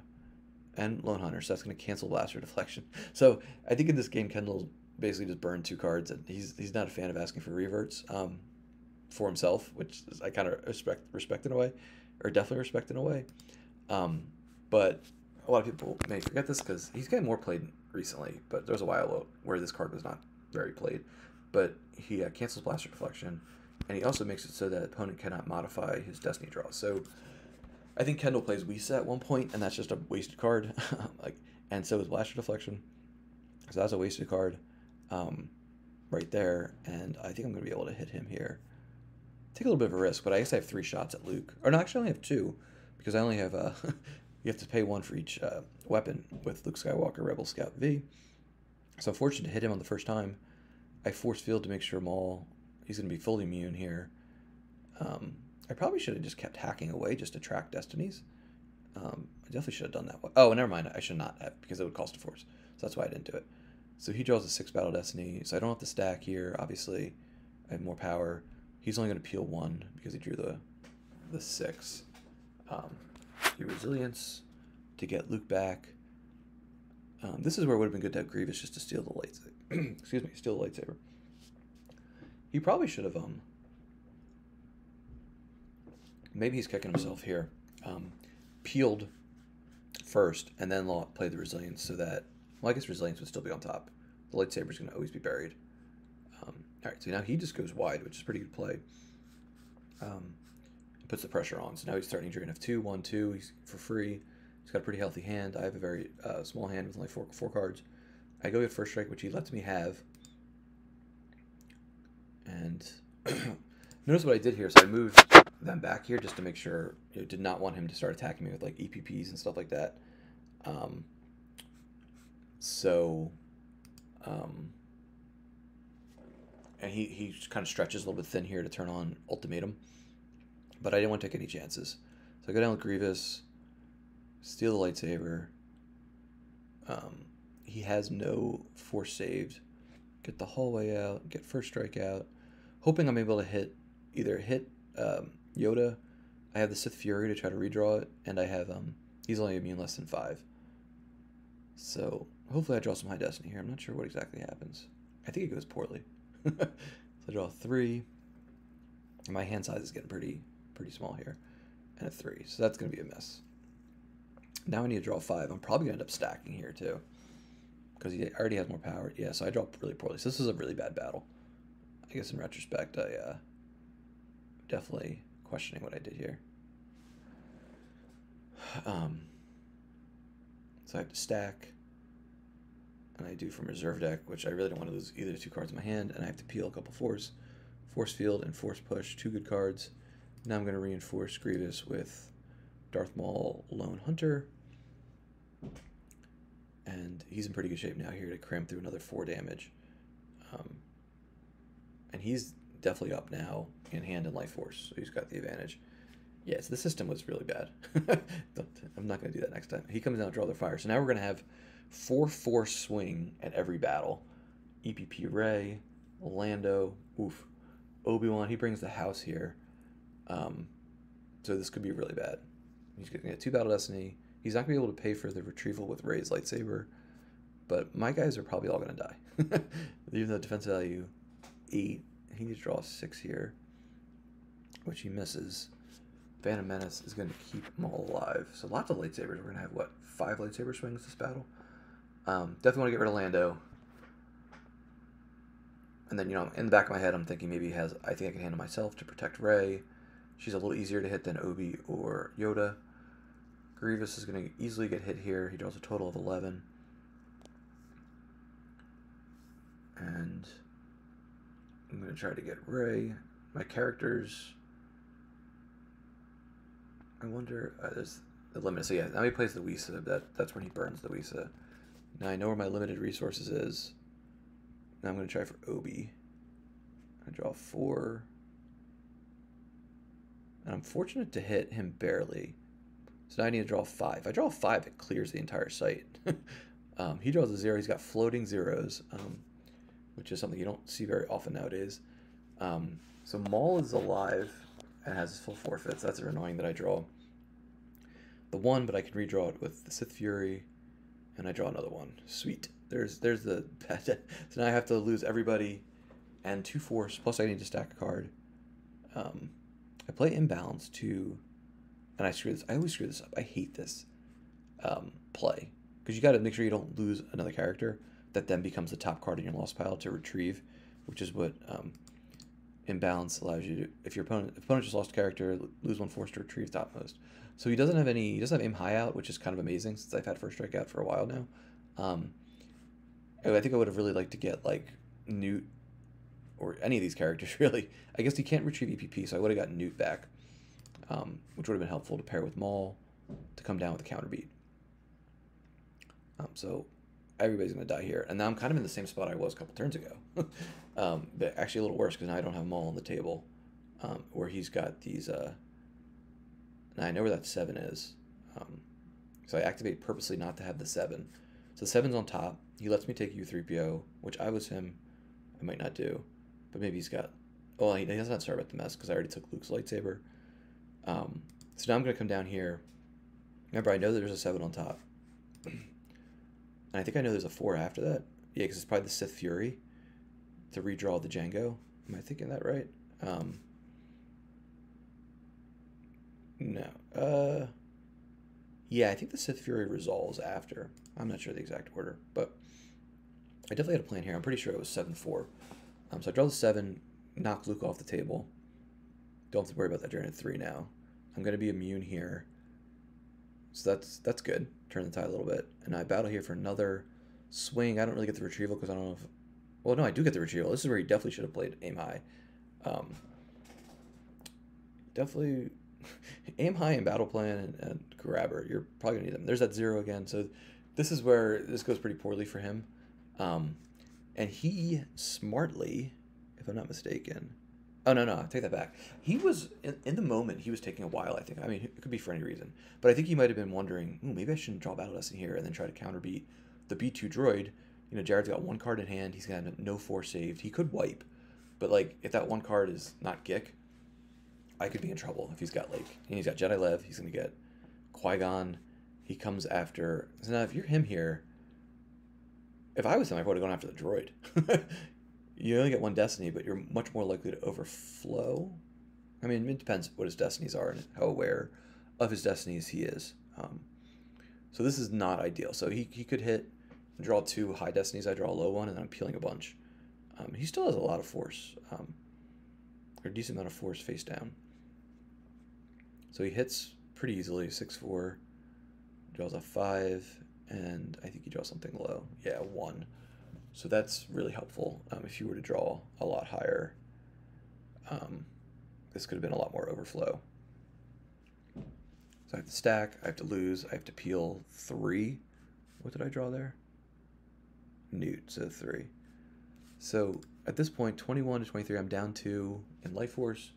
S1: and Lone Hunter, so that's going to cancel Blaster Deflection. So I think in this game, Kendall basically just burned 2 cards, and he's not a fan of asking for reverts for himself, which I kind of respect in a way, or definitely respect in a way. But a lot of people may forget this because he's getting more played recently, but there was a while where this card was not very played. But he cancels Blaster Deflection, and he also makes it so that opponent cannot modify his Destiny draw. So I think Kendall plays Wisa at one point, and that's just a wasted card. And so is Blaster Deflection. So that's a wasted card right there, and I think I'm going to be able to hit him here. Take a little bit of a risk, but I guess I have 3 shots at Luke. Or no, actually I only have 2, because I only have... you have to pay 1 for each weapon with Luke Skywalker, Rebel Scout V. So I'm fortunate to hit him on the first time. I force field to make sure he's going to be fully immune here. I probably should have just kept hacking away just to track destinies. I definitely should have done that. Oh, never mind. I should not have, because it would cost a force. So that's why I didn't do it. So he draws a 6 battle destiny. So I don't have to stack here. Obviously, I have more power. He's only going to peel 1 because he drew the 6. Your resilience to get Luke back. This is where it would have been good to have Grievous just to steal the lightsaber. Excuse me, steal the lightsaber. He probably should have maybe he's kicking himself here. Peeled first and then play the resilience so that, well, I guess resilience would still be on top. The lightsaber is going to always be buried. All right, so now he just goes wide, which is pretty good play. Puts the pressure on. So now he's starting drain of 2, 1, 2. He's for free. He's got a pretty healthy hand. I have a very small hand with only 4 cards. I go get first strike, which he lets me have. And notice what I did here. So I moved them back here just to make sure, did not want him to start attacking me with like EPPs and stuff like that. And he kind of stretches a little bit thin here to turn on Ultimatum. But I didn't want to take any chances. So I go down with Grievous, steal the lightsaber. He has no force saved. Get the hallway out, get first strike out. Hoping I'm able to either hit Yoda. I have the Sith Fury to try to redraw it, and I have he's only immune less than 5. So hopefully I draw some high destiny here. I'm not sure what exactly happens. I think it goes poorly. So I draw 3. And my hand size is getting pretty small here. And a 3. So that's going to be a mess. Now I need to draw 5. I'm probably going to end up stacking here too, because he already has more power. Yeah, so I draw really poorly. So this is a really bad battle. I guess in retrospect, I definitely questioning what I did here. So I have to stack, and I do from reserve deck, which I really don't want to lose either 2 cards in my hand, and I have to peel a couple force field and force push, 2 good cards. Now I'm going to reinforce Grievous with Darth Maul, Lone Hunter, and he's in pretty good shape now here to cram through another 4 damage. And he's definitely up now in hand and life force, so he's got the advantage. Yeah, so the system was really bad. I'm not going to do that next time. He comes down to draw their fire. So now we're going to have 4 force swing at every battle. EPP Rey, Lando, Obi-Wan, he brings the house here. So this could be really bad. He's going to get 2 battle destiny. He's not going to be able to pay for the retrieval with Rey's lightsaber, but my guys are probably all going to die. Even though defense value 8, he needs to draw 6 here, which he misses. Phantom Menace is going to keep them all alive. So lots of lightsabers. We're going to have, 5 lightsaber swings this battle? Definitely want to get rid of Lando. And then, in the back of my head, I'm thinking maybe I think I can handle myself to protect Rey. She's a little easier to hit than Obi or Yoda. Grievous is going to easily get hit here. He draws a total of 11. And I'm going to try to get Rey. My characters... I wonder... there's the limit. So yeah, now he plays the Wisa. That's when he burns the Wisa. Now I know where my limited resources is. Now I'm going to try for Obi. I draw 4. And I'm fortunate to hit him barely. So now I need to draw 5. If I draw 5, it clears the entire site. He draws a 0. He's got floating zeros, which is something you don't see very often nowadays. So Maul is alive and has his full forfeits. That's annoying that I draw the 1, but I can redraw it with the Sith Fury, and I draw another 1. Sweet. There's the... So now I have to lose everybody and 2 force, plus I need to stack a card. I play Imbalance to... And I screw this. I always screw this up. I hate this play. Because you got to make sure you don't lose another character that then becomes the top card in your lost pile to retrieve, which is what Imbalance allows you to... If your opponent just lost a character, lose 1 force to retrieve topmost. So he doesn't have any... He doesn't have aim high out, which is kind of amazing since I've had first strike out for a while now. I think I would have really liked to get, like, Newt or any of these characters, really. I guess he can't retrieve EPP, so I would have gotten Newt back, which would have been helpful to pair with Maul to come down with a counter beat. So everybody's going to die here. And now I'm kind of in the same spot I was a couple turns ago. But actually a little worse because now I don't have Maul on the table, where he's got these... Now I know where that 7 is. So I activate purposely not to have the 7. So 7's on top. He lets me take U3PO, which I was him. I might not do. But maybe he's got... Oh, he doesn't have to start with the mess because I already took Luke's lightsaber. So now I'm going to come down here. Remember, I know there's a 7 on top. And I think I know there's a 4 after that. Yeah, because it's probably the Sith Fury to redraw the Django. Am I thinking that right? No. Yeah, I think the Sith Fury resolves after. I'm not sure the exact order, but I definitely had a plan here. I'm pretty sure it was 7-4. So I draw the 7, knock Luke off the table. Don't have to worry about that during a 3 now. I'm going to be immune here. So that's good. Turn the tide a little bit. And I battle here for another swing. I don't really get the retrieval because I don't know if... Well, no, I do get the retrieval. This is where he definitely should have played aim high. Definitely aim high in battle plan and grabber. You're probably going to need them. There's that 0 again. So this is where this goes pretty poorly for him. And he smartly, if I'm not mistaken... Oh, no, take that back. He was, in the moment, he was taking a while, I think. I mean, it could be for any reason. But I think he might have been wondering, maybe I shouldn't draw Battle Destiny here and then try to counterbeat the B2 droid. You know, Jared's got 1 card in hand. He's going to have no force saved. He could wipe. But, like, if that 1 card is not Gick, I could be in trouble. If he's got, like, and he's got Jedi Lev, he's going to get Qui-Gon. He comes after... So now, if you're him here, if I was him, I would have gone after the droid. You only get 1 destiny, but you're much more likely to overflow. I mean, it depends what his destinies are and how aware of his destinies he is. So this is not ideal. So he could hit and draw 2 high destinies. I draw a low one, and then I'm peeling a bunch. He still has a lot of force, or a decent amount of force face down. So he hits pretty easily, 6-4, draws a 5, and I think he draws something low. Yeah, 1. So that's really helpful. If you were to draw a lot higher, this could have been a lot more overflow. So I have to stack, I have to lose, I have to peel 3. What did I draw there? Newt, so 3. So at this point, 21 to 23, I'm down 2 in life force,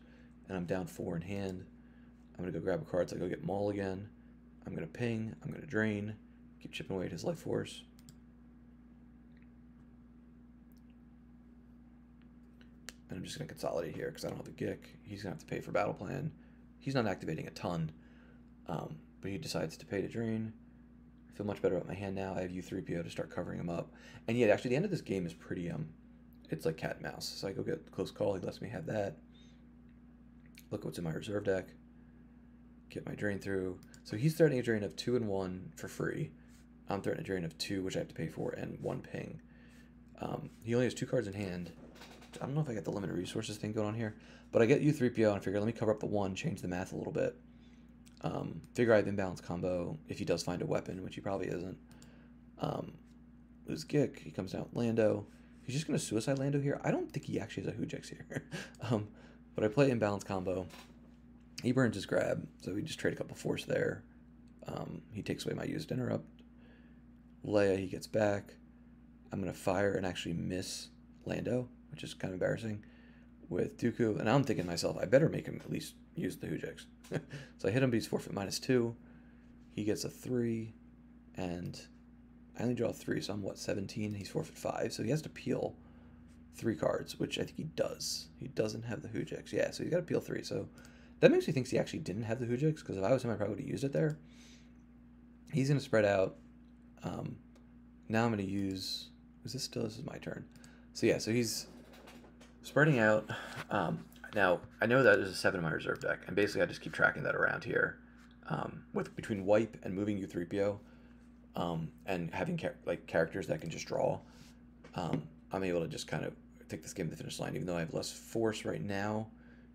S1: and I'm down 4 in hand. I'm going to go grab a card, so I go get Maul again. I'm going to ping, I'm going to drain, keep chipping away at his life force. And I'm just going to consolidate here because I don't have a Gick. He's going to have to pay for battle plan. He's not activating a ton, but he decides to pay to drain. I feel much better about my hand now. I have U3PO to start covering him up. And yet, actually, the end of this game is pretty, it's like cat and mouse. So I go get close call. He lets me have that. Look what's in my reserve deck. Get my drain through. So he's threatening a drain of 2 and 1 for free. I'm threatening a drain of 2, which I have to pay for, and 1 ping. He only has 2 cards in hand. I don't know if I got the limited resources thing going on here, but I get U3PO and I figure let me cover up the 1, change the math a little bit. Figure I have imbalance combo if he does find a weapon, which he probably isn't. Lose Gick, he comes down with Lando. He's just going to suicide Lando here. I don't think he actually has a Hujix here. But I play imbalance combo. He burns his grab, so we just trade a couple force there. He takes away my used interrupt. Leia, he gets back. I'm going to fire and actually miss Lando, which is kind of embarrassing, with Dooku. And I'm thinking to myself, I better make him at least use the Hujix. So I hit him, but he's forfeit -2. He gets a 3, and I only draw 3, so I'm, what, 17? He's forfeit 5, so he has to peel 3 cards, which I think he does. He doesn't have the Hujix. Yeah, so he's got to peel 3, so that makes me think he actually didn't have the Hujix, because if I was him, I probably would have used it there. He's going to spread out. Now I'm going to use... This is my turn. So yeah, so he's spreading out. Now, I know that there's a 7 in my reserve deck, and basically I just keep tracking that around here. With between wipe and moving U3PO, and having characters that can just draw, I'm able to just kind of take this game to the finish line, even though I have less force right now.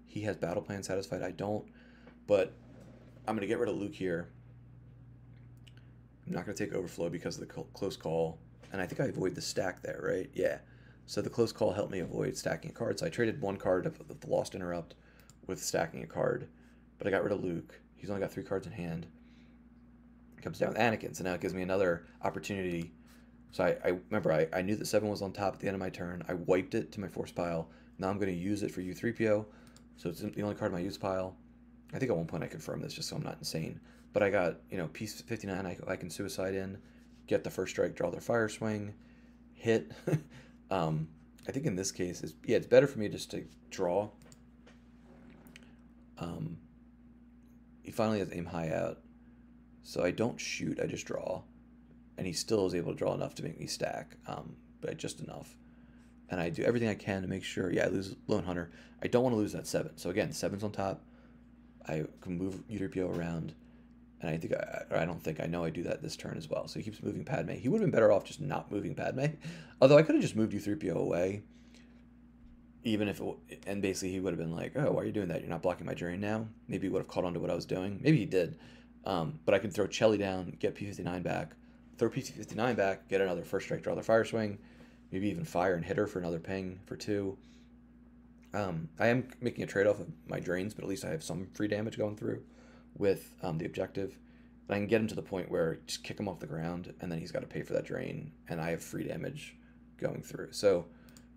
S1: He has battle plan satisfied, I don't. But I'm going to get rid of Luke here. I'm not going to take overflow because of the close call. And I think I avoid the stack there, right? Yeah. So the close call helped me avoid stacking a card. So I traded 1 card of the lost interrupt with stacking a card. But I got rid of Luke. He's only got 3 cards in hand. Comes down with Anakin. So now it gives me another opportunity. So I remember I knew that 7 was on top at the end of my turn. I wiped it to my force pile. Now I'm going to use it for U3PO. So it's the only card in my use pile. I think at one point I confirmed this just so I'm not insane. But I got, piece 59 I can suicide in. Get the first strike, draw their fire swing, hit. I think in this case, it's better for me just to draw. He finally has aim high out, so I don't shoot, I just draw. And he still is able to draw enough to make me stack, but just enough. And I do everything I can to make sure, I lose Lone Hunter. I don't want to lose that 7. So again, 7's on top. I can move U3PO around. And I know I do that this turn as well. So he keeps moving Padme. He would have been better off just not moving Padme. Although I could have just moved U3PO away. Even if and basically he would have been like, oh, why are you doing that? You're not blocking my drain now. Maybe he would have caught on to what I was doing. Maybe he did. But I can throw Chelly down, get P59 back, throw P59 back, get another first strike, draw their fire swing, maybe even fire and hit her for another ping for 2. I am making a trade-off of my drains, but at least I have some free damage going through with the objective. And I can get him to the point where just kick him off the ground, and then he's got to pay for that drain, and I have free damage going through. So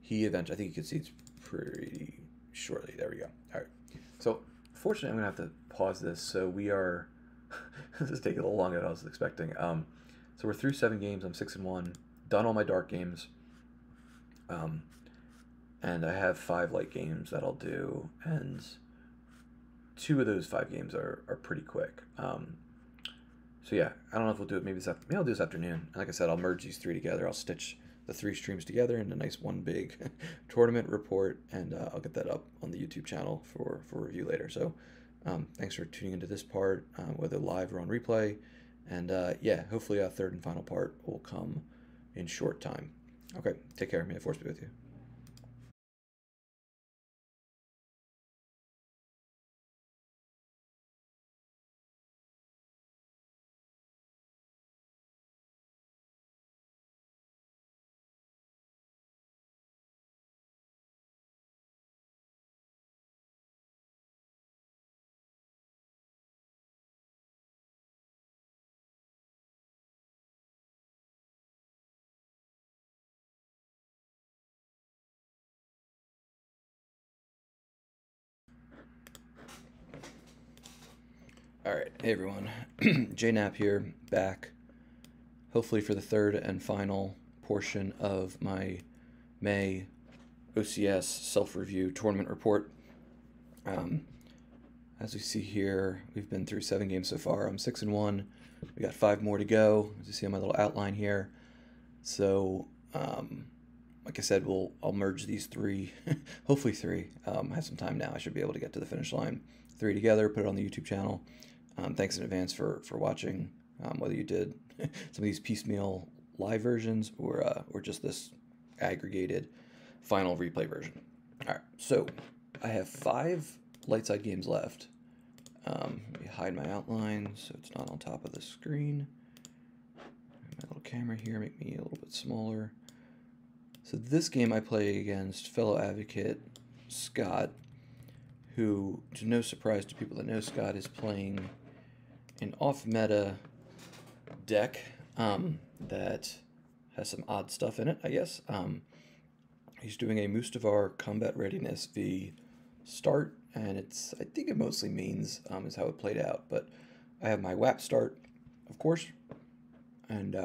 S1: he eventually, I think you can see it's pretty shortly. There we go. All right. So fortunately, I'm going to have to pause this. So we are, this is taking a little longer than I was expecting. So we're through 7 games. I'm 6-1, done all my dark games. And I have 5 light games that I'll do, and 2 of those 5 games are pretty quick. So yeah, I don't know if we'll do it maybe I'll do this afternoon. And like I said, I'll merge these 3 together. I'll stitch the 3 streams together in a nice one big tournament report, and I'll get that up on the YouTube channel for review later. So thanks for tuning into this part, whether live or on replay. And yeah, hopefully a 3rd and final part will come in short time. Okay, take care. May the force be with you. All right, hey everyone, JNap here, back, hopefully for the 3rd and final portion of my May OCS self-review tournament report. As we see here, we've been through 7 games so far. I'm 6-1. We got 5 more to go, as you see on my little outline here. So, like I said, I'll merge these 3, hopefully 3. I have some time now. I should be able to get to the finish line. 3 together, put it on the YouTube channel. Thanks in advance for watching, whether you did some of these piecemeal live versions or just this aggregated final replay version. Alright, so I have 5 light side games left. Let me hide my outline so it's not on top of the screen. My little camera here, make me a little bit smaller. So this game I play against fellow advocate Scott, who, to no surprise to people that know Scott, is playing an off-meta deck that has some odd stuff in it, I guess. He's doing a Mustafar Combat Readiness v start, and I think it mostly means is how it played out, but I have my WHAP start, of course, and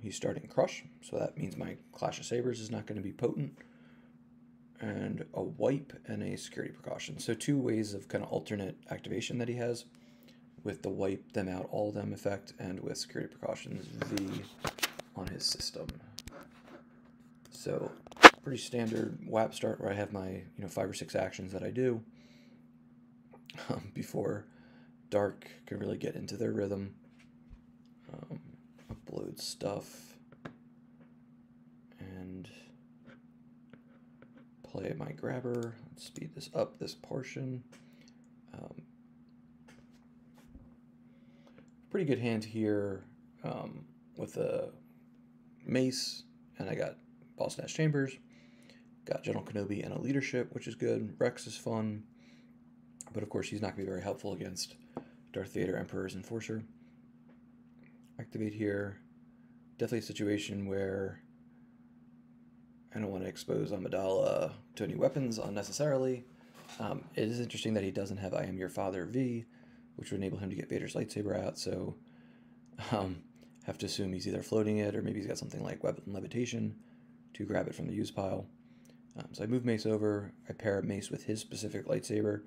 S1: he's starting Crush, so that means my Clash of Sabers is not going to be potent, and a wipe and a security precaution. So 2 ways of kind of alternate activation that he has, with the wipe them out, all of them effect, and with security precautions V on his system. So pretty standard WHAP start where I have my 5 or 6 actions that I do before Dark can really get into their rhythm. Upload stuff and play my grabber. Let's speed this up, this portion. Pretty good hand here with a mace, and I got Ball Snatch Chambers, got General Kenobi and a leadership, which is good. Rex is fun, but of course he's not going to be very helpful against Darth Vader, Emperor's Enforcer. Activate here. Definitely a situation where I don't want to expose Amidala to any weapons unnecessarily. It is interesting that he doesn't have I Am Your Father V, which would enable him to get Vader's lightsaber out, so have to assume he's either floating it or maybe he's got something like Weapon Levitation to grab it from the use pile. So I move Mace over, I pair Mace with his specific lightsaber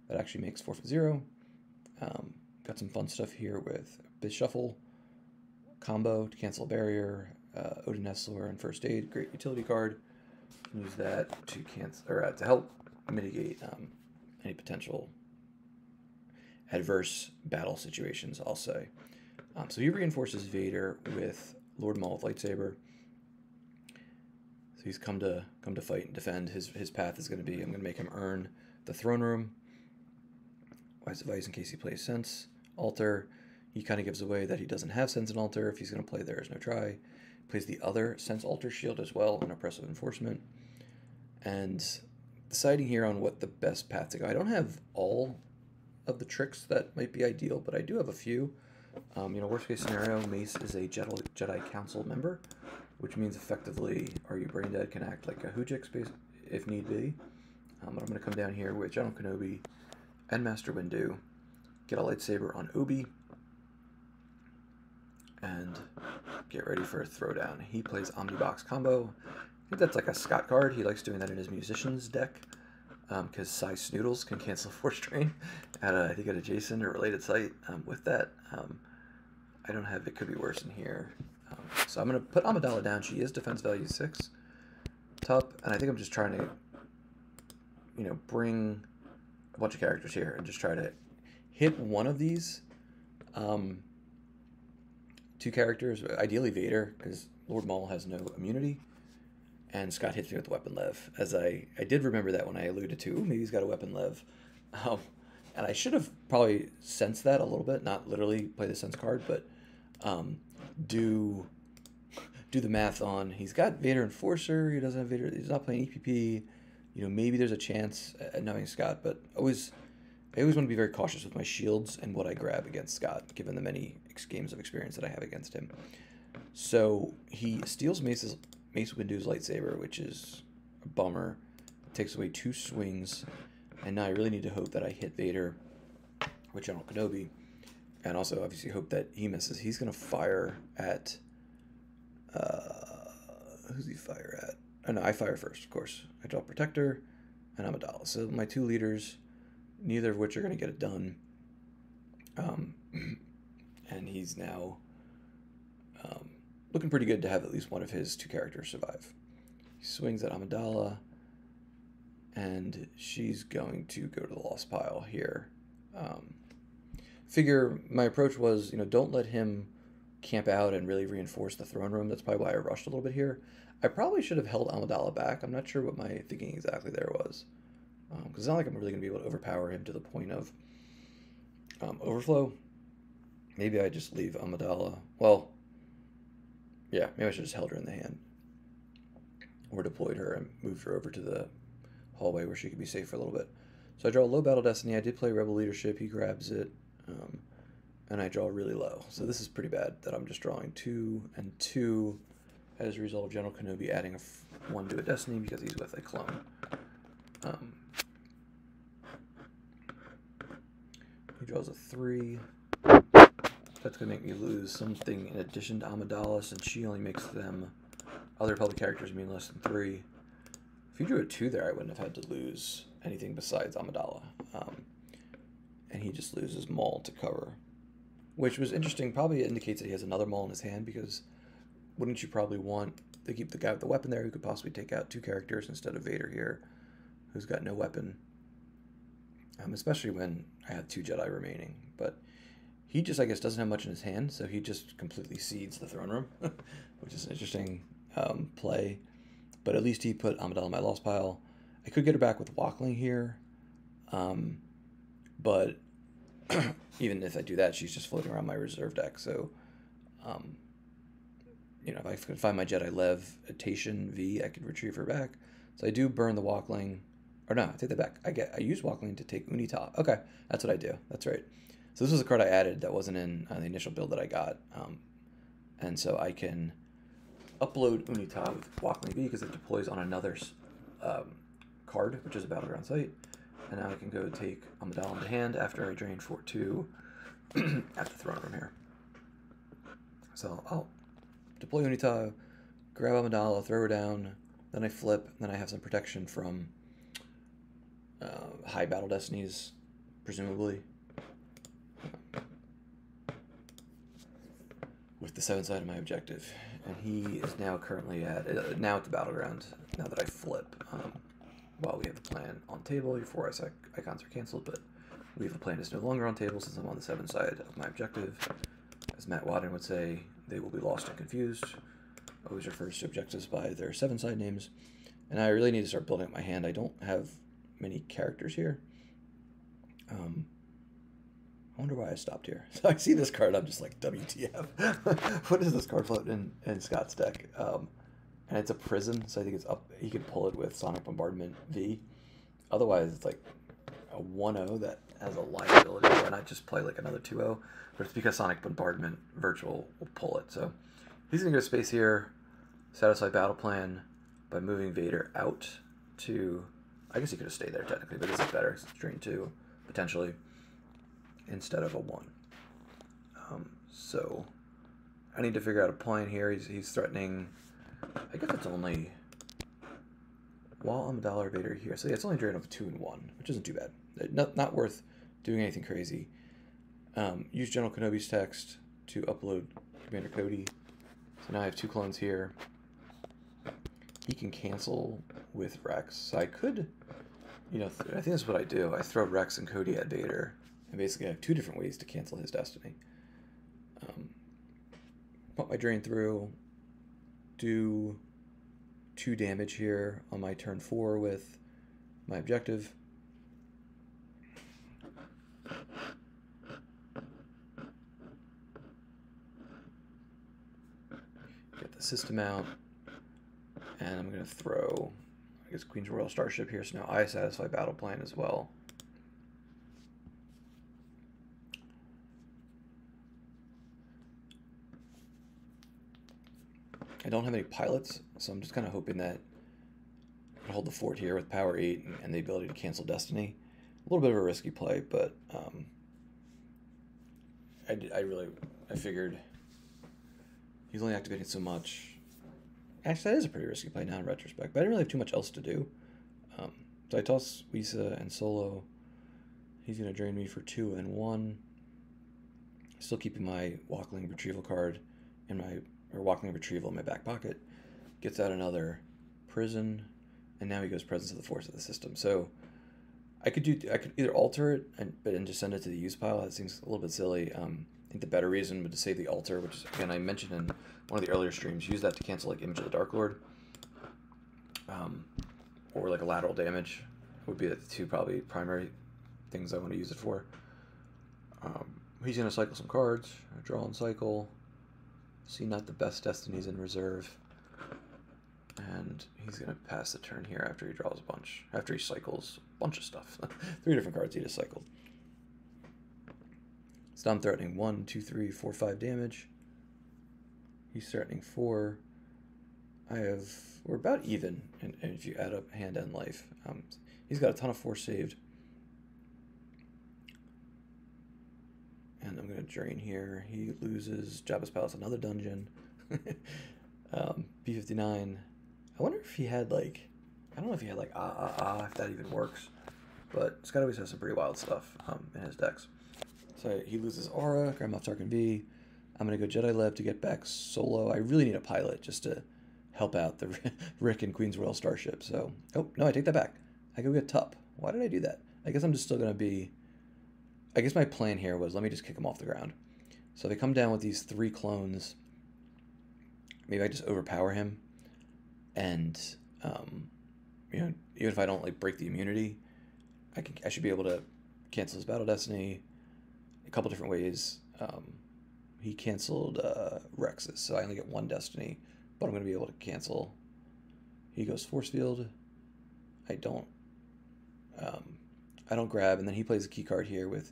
S1: that actually makes 4/0. Got some fun stuff here with Biz Shuffle combo to cancel a barrier, Odin Nestler and First Aid, great utility card. Use that to cancel or to help mitigate any potential adverse battle situations, I'll say. So he reinforces Vader with Lord Maul with lightsaber. So he's come to fight and defend. His path is going to be, I'm going to make him earn the throne room. Wise advice in case he plays Sense Altar. He kind of gives away that he doesn't have Sense and Altar. If he's going to play There Is No Try. Plays the other Sense Altar shield as well in Oppressive Enforcement. And deciding here on what the best path to go. I don't have all of the tricks that might be ideal, but I do have a few. Worst case scenario, Mace is a Jedi Council member, which means effectively, Are You Brain Dead can act like a Hoojik space if need be. But I'm going to come down here with General Kenobi and Master Windu, get a lightsaber on Obi, and get ready for a throwdown. He plays Omnibox combo. I think that's like a Scott card. He likes doing that in his Musician's deck, because Cy Snoodles can cancel Force Drain at I think at a Jason or related site. With that, I don't have It Could Be Worse in here. So I'm going to put Amidala down. She is defense value 6. Top, and I think I'm just trying to, bring a bunch of characters here and just try to hit one of these 2 characters, ideally Vader, because Lord Maul has no immunity, and Scott hits me with the Weapon Lev, as I did remember that when I alluded to, maybe he's got a Weapon Lev, and I should have probably sensed that a little bit, not literally play the sense card, but do the math on, he's got Vader Enforcer, he doesn't have Vader, he's not playing EPP, maybe there's a chance at knowing Scott, but I always want to be very cautious with my shields and what I grab against Scott, given the many games of experience that I have against him. So he steals Mace Windu's lightsaber, which is a bummer. It takes away 2 swings, and now I really need to hope that I hit Vader with General Kenobi, and also obviously hope that he misses. He's going to fire at... who's he fire at? Oh, no, I fire first, of course. I draw Protector and Amidala. So my 2 leaders, neither of which are going to get it done. And he's now looking pretty good to have at least one of his 2 characters survive. He swings at Amidala, and she's going to go to the lost pile here. Figure my approach was, don't let him camp out and really reinforce the throne room. That's probably why I rushed a little bit here. I probably should have held Amidala back. I'm not sure what my thinking exactly there was. Because it's not like I'm really going to be able to overpower him to the point of overflow. Maybe I just leave Amidala. Well, yeah, maybe I should have just held her in the hand. Or deployed her and moved her over to the hallway where she could be safe for a little bit. So I draw low Battle Destiny. I did play Rebel Leadership. He grabs it. And I draw really low. So this is pretty bad that I'm just drawing 2 and 2 as a result of General Kenobi adding 1 to a Destiny because he's with a clone. He draws a 3. That's going to make me lose something in addition to Amidala, since she only makes them, other public characters, mean less than 3. If he drew a 2 there, I wouldn't have had to lose anything besides Amidala. And he just loses Maul to cover. Which was interesting. Probably indicates that he has another Maul in his hand, because wouldn't you probably want to keep the guy with the weapon there who could possibly take out 2 characters instead of Vader here, who's got no weapon. Especially when I have 2 Jedi remaining. But he just, I guess, doesn't have much in his hand, so he just completely cedes the throne room, which is an interesting play. But at least he put Amidala in my lost pile. I could get her back with Walkling here, but even if I do that, she's just floating around my reserve deck. So, you know, if I could find my Jedi Levitation V, I could retrieve her back. So I do burn the Walkling. Or no, I take that back. I use Walkling to take Unita. Okay, that's what I do. That's right. So this was a card I added that wasn't in the initial build that I got. And so I can upload Unita with Walkling V because it deploys on another card, which is a Battleground site. And now I can go take Amidala into hand after I drain 4/2 at the throne room here. So I'll deploy Unita, grab Amidala, throw her down, then I flip, and then I have some protection from high Battle Destinies, presumably. With the 7th side of my objective. And he is now currently at, now at the Battleground, now that I flip. While we have the plan on table, your 4 icons are canceled, but we have a plan is no longer on table since I'm on the 7th side of my objective. As Matt Wadden would say, they will be lost and confused. Always refers to objectives by their 7th side names. And I really need to start building up my hand. I don't have many characters here. I wonder why I stopped here. So I see this card, I'm just like, WTF. What is this card floating in Scott's deck? And it's a prison, so I think it's up. He could pull it with Sonic Bombardment V. Otherwise, it's like a 1-0 that has a liability. Why not just play like another 2-0? But it's because Sonic Bombardment Virtual will pull it. So he's going to go space here, satisfy battle plan by moving Vader out to... I guess he could have stayed there technically, but this is better. It's drain 2, potentially, instead of a 1. So I need to figure out a plan here. He's threatening... I guess it's only while Amidala or Vader here. So yeah, it's only drain of 2 and 1, which isn't too bad. Not worth doing anything crazy. Use General Kenobi's text to upload Commander Cody. So now I have 2 clones here. He can cancel with Rex. So I could, you know, I think that's what I do. I throw Rex and Cody at Vader, and basically I have 2 different ways to cancel his destiny. Put my drain through. Do 2 damage here on my turn 4 with my objective. Get the system out, and I'm going to throw, I guess, Queen's Royal Starship here, so now I satisfy battle plan as well. I don't have any pilots, so I'm just kind of hoping that I can hold the fort here with power 8 and the ability to cancel destiny. A little bit of a risky play, but I figured he's only activating so much. Actually, that is a pretty risky play now in retrospect, but I didn't really have too much else to do. So I toss Wisa and Solo. He's going to drain me for 2 and 1. Still keeping my Walkling Retrieval card in my... or Walkling Retrieval in my back pocket, gets out another prison, and now he goes Presence of the Force of the system. So I could either alter it and just send it to the use pile. That seems a little bit silly. I think the better reason would to save the altar, which is, again, I mentioned in one of the earlier streams, use that to cancel like Image of the Dark Lord. or like a lateral damage would be the two probably primary things I want to use it for. He's going to cycle some cards, draw and cycle. See, not the best destinies in reserve. And he's going to pass the turn here after he draws a bunch. After he cycles a bunch of stuff. 3 different cards he just cycled. So I'm threatening 1, 2, 3, 4, 5 damage. He's threatening 4. We're about even, and if you add up hand and life. He's got a ton of force saved. And I'm going to drain here. He loses Jabba's Palace, another dungeon. B59. I wonder if he had like, I don't know if he had like if that even works. But Scott always has some pretty wild stuff in his decks. So he loses Aura, Grand Moff Tarkin V. I'm going to go Jedi Lab to get back Solo. I really need a pilot just to help out the Rick and Queen's Royal Starship. So, oh, no, I take that back. I go get Tup. Why did I do that? I guess I'm just still going to be... I guess my plan here was let me just kick him off the ground. So if I come down with these 3 clones, maybe I just overpower him. And, you know, even if I don't like break the immunity, I should be able to cancel his Battle Destiny a couple different ways. He canceled Rex's, so I only get 1 Destiny, but I'm going to be able to cancel. He goes Force Field. I don't grab, and then he plays a key card here with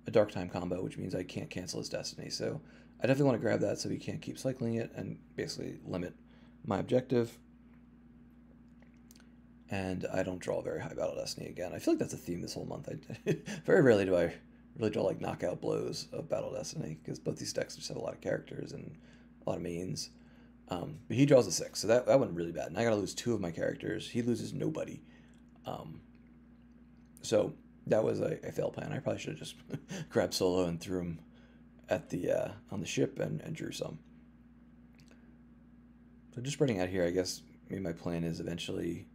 S1: a Dark Time combo, which means I can't cancel his Destiny. So I definitely want to grab that so he can't keep cycling it and basically limit my objective. And I don't draw very high Battle Destiny again. I feel like that's a theme this whole month. Very rarely do I really draw like knockout blows of Battle Destiny, because both these decks just have a lot of characters and a lot of mains. But he draws a 6, so that went really bad. And I got to lose 2 of my characters. He loses nobody. So that was a fail plan. I probably should have just grabbed Solo and threw him at the on the ship and drew some. So just spreading out here, I guess maybe my plan is eventually,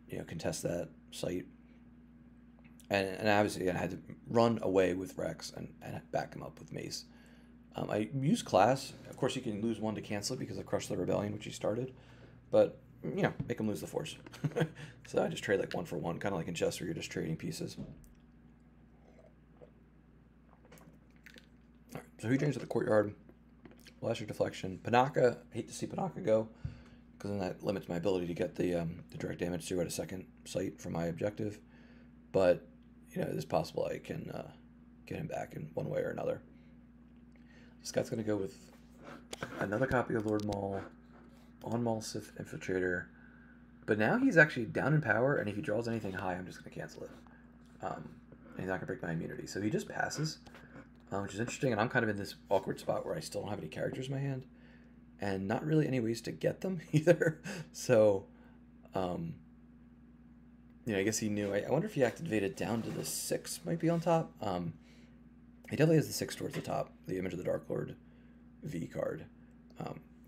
S1: you know, contest that site. And obviously I had to run away with Rex and back him up with Mace. I use Class. Of course, you can lose 1 to cancel it because I crushed the Rebellion, which he started. But, you know, make him lose the Force. So I just trade like 1 for 1, kind of like in chess where you're just trading pieces. All right, so he drains to the Courtyard. Blaster Deflection. Panaka. I hate to see Panaka go, because then that limits my ability to get the direct damage through at a second site for my objective. But, you know, it is possible I can get him back in one way or another. Scott's going to go with another copy of Lord Maul, on Maul Sith Infiltrator. But now he's actually down in power, and if he draws anything high, I'm just going to cancel it. And he's not going to break my immunity. So he just passes, which is interesting. And I'm kind of in this awkward spot where I still don't have any characters in my hand, and not really any ways to get them either. So, you know, I guess he knew. I wonder if he activated down to the 6 might be on top. He definitely has the 6 towards the top, the Image of the Dark Lord V card.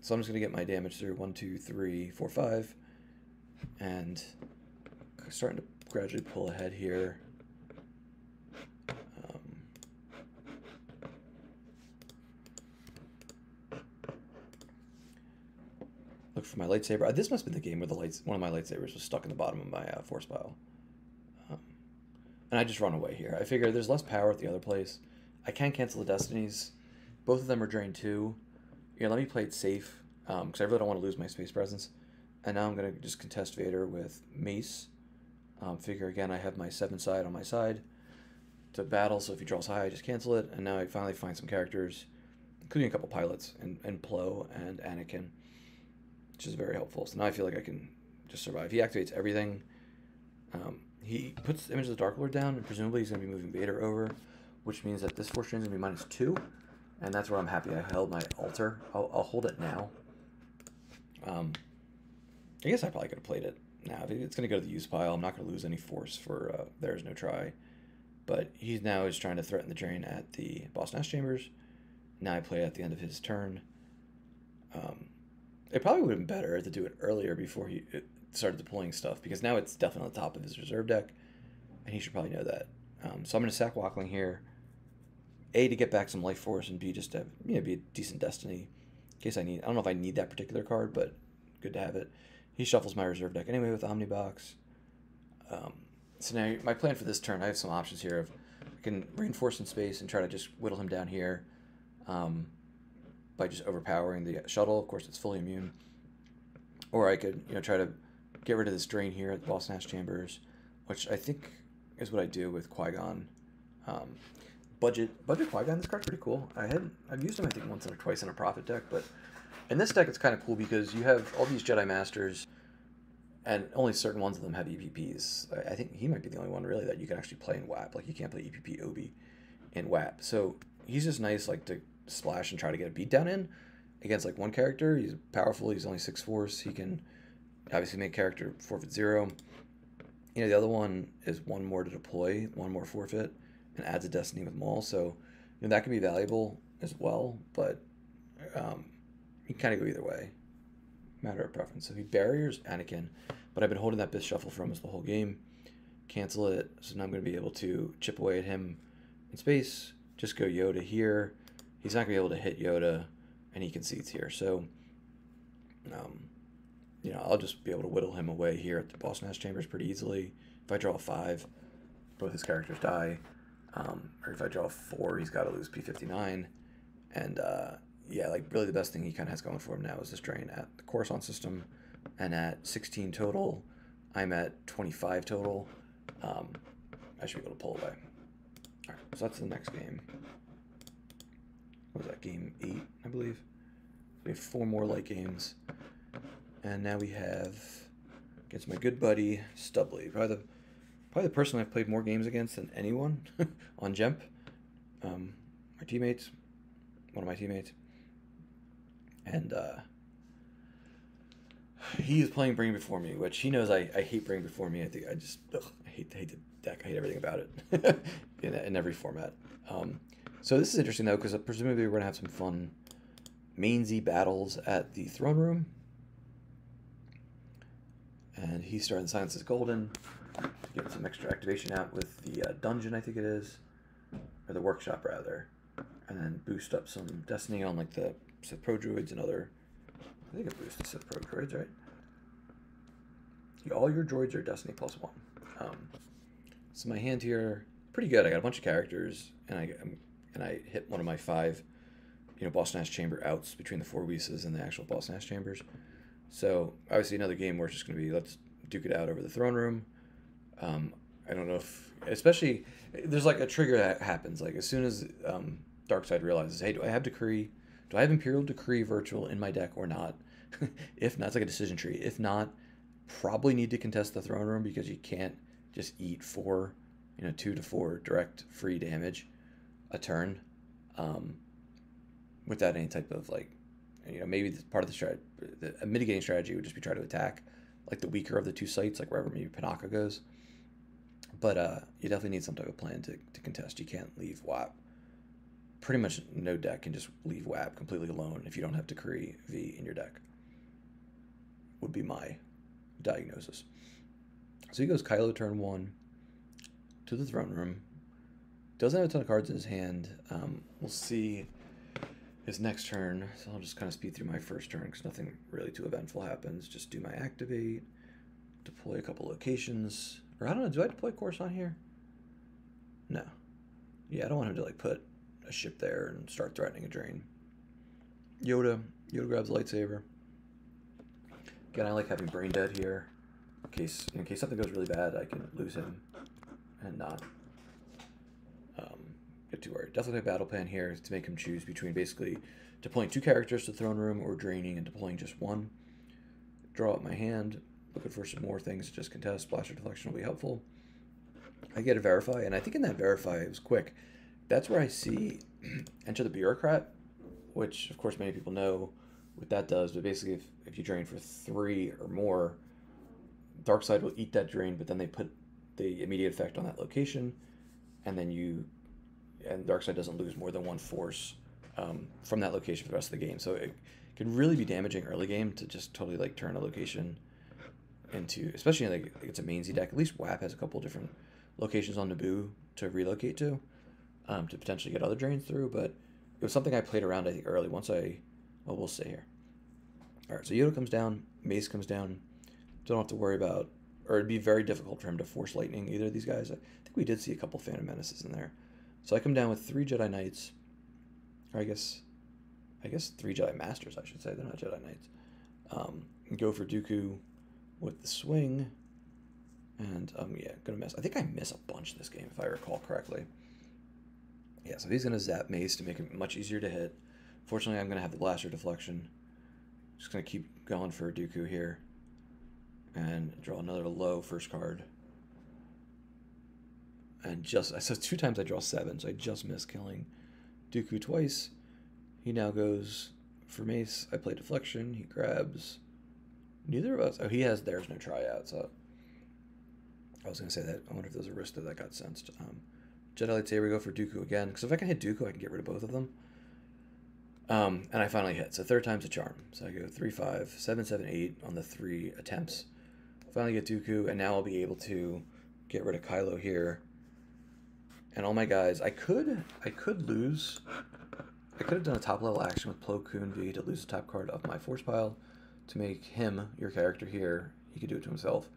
S1: So I'm just going to get my damage through 1, 2, 3, 4, 5. And starting to gradually pull ahead here. Look for my lightsaber. This must have been the game where one of my lightsabers was stuck in the bottom of my force pile. And I just run away here. I figure there's less power at the other place. I can cancel the Destinies. Both of them are drained too. You know, let me play it safe, because I really don't want to lose my space presence. And now I'm going to just contest Vader with Mace. Figure, again, I have my 7 side on my side to battle, so if he draws high, I just cancel it. And now I finally find some characters, including a couple pilots, and Plo and Anakin, which is very helpful. So now I feel like I can just survive. He activates everything. He puts the Image of the Dark Lord down, and presumably he's going to be moving Vader over, which means that this Force Drain is going to be -2, and that's where I'm happy I held my altar. I'll hold it now. I guess I probably could have played it now. It's going to go to the use pile. I'm not going to lose any force for There's No Try. But he now is trying to threaten the drain at the Boss Nash Chambers. Now I play it at the end of his turn. It probably would have been better to do it earlier before he started deploying stuff, because now it's definitely on the top of his reserve deck, and he should probably know that. So I'm going to sack Wackling here. A, to get back some life force, and B, just to have, you know, be a decent Destiny in case I need. I don't know if I need that particular card, but good to have it. He shuffles my reserve deck anyway with Omnibox. So now my plan for this turn, I have some options here. I can reinforce in space and try to just whittle him down here by just overpowering the shuttle. Of course, it's fully immune. Or I could, try to get rid of this drain here at the Boss Nash Chambers, which I think is what I do with Qui-Gon. Budget Qui-Gon, this card's pretty cool. I've used him, I think, once or twice in a Prophet deck, but in this deck it's kind of cool because you have all these Jedi Masters, and only certain ones of them have EPPs. I think he might be the only one, really, that you can actually play in WHAP. Like, you can't play EPP Obi in WHAP. So he's just nice, like, to splash and try to get a beatdown in against, like, one character. He's powerful. He's only 6 force. He can obviously make character forfeit 0. The other one is 1 more to deploy, 1 more forfeit, and adds a destiny with Maul. So, that can be valuable as well, but you can kind of go either way. Matter of preference. So he barriers Anakin, but I've been holding that Bis Shuffle for almost the whole game. Cancel it, so now I'm going to be able to chip away at him in space. Just go Yoda here. He's not going to be able to hit Yoda, and he concedes here. So, I'll just be able to whittle him away here at the Boss Nash Chambers pretty easily. If I draw a 5, both his characters die. Or if I draw a 4, he's got to lose P59. And, yeah, like, really the best thing he kind of has going for him now is this drain at the Coruscant system, and at 16 total, I'm at 25 total. I should be able to pull away. All right, so that's the next game. What was that, game 8, I believe? We have 4 more light games, and now we have against my good buddy Stubbly, probably the person I've played more games against than anyone on JNap. My teammates, one of my teammates. And he is playing Bring Before Me, which he knows I hate Bring Before Me. I think I hate the deck. I hate everything about it in every format. So this is interesting, though, because presumably we're going to have some fun mainsy battles at the throne room. And he's starting to silence his golden to get some extra activation out with the dungeon, I think it is. Or the workshop, rather. And then boost up some destiny on, like, the Sith Pro Droids and other... I think it boosts the Sith Pro Droids, right? Yeah, all your droids are Destiny +1. So my hand here, pretty good. I got a bunch of characters, and I hit one of my 5, Boss Nash Chamber outs between the 4 Whis and the actual Boss Nash Chambers. So, obviously another game where it's just going to be, let's duke it out over the throne room. I don't know if... Especially, there's, like, a trigger that happens. Like, as soon as Darkseid realizes, hey, do I have Decree... Do I have Imperial Decree Virtual in my deck or not? If not, it's like a decision tree. If not, probably need to contest the throne room because you can't just eat 4, 2 to 4 direct free damage a turn without any type of, like, maybe part of the strategy, a mitigating strategy would just be try to attack like the weaker of the 2 sites, like wherever maybe Panaka goes. But you definitely need some type of plan to contest. You can't leave WHAP. Pretty much no deck can just leave WHAP completely alone if you don't have Decree V in your deck. Would be my diagnosis. So he goes Kylo turn 1 to the throne room. Doesn't have a ton of cards in his hand. We'll see his next turn. So I'll just kind of speed through my first turn because nothing really too eventful happens. Just do my activate, deploy a couple locations. Or I don't know, do I deploy Coruscant here? No. Yeah, I don't want him to like put a ship there and start threatening a drain. Yoda grabs a lightsaber. Again, I like having Brain Dead here. In case something goes really bad, I can lose him and not get too worried. Definitely a battle plan here to make him choose between basically deploying 2 characters to the throne room or draining and deploying just 1. Draw up my hand, looking for some more things to just contest. Blaster deflection will be helpful. I get a verify, and I think in that verify, it was quick. That's where I see Enter the Bureaucrat, which of course many people know what that does, but basically if you drain for 3 or more, Darkseid will eat that drain, but then they put the immediate effect on that location, and then Darkseid doesn't lose more than 1 force from that location for the rest of the game. So it can really be damaging early game to just totally like turn a location into, especially in like it's a mainsy deck. At least WHAP has a couple different locations on Naboo to relocate to potentially get other drains through, but it was something I played around I think early. We'll see here. Alright, so Yoda comes down, Mace comes down. Don't have to worry about, or it'd be very difficult for him to force lightning either of these guys. I think we did see a couple Phantom Menaces in there. So I come down with 3 Jedi Knights. Or I guess 3 Jedi Masters, I should say. They're not Jedi Knights. Go for Dooku with the swing. And, yeah, gonna miss. I think I miss a bunch this game, if I recall correctly. Yeah, so he's gonna zap Mace to make it much easier to hit. Fortunately, I'm gonna have the blaster deflection. Just gonna keep going for Dooku here. And draw another low first card. And so 2 times I draw 7, so I just missed killing Dooku twice. He now goes for Mace. I play deflection. He grabs. Neither of us. Oh, he has There's No Tryout, so I was going to say that. I wonder if there's a risk that got sensed. Jedi Lightsaber, go for Dooku again, because if I can hit Dooku, I can get rid of both of them. And I finally hit, so 3rd time's a charm. So I go 3, 5, 7, 7, 8 on the 3 attempts. Finally get Dooku, and now I'll be able to get rid of Kylo here. And all my guys, I could lose. I could have done a top level action with Plo Koon V to lose the top card of my force pile to make him, your character here, he could do it to himself,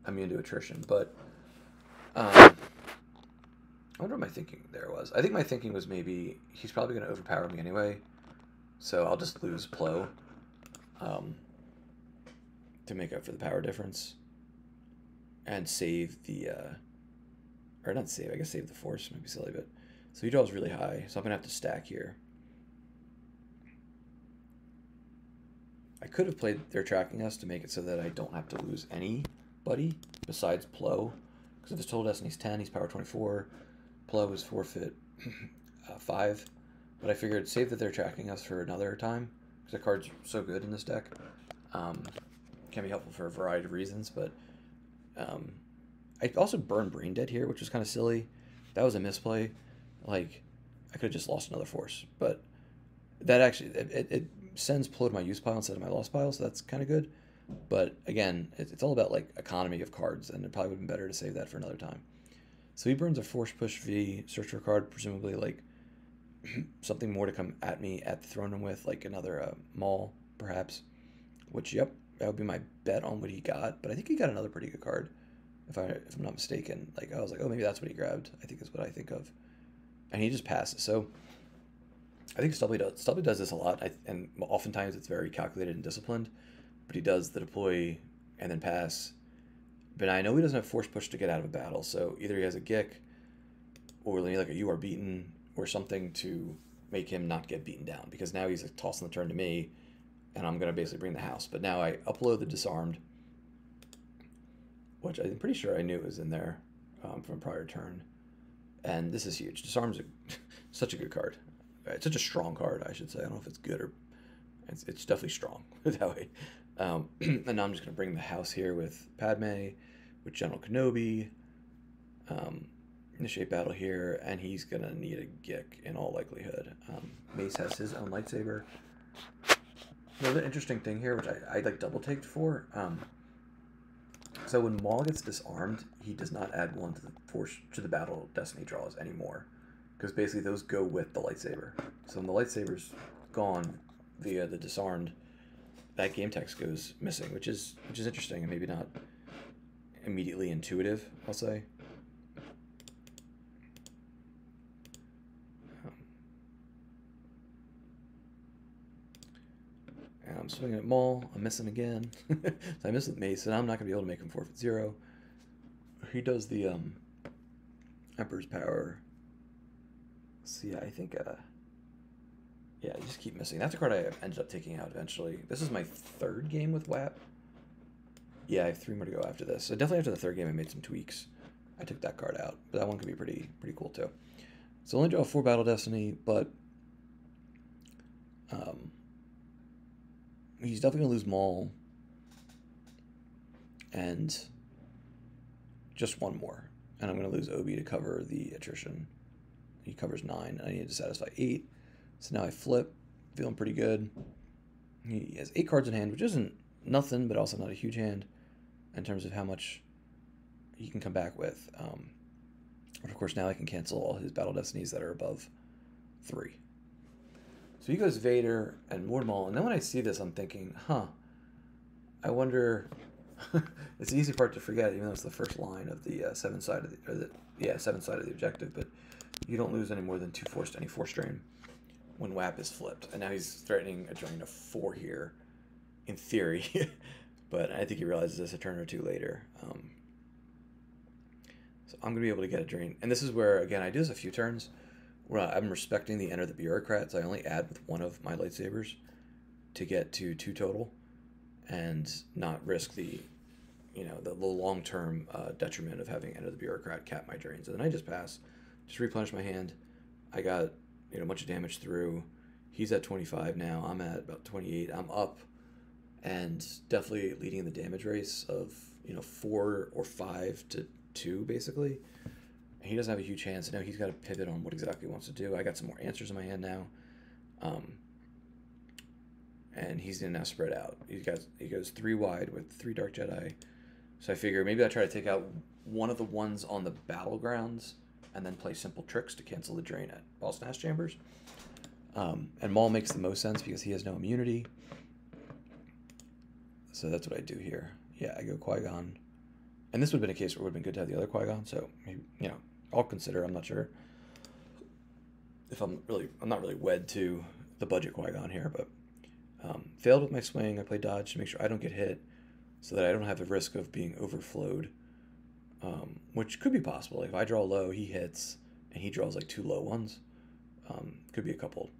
S1: immune to attrition. But I wonder what my thinking there was. I think my thinking was maybe he's probably going to overpower me anyway, so I'll just lose Plo to make up for the power difference and save the, or not save, I guess save the force, might be silly, but so he draws really high, so I'm going to have to stack here. I could have played They're Tracking Us to make it so that I don't have to lose anybody besides Plo, because if his total destiny's 10, he's power 24. Plo is forfeit 5, but I figured save that They're Tracking Us for another time, because the card's so good in this deck. Can be helpful for a variety of reasons, but I also burned Brain Dead here, which was kind of silly. That was a misplay. Like, I could have just lost another force, but that actually, it sends Plo to my use pile instead of my lost pile, so that's kind of good. But again, it's all about like economy of cards, and it probably would have been better to save that for another time. So he burns a Force Push V, search for a card, presumably like something more to come at me at the throne room with, like another Maul, perhaps. Which, yep, that would be my bet on what he got. But I think he got another pretty good card, if I'm not mistaken. Like, I was like, oh, maybe that's what he grabbed. I think is what I think of. And he just passes. So I think Stubbly does this a lot, and oftentimes it's very calculated and disciplined. But he does the deploy and then pass. But I know he doesn't have Force Push to get out of a battle, so either he has a Gick, or like a You Are Beaten, or something to make him not get beaten down, because now he's like, tossing the turn to me, and I'm going to basically bring the house. But now I upload the Disarmed, which I'm pretty sure I knew was in there from a prior turn. And this is huge. Disarm's such a good card. It's such a strong card, I should say. I don't know if it's good or... It's definitely strong that way. And now I'm just going to bring the house here with Padme, with General Kenobi, initiate battle here, and he's going to need a Gick in all likelihood. Mace has his own lightsaber. Another interesting thing here, which I like double-taked for, so when Maul gets disarmed, he does not add 1 to the force to the battle destiny draws anymore, because basically those go with the lightsaber. So when the lightsaber's gone via the disarmed, that game text goes missing, which is interesting and maybe not immediately intuitive, I'll say. And I'm swinging at Maul. I'm missing again. So I missed with Mace, and I'm not going to be able to make him forfeit 0. He does the Emperor's Power. So yeah, I think... yeah, you just keep missing. That's a card I ended up taking out eventually. This is my 3rd game with WHAP. Yeah, I have 3 more to go after this. So definitely after the 3rd game, I made some tweaks. I took that card out, but that one could be pretty cool too. So only draw 4 Battle Destiny, but he's definitely gonna lose Maul and just 1 more, and I'm gonna lose Obi to cover the attrition. He covers 9, and I need to satisfy 8. So now I flip, feeling pretty good. He has 8 cards in hand, which isn't nothing, but also not a huge hand in terms of how much he can come back with. But of course, now I can cancel all his Battle Destinies that are above 3. So he goes Vader and Maul, and then when I see this, I'm thinking, huh, I wonder. It's the easy part to forget, even though it's the first line of the seventh side of seventh side of the objective. But you don't lose any more than 2 force to any force drain when WHAP is flipped. And now he's threatening a drain of 4 here, in theory. But I think he realizes this a turn or two later. So I'm gonna be able to get a drain, and this is where again I do this a few turns, where I'm respecting the Enter the Bureaucrat. So I only add with 1 of my lightsabers to get to 2 total, and not risk the the long-term detriment of having Enter the Bureaucrat cap my drains. And then I just pass, just replenish my hand. I got a bunch of damage through. He's at 25 now. I'm at about 28. I'm up, and definitely leading the damage race of 4 or 5 to 2 basically. And he doesn't have a huge hand, so now he's got to pivot on what exactly he wants to do. I got some more answers in my hand now. And he's gonna now spread out. He goes 3 wide with 3 Dark Jedi. So I figure maybe I try to take out one of the ones on the battlegrounds and then play simple tricks to cancel the drain at Ball Snatch Chambers. And Maul makes the most sense because he has no immunity. So that's what I do here. Yeah, I go Qui-Gon. And this would have been a case where it would have been good to have the other Qui-Gon. So maybe, I'll consider. I'm not sure if I'm not really wed to the budget Qui-Gon here, but failed with my swing. I play dodge to make sure I don't get hit, so that I don't have the risk of being overflowed, which could be possible. Like if I draw low, he hits, and he draws like 2 low ones. Could be a couple.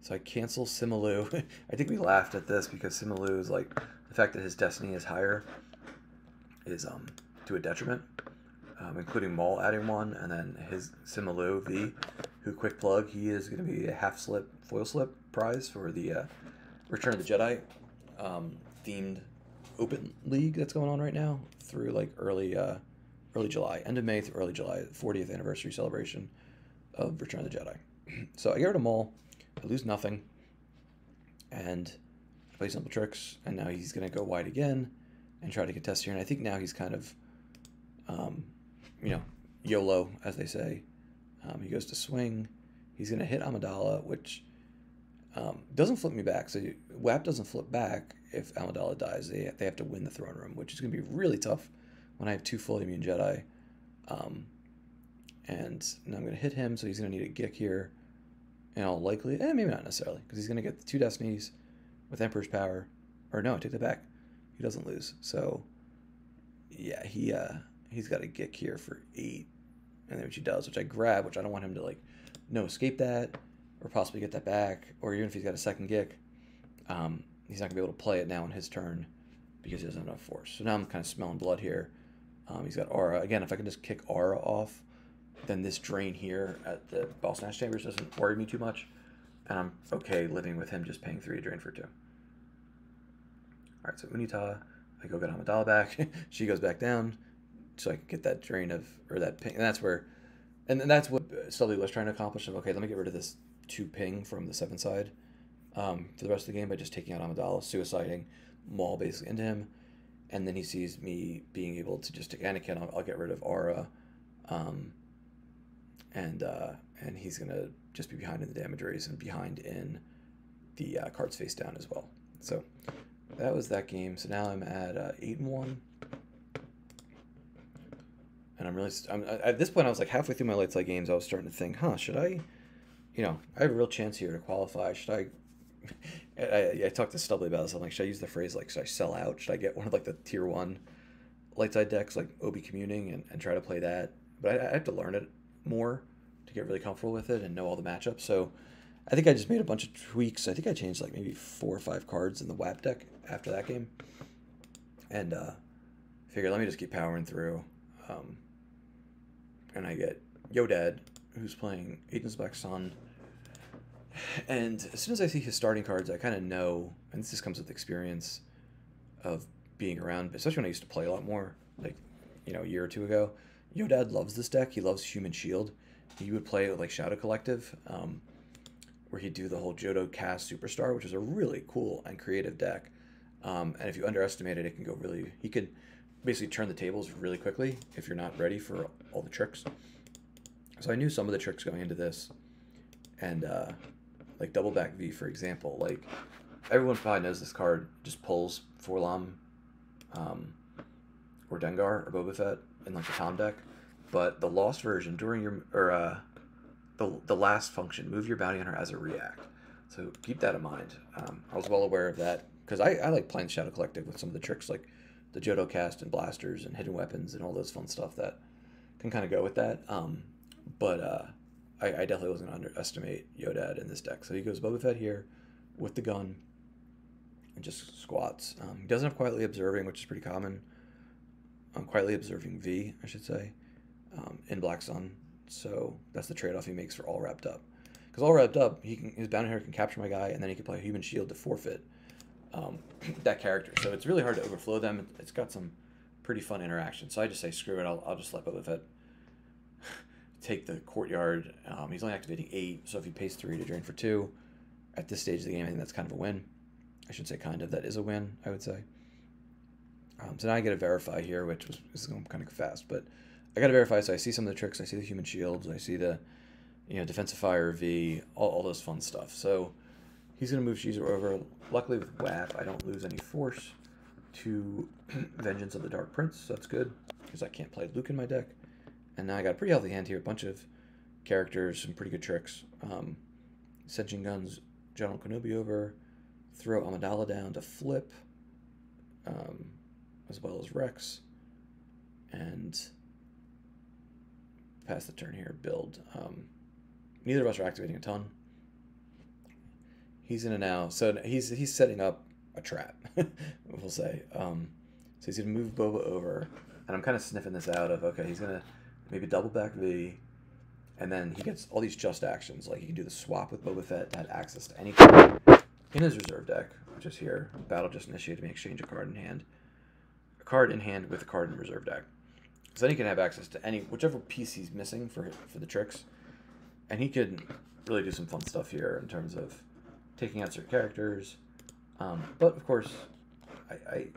S1: So I cancel Simalu. I think we laughed at this because Simalu is like the fact that his destiny is higher is to a detriment, including Maul adding 1, and then his Simalu V, who quick plug, he is going to be a half slip foil slip prize for the Return of the Jedi themed open league that's going on right now through like early July, end of May through early July, 40th anniversary celebration of Return of the Jedi. So I get rid of Maul, I lose nothing, and I play simple tricks, and now he's going to go wide again and try to contest here. And I think now he's kind of, YOLO, as they say. He goes to swing. He's going to hit Amidala, which doesn't flip me back. So WHAP doesn't flip back if Amidala dies. They have to win the throne room, which is going to be really tough when I have 2 fully immune Jedi. And now I'm going to hit him, so he's going to need a Gick here. And I'll likely, maybe not necessarily, because he's going to get the 2 Destinies with Emperor's Power. Or no, I take that back. He doesn't lose. So, yeah, he's got a Gick here for 8. And then which he does, which I grab, which I don't want him to, like, no escape that, or possibly get that back, or even if he's got a second Gick, he's not going to be able to play it now on his turn because he doesn't have enough force. So now I'm kind of smelling blood here. He's got Aura. Again, if I can just kick Aura off, then this drain here at the Ball Snatch Chambers doesn't worry me too much, and I'm okay living with him just paying 3 to drain for 2. Alright, so Unita, I go get Amidala back. She goes back down, so I can get that drain of, or that ping, and that's where, and that's what Stubbly was trying to accomplish. Of, okay, let me get rid of this 2 ping from the 7th side for the rest of the game by just taking out Amidala, suiciding Maul basically into him, and then he sees me being able to just take Anakin. I'll get rid of Aura, and he's gonna just be behind in the damage race and behind in the cards face down as well. So that was that game. So now I'm at 8-1. And I'm at this point, I was like halfway through my light side games, I was starting to think, should I, I have a real chance here to qualify. Should I talked to Stubbly about this. I'm like, should I use the phrase, like, should I sell out? Should I get one of, like, the tier 1 light side decks, like Obi Communing, and try to play that? But I have to learn it more to get really comfortable with it and know all the matchups. So I think I just made a bunch of tweaks. I think I changed, like, maybe 4 or 5 cards in the WHAP deck after that game. And figured, let me just keep powering through. And I get Yodad, who's playing Agents of Black Sun. And as soon as I see his starting cards, I kind of know, and this just comes with experience of being around, especially when I used to play a lot more, like, a year or 2 ago. Yodad loves this deck. He loves Human Shield. He would play it with, like, Shadow Collective, where he'd do the whole Jodo Cast Superstar, which is a really cool and creative deck. And if you underestimate it, it can go really... He could basically turn the tables really quickly if you're not ready for all the tricks. So I knew some of the tricks going into this. And, like, Double Back V, for example. Like, everyone probably knows this card just pulls Forlom or Dengar or Boba Fett in like the Tom deck. But the Lost version, during your the last function, move your bounty hunter as a react. So keep that in mind. I was well aware of that because I like playing Shadow Collective with some of the tricks like the Jodo cast and blasters and hidden weapons and all those fun stuff that can kind of go with that. But I definitely wasn't going to underestimate Yodad in this deck. So he goes Boba Fett here with the gun and just squats. He doesn't have Quietly Observing, which is pretty common. Quietly Observing V, I should say, in Black Sun. So that's the trade-off he makes for All Wrapped Up. Because All Wrapped Up, his bounty hunter can capture my guy, and then he can play a Human Shield to forfeit that character. So it's really hard to overflow them. It's got some pretty fun interaction. So I just say, screw it, I'll just let Boba Fett take the courtyard. He's only activating 8, so if he pays 3 to drain for 2, at this stage of the game, I think that's kind of a win. I should say kind of. That is a win, I would say. So now I get a Verify here, which is going kind of fast, but I got to Verify, so I see some of the tricks. I see the Human Shields. I see the Defensive Fire V, all those fun stuff. So he's going to move Caesar over. Luckily with WHAP, I don't lose any force to Vengeance of the Dark Prince, so that's good, because I can't play Luke in my deck. And now I got a pretty healthy hand here, a bunch of characters, some pretty good tricks. Sentient Guns, General Kenobi over, throw Amidala down to flip, as well as Rex, and pass the turn here, build. Neither of us are activating a ton. He's in a now, so he's setting up a trap, we'll say. So he's going to move Boba over, and I'm kind of sniffing this out of, okay, he's going to maybe double back V, and then he gets all these just actions, like he can do the swap with Boba Fett to have access to any card in his reserve deck, which is here. Battle just initiated, me exchange a card in hand. A card in hand with a card in reserve deck. So then he can have access to whichever piece he's missing for the tricks. And he could really do some fun stuff here in terms of taking out certain characters. But of course, I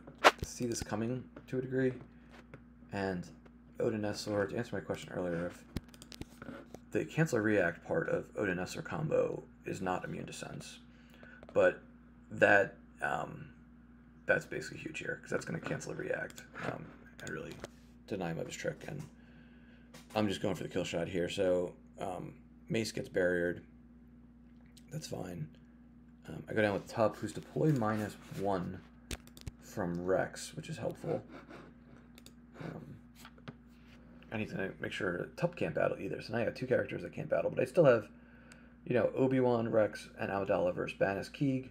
S1: see this coming to a degree. And Odin Nessor, to answer my question earlier, if the cancel or react part of Odin Nessor combo is not immune to sense. But that's basically huge here, because that's going to cancel a react and really deny him of his trick. And I'm just going for the kill shot here. So Mace gets barriered. That's fine. I go down with Tup, who's deployed -1 from Rex, which is helpful. I need to make sure Tup can't battle either. So now I have 2 characters that can't battle, but I still have, Obi-Wan, Rex, and Amidala versus Banis Keeg.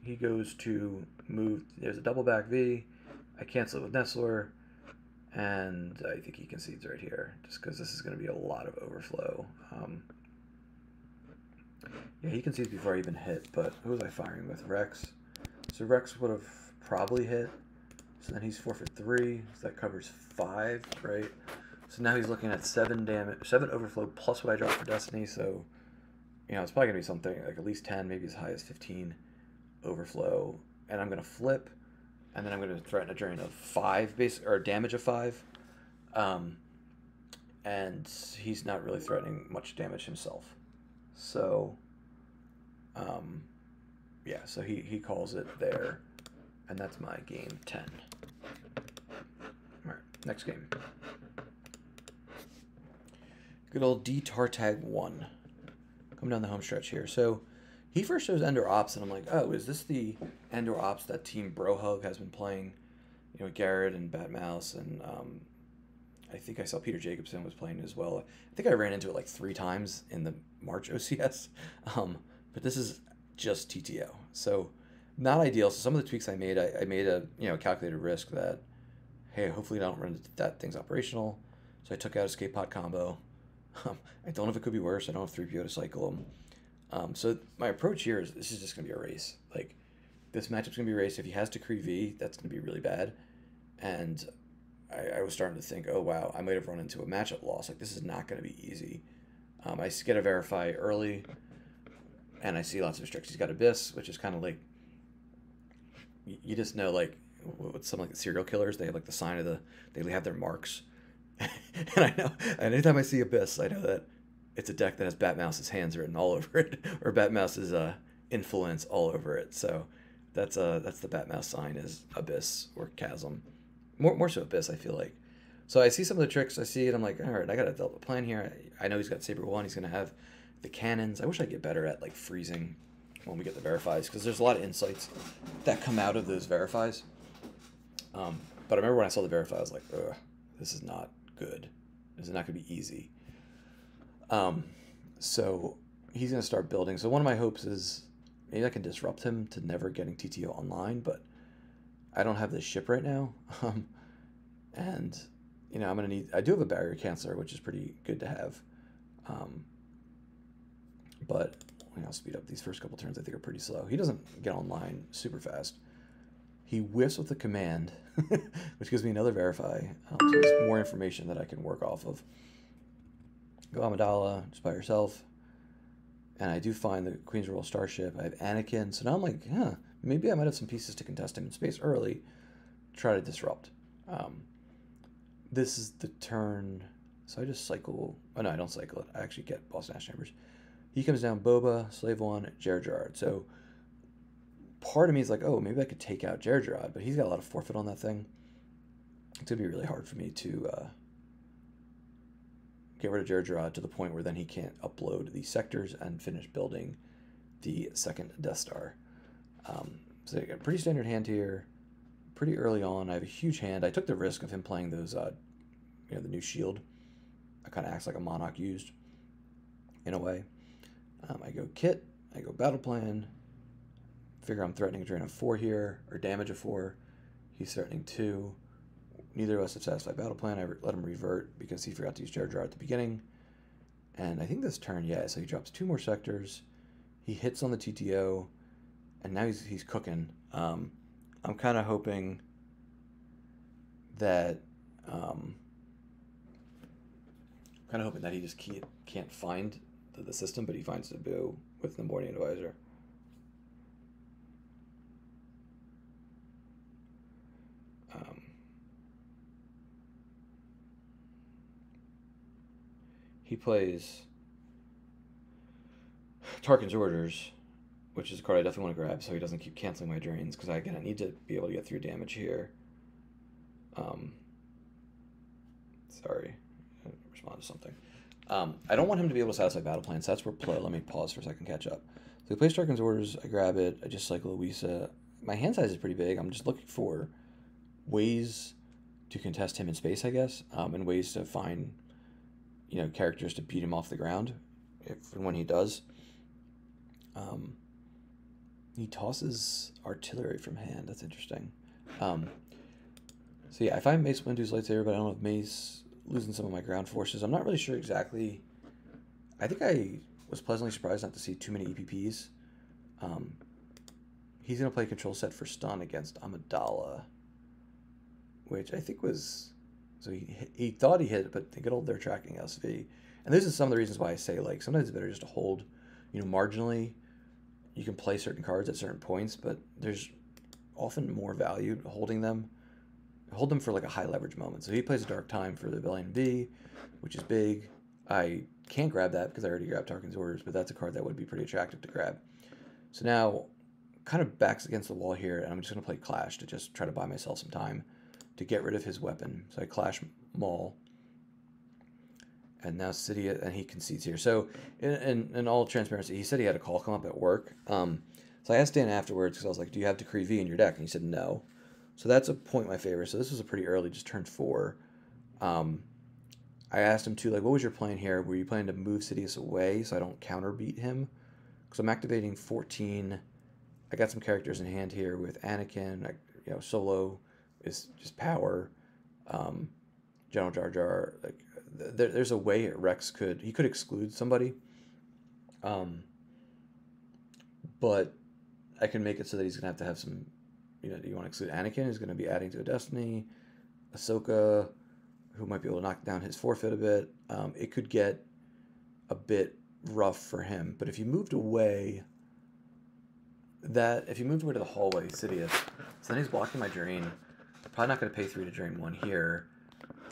S1: He goes to move. There's a double back V. I cancel it with Nessler, and I think he concedes right here, just because this is going to be a lot of overflow. Yeah, he concedes before I even hit, but who was I firing with? Rex. So Rex would have probably hit. So then he's 4 for 3. So that covers 5, right? So now he's looking at 7 damage, 7 overflow plus what I dropped for Destiny. So, it's probably going to be something like at least 10, maybe as high as 15 overflow. And I'm going to flip, and then I'm going to threaten a drain of 5, or damage of 5. And he's not really threatening much damage himself. So, yeah, so he calls it there. And that's my game 10. All right, next game. Good old DTartagOne. Coming down the home stretch here. So he first shows Endor Ops, and I'm like, oh, is this the Endor Ops that Team Brohug has been playing? Garrett and Batmouse, and I think I saw Peter Jacobson was playing as well. I think I ran into it like 3 times in the March OCS. But this is just TTO. So not ideal. So some of the tweaks I made a calculated risk that, hey, hopefully I don't run into that thing's operational. So I took out Escape Pod combo. I don't know if it could be worse. I don't have 3PO to cycle them. So my approach here is this is just going to be a race. Like, this matchup's going to be a race. If he has Decree V, that's going to be really bad. And I was starting to think, oh, wow, I might have run into a matchup loss. Like, this is not going to be easy. I get a Verify early, and I see lots of restrictions. He's got Abyss, which is kind of like, you just know, like, with some like the serial killers, they have like the sign of they have their marks. And I know, and anytime I see Abyss, I know that it's a deck that has Batmouse's hands written all over it, or Batmouse's influence all over it. So that's the Batmouse sign is Abyss or Chasm. more so Abyss, I feel like. So I see some of the tricks, I see it, I'm like, all right, I got a Delta plan here. I know he's got Saber 1, he's going to have the cannons. I wish I'd get better at, like, freezing when we get the verifies, because there's a lot of insights that come out of those verifies. But I remember when I saw the verify, I was like, ugh, this is not good. This is not going to be easy. So he's going to start building. So one of my hopes is maybe I can disrupt him to never getting TTO online, but I don't have this ship right now. And, you know, I'm going to need, I do have a barrier canceller, which is pretty good to have. But I'll speed up. These first couple turns I think are pretty slow. He doesn't get online super fast. He whiffs with the command, which gives me another verify. So there's more information that I can work off of. Go Amidala, just by yourself. And I do find the Queen's Royal Starship. I have Anakin. So now I'm like, huh, maybe I might have some pieces to contest him in space early. Try to disrupt. This is the turn. So I just cycle. Oh, no, I don't cycle it. I actually get Boston Ash Chambers. He comes down Boba, Slave 1, Gerard. So part of me is like, oh, maybe I could take out Gerard, but he's got a lot of forfeit on that thing. It's going to be really hard for me to get rid of Gerard to the point where then he can't upload the sectors and finish building the second Death Star. So I got a pretty standard hand here. Pretty early on, I have a huge hand. I took the risk of him playing those, you know, the new shield. It kind of acts like a Monarch used, in a way. I go kit, I go battle plan, figure I'm threatening a drain of 4 here, or damage of 4. He's threatening 2. Neither of us have satisfied battle plan. I let him revert because he forgot to use Jar Jar at the beginning. And I think this turn, yeah, so he drops 2 more sectors. He hits on the TTO, and now he's cooking. I'm kind of hoping that he just can't find the system, but he finds the Boo with the Morning Advisor. He plays Tarkin's Orders, which is a card I definitely want to grab so he doesn't keep canceling my drains, because again, I need to be able to get through damage here. Sorry, I respond to something. I don't want him to be able to satisfy battle plans. That's where play. Let me pause for a second, catch up. So he plays Tarkin's Orders. I grab it. I just cycle Louisa. My hand size is pretty big. I'm just looking for ways to contest him in space, I guess, and ways to find, you know, characters to beat him off the ground, if and when he does. He tosses artillery from hand. That's interesting. So yeah, I find Mace Windu's lightsaber, but I don't know if Mace losing some of my ground forces. I'm not really sure exactly. I think I was pleasantly surprised not to see too many EPPs. He's going to play control set for stun against Amidala, which I think was... So he thought he hit it, but they get old, they're tracking SV. And this is some of the reasons why I say, like, sometimes it's better just to hold, you know, marginally. You can play certain cards at certain points, but there's often more value holding them. Hold them for, like, a high leverage moment. So he plays a Dark Time for the Rebellion V, which is big. I can't grab that because I already grabbed Tarkin's Orders, but that's a card that would be pretty attractive to grab. So now, kind of backs against the wall here, and I'm just going to play Clash to just try to buy myself some time to get rid of his weapon. So I Clash Maul. And now Sidia, and he concedes here. So in all transparency, he said he had a call come up at work. So I asked Dan afterwards, because I was like, do you have Decree V in your deck? And he said no. So that's a point in my favor. So this was a pretty early, just turned 4. I asked him too, like, what was your plan here? Were you planning to move Sidious away so I don't counter beat him? Because I'm activating 14. I got some characters in hand here with Anakin, you know, Solo is just power. General Jar Jar, like, there's a way Rex could exclude somebody, but I can make it so that he's gonna have to have some, you know, do you want to exclude Anakin, who's gonna be adding to a Destiny, Ahsoka, who might be able to knock down his forfeit a bit. It could get a bit rough for him, but if you moved away to the hallway, Sidious, so then he's blocking my drain. Probably not going to pay 3 to drain 1 here,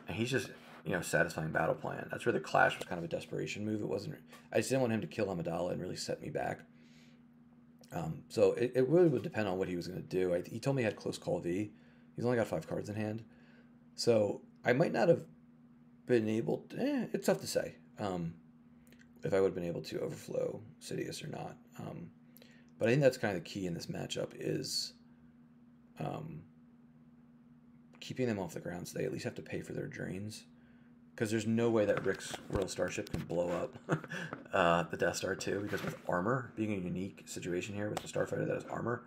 S1: and he's just, you know, satisfying battle plan. That's where the Clash was kind of a desperation move. It wasn't. I just didn't want him to kill Amidala and really set me back. So it really would depend on what he was going to do. He told me he had Close Call V. He's only got 5 cards in hand, So I might not have been able to, it's tough to say if I would have been able to overflow Sidious or not. But I think that's kind of the key in this matchup is keeping them off the ground so they at least have to pay for their drains. Because there's no way that Rick's Royal Starship can blow up the Death Star too, because with armor, being a unique situation here with the Starfighter that has armor,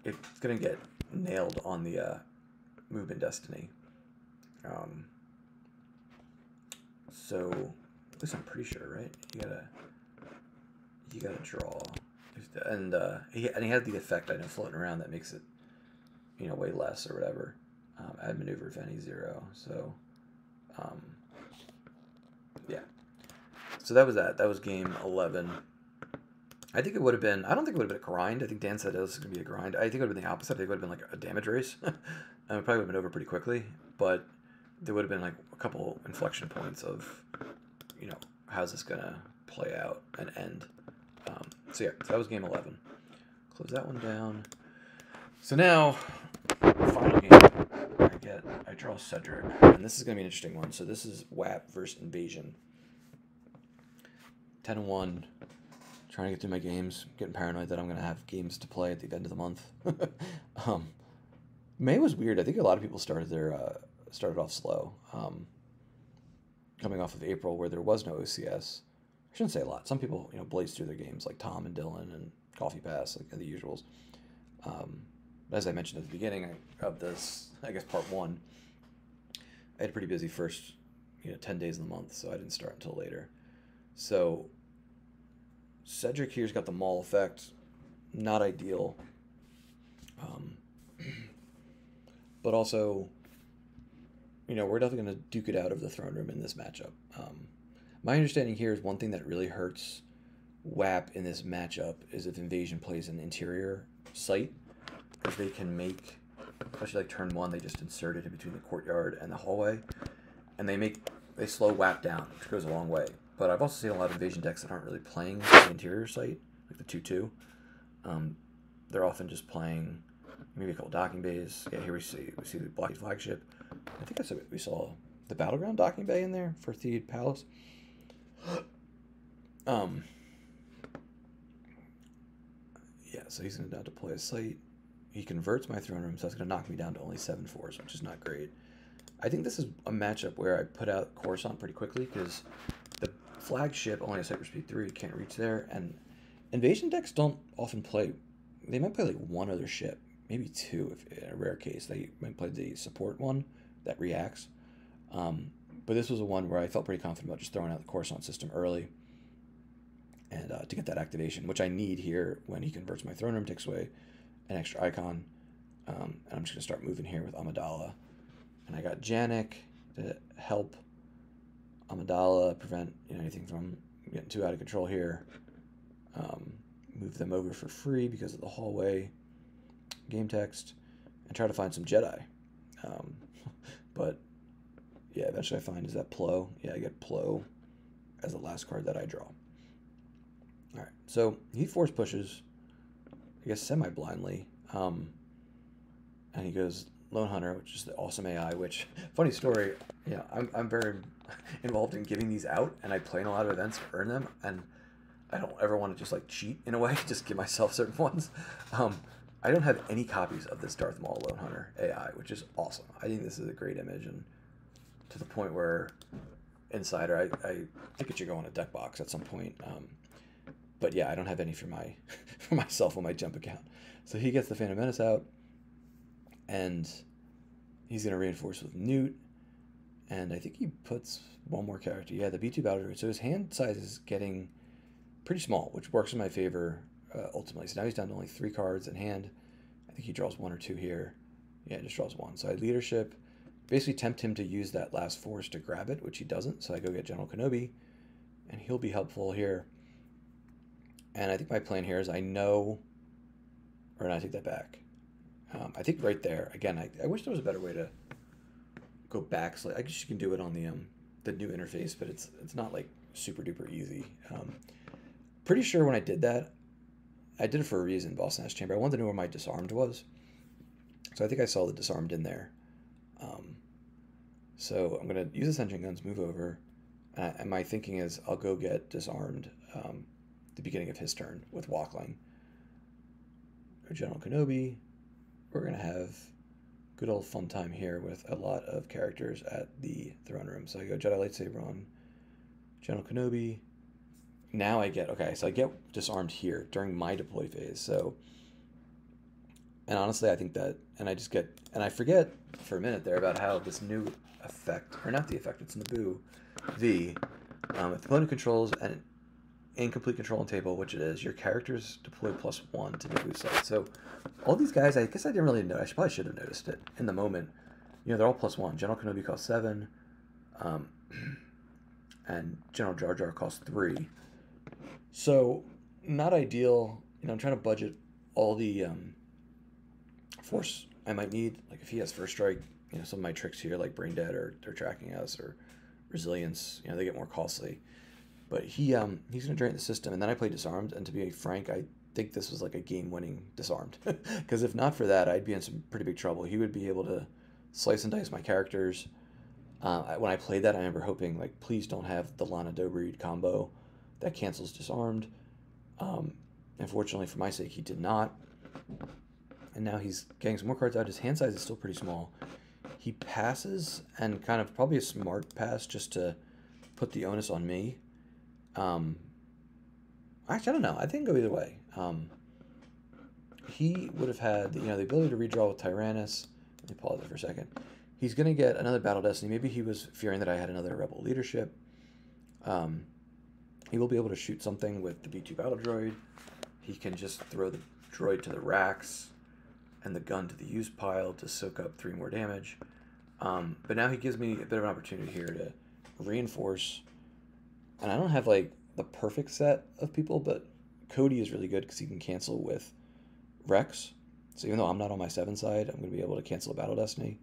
S1: it's going to get nailed on the movement destiny. So, at least I'm pretty sure, right? You gotta draw. And he had the effect, I know, floating around that makes it, you know, way less or whatever. Add maneuver if any 0. So, yeah. So that was that. That was game 11. I think it would have been, I don't think it would have been a grind. I think Dan said it was going to be a grind. I think it would have been the opposite. I think it would have been like a damage race. It probably would have been over pretty quickly, but there would have been like a couple inflection points of, you know, how's this going to play out and end. So yeah, so that was game 11. Close that one down. So now, final game, I draw Cedric, and this is going to be an interesting one. So this is WHAP versus Invasion. 10-1, trying to get through my games, getting paranoid that I'm going to have games to play at the end of the month. May was weird. I think a lot of people started off slow, coming off of April where there was no OCS. I shouldn't say a lot. Some people, you know, blazed through their games like Tom and Dylan and Coffee Pass, like the usuals. As I mentioned at the beginning of this, I guess part 1, I had a pretty busy first, 10 days in the month, so I didn't start until later. So Cedric here's got the Maul effect, not ideal, but also, we're definitely going to duke it out of the throne room in this matchup. My understanding here is one thing that really hurts WHAP in this matchup is if Invasion plays an interior site, because they can make, especially like turn 1, they just insert it in between the courtyard and the hallway, and they slow WHAP down, which goes a long way. But I've also seen a lot of Invasion decks that aren't really playing the interior site, like the 2/2. They're often just playing maybe a couple docking bays. Yeah, here we see the blocky flagship. I think we saw the battleground docking bay in there for Theed Palace. Yeah, so he's going to deploy a site. He converts my throne room, so that's going to knock me down to only 7 force, which is not great. I think this is a matchup where I put out Coruscant pretty quickly because the flagship only has hyper speed 3, can't reach there, and Invasion decks don't often play. They might play like one other ship, maybe 2 if in a rare case. They might play the support one that reacts. But this was a one where I felt pretty confident about just throwing out the Coruscant system early and to get that activation, which I need here when he converts my throne room, takes away an extra icon. And I'm just going to start moving here with Amidala. And I got Janek to help Amidala prevent anything from getting too out of control here. Move them over for free because of the hallway game text, and try to find some Jedi. But yeah, eventually I find is that Plo. Yeah, I get Plo as the last card that I draw. All right, so he force pushes, I guess semi-blindly, and he goes Lone Hunter, which is the awesome AI. Which, funny story, I'm very involved in giving these out, and I play in a lot of events to earn them, and I don't ever want to just like cheat in a way, just give myself certain ones. I don't have any copies of this Darth Maul Lone Hunter AI, which is awesome. I think this is a great image, and to the point where Insider, I think it should go on a deck box at some point. But yeah, I don't have any for myself on my jump account. So he gets the Phantom Menace out, and he's going to reinforce with Newt, and I think he puts one more character. Yeah, the B2 Battle Droid. So his hand size is getting pretty small, which works in my favor ultimately. So now he's down to only 3 cards in hand. I think he draws 1 or 2 here. Yeah, just draws 1. So I leadership, basically tempt him to use that last force to grab it, which he doesn't. So I go get General Kenobi, and he'll be helpful here. And I think my plan here is I take that back. I think right there, again, I wish there was a better way to go back. So I guess you can do it on the new interface, but it's not like super duper easy. Pretty sure when I did that, I did it for a reason, Boss Nash Chamber. I wanted to know where my disarmed was. So I think I saw the disarmed in there. So I'm going to use Ascension Guns, move over, and my thinking is I'll go get disarmed the beginning of his turn with Walkling. Go General Kenobi. We're going to have good old fun time here with a lot of characters at the throne room. So I go Jedi Lightsaber on General Kenobi. Now I get, okay, so I get disarmed here during my deploy phase. So, and honestly, I think that, and I just get, and I forget for a minute there about how this new effect, or not the effect, it's Naboo V. If the opponent controls an incomplete control on table, which it is, your characters deploy +1 to Naboo site. So all these guys, I guess I didn't really know. I probably should have noticed it in the moment. You know, they're all +1. General Kenobi costs 7, and General Jar Jar costs 3. So not ideal. You know, I'm trying to budget all the force I might need. Like if he has first strike, you know, some of my tricks here like brain dead or they're tracking us or resilience, you know, they get more costly. But he's gonna drain the system, and then I play disarmed. And to be frank, I think this was like a game-winning disarmed, because if not for that, I'd be in some pretty big trouble. He would be able to slice and dice my characters. When I played that, I remember hoping like, please don't have the Lana Dobreed combo that cancels disarmed. Unfortunately, for my sake, he did not. And now he's getting some more cards out. His hand size is still pretty small. He passes, and kind of probably a smart pass just to put the onus on me. Actually, I don't know. I think go either way. He would have had, you know, the ability to redraw with Tyrannus. Let me pause it for a second. He's going to get another Battle Destiny. Maybe he was fearing that I had another Rebel Leadership. He will be able to shoot something with the B2 Battle Droid. He can just throw the droid to the racks and the gun to the use pile to soak up 3 more damage. But now he gives me a bit of an opportunity here to reinforce. And I don't have like the perfect set of people, but Cody is really good because he can cancel with Rex. So even though I'm not on my 7 side, I'm going to be able to cancel a Battle Destiny.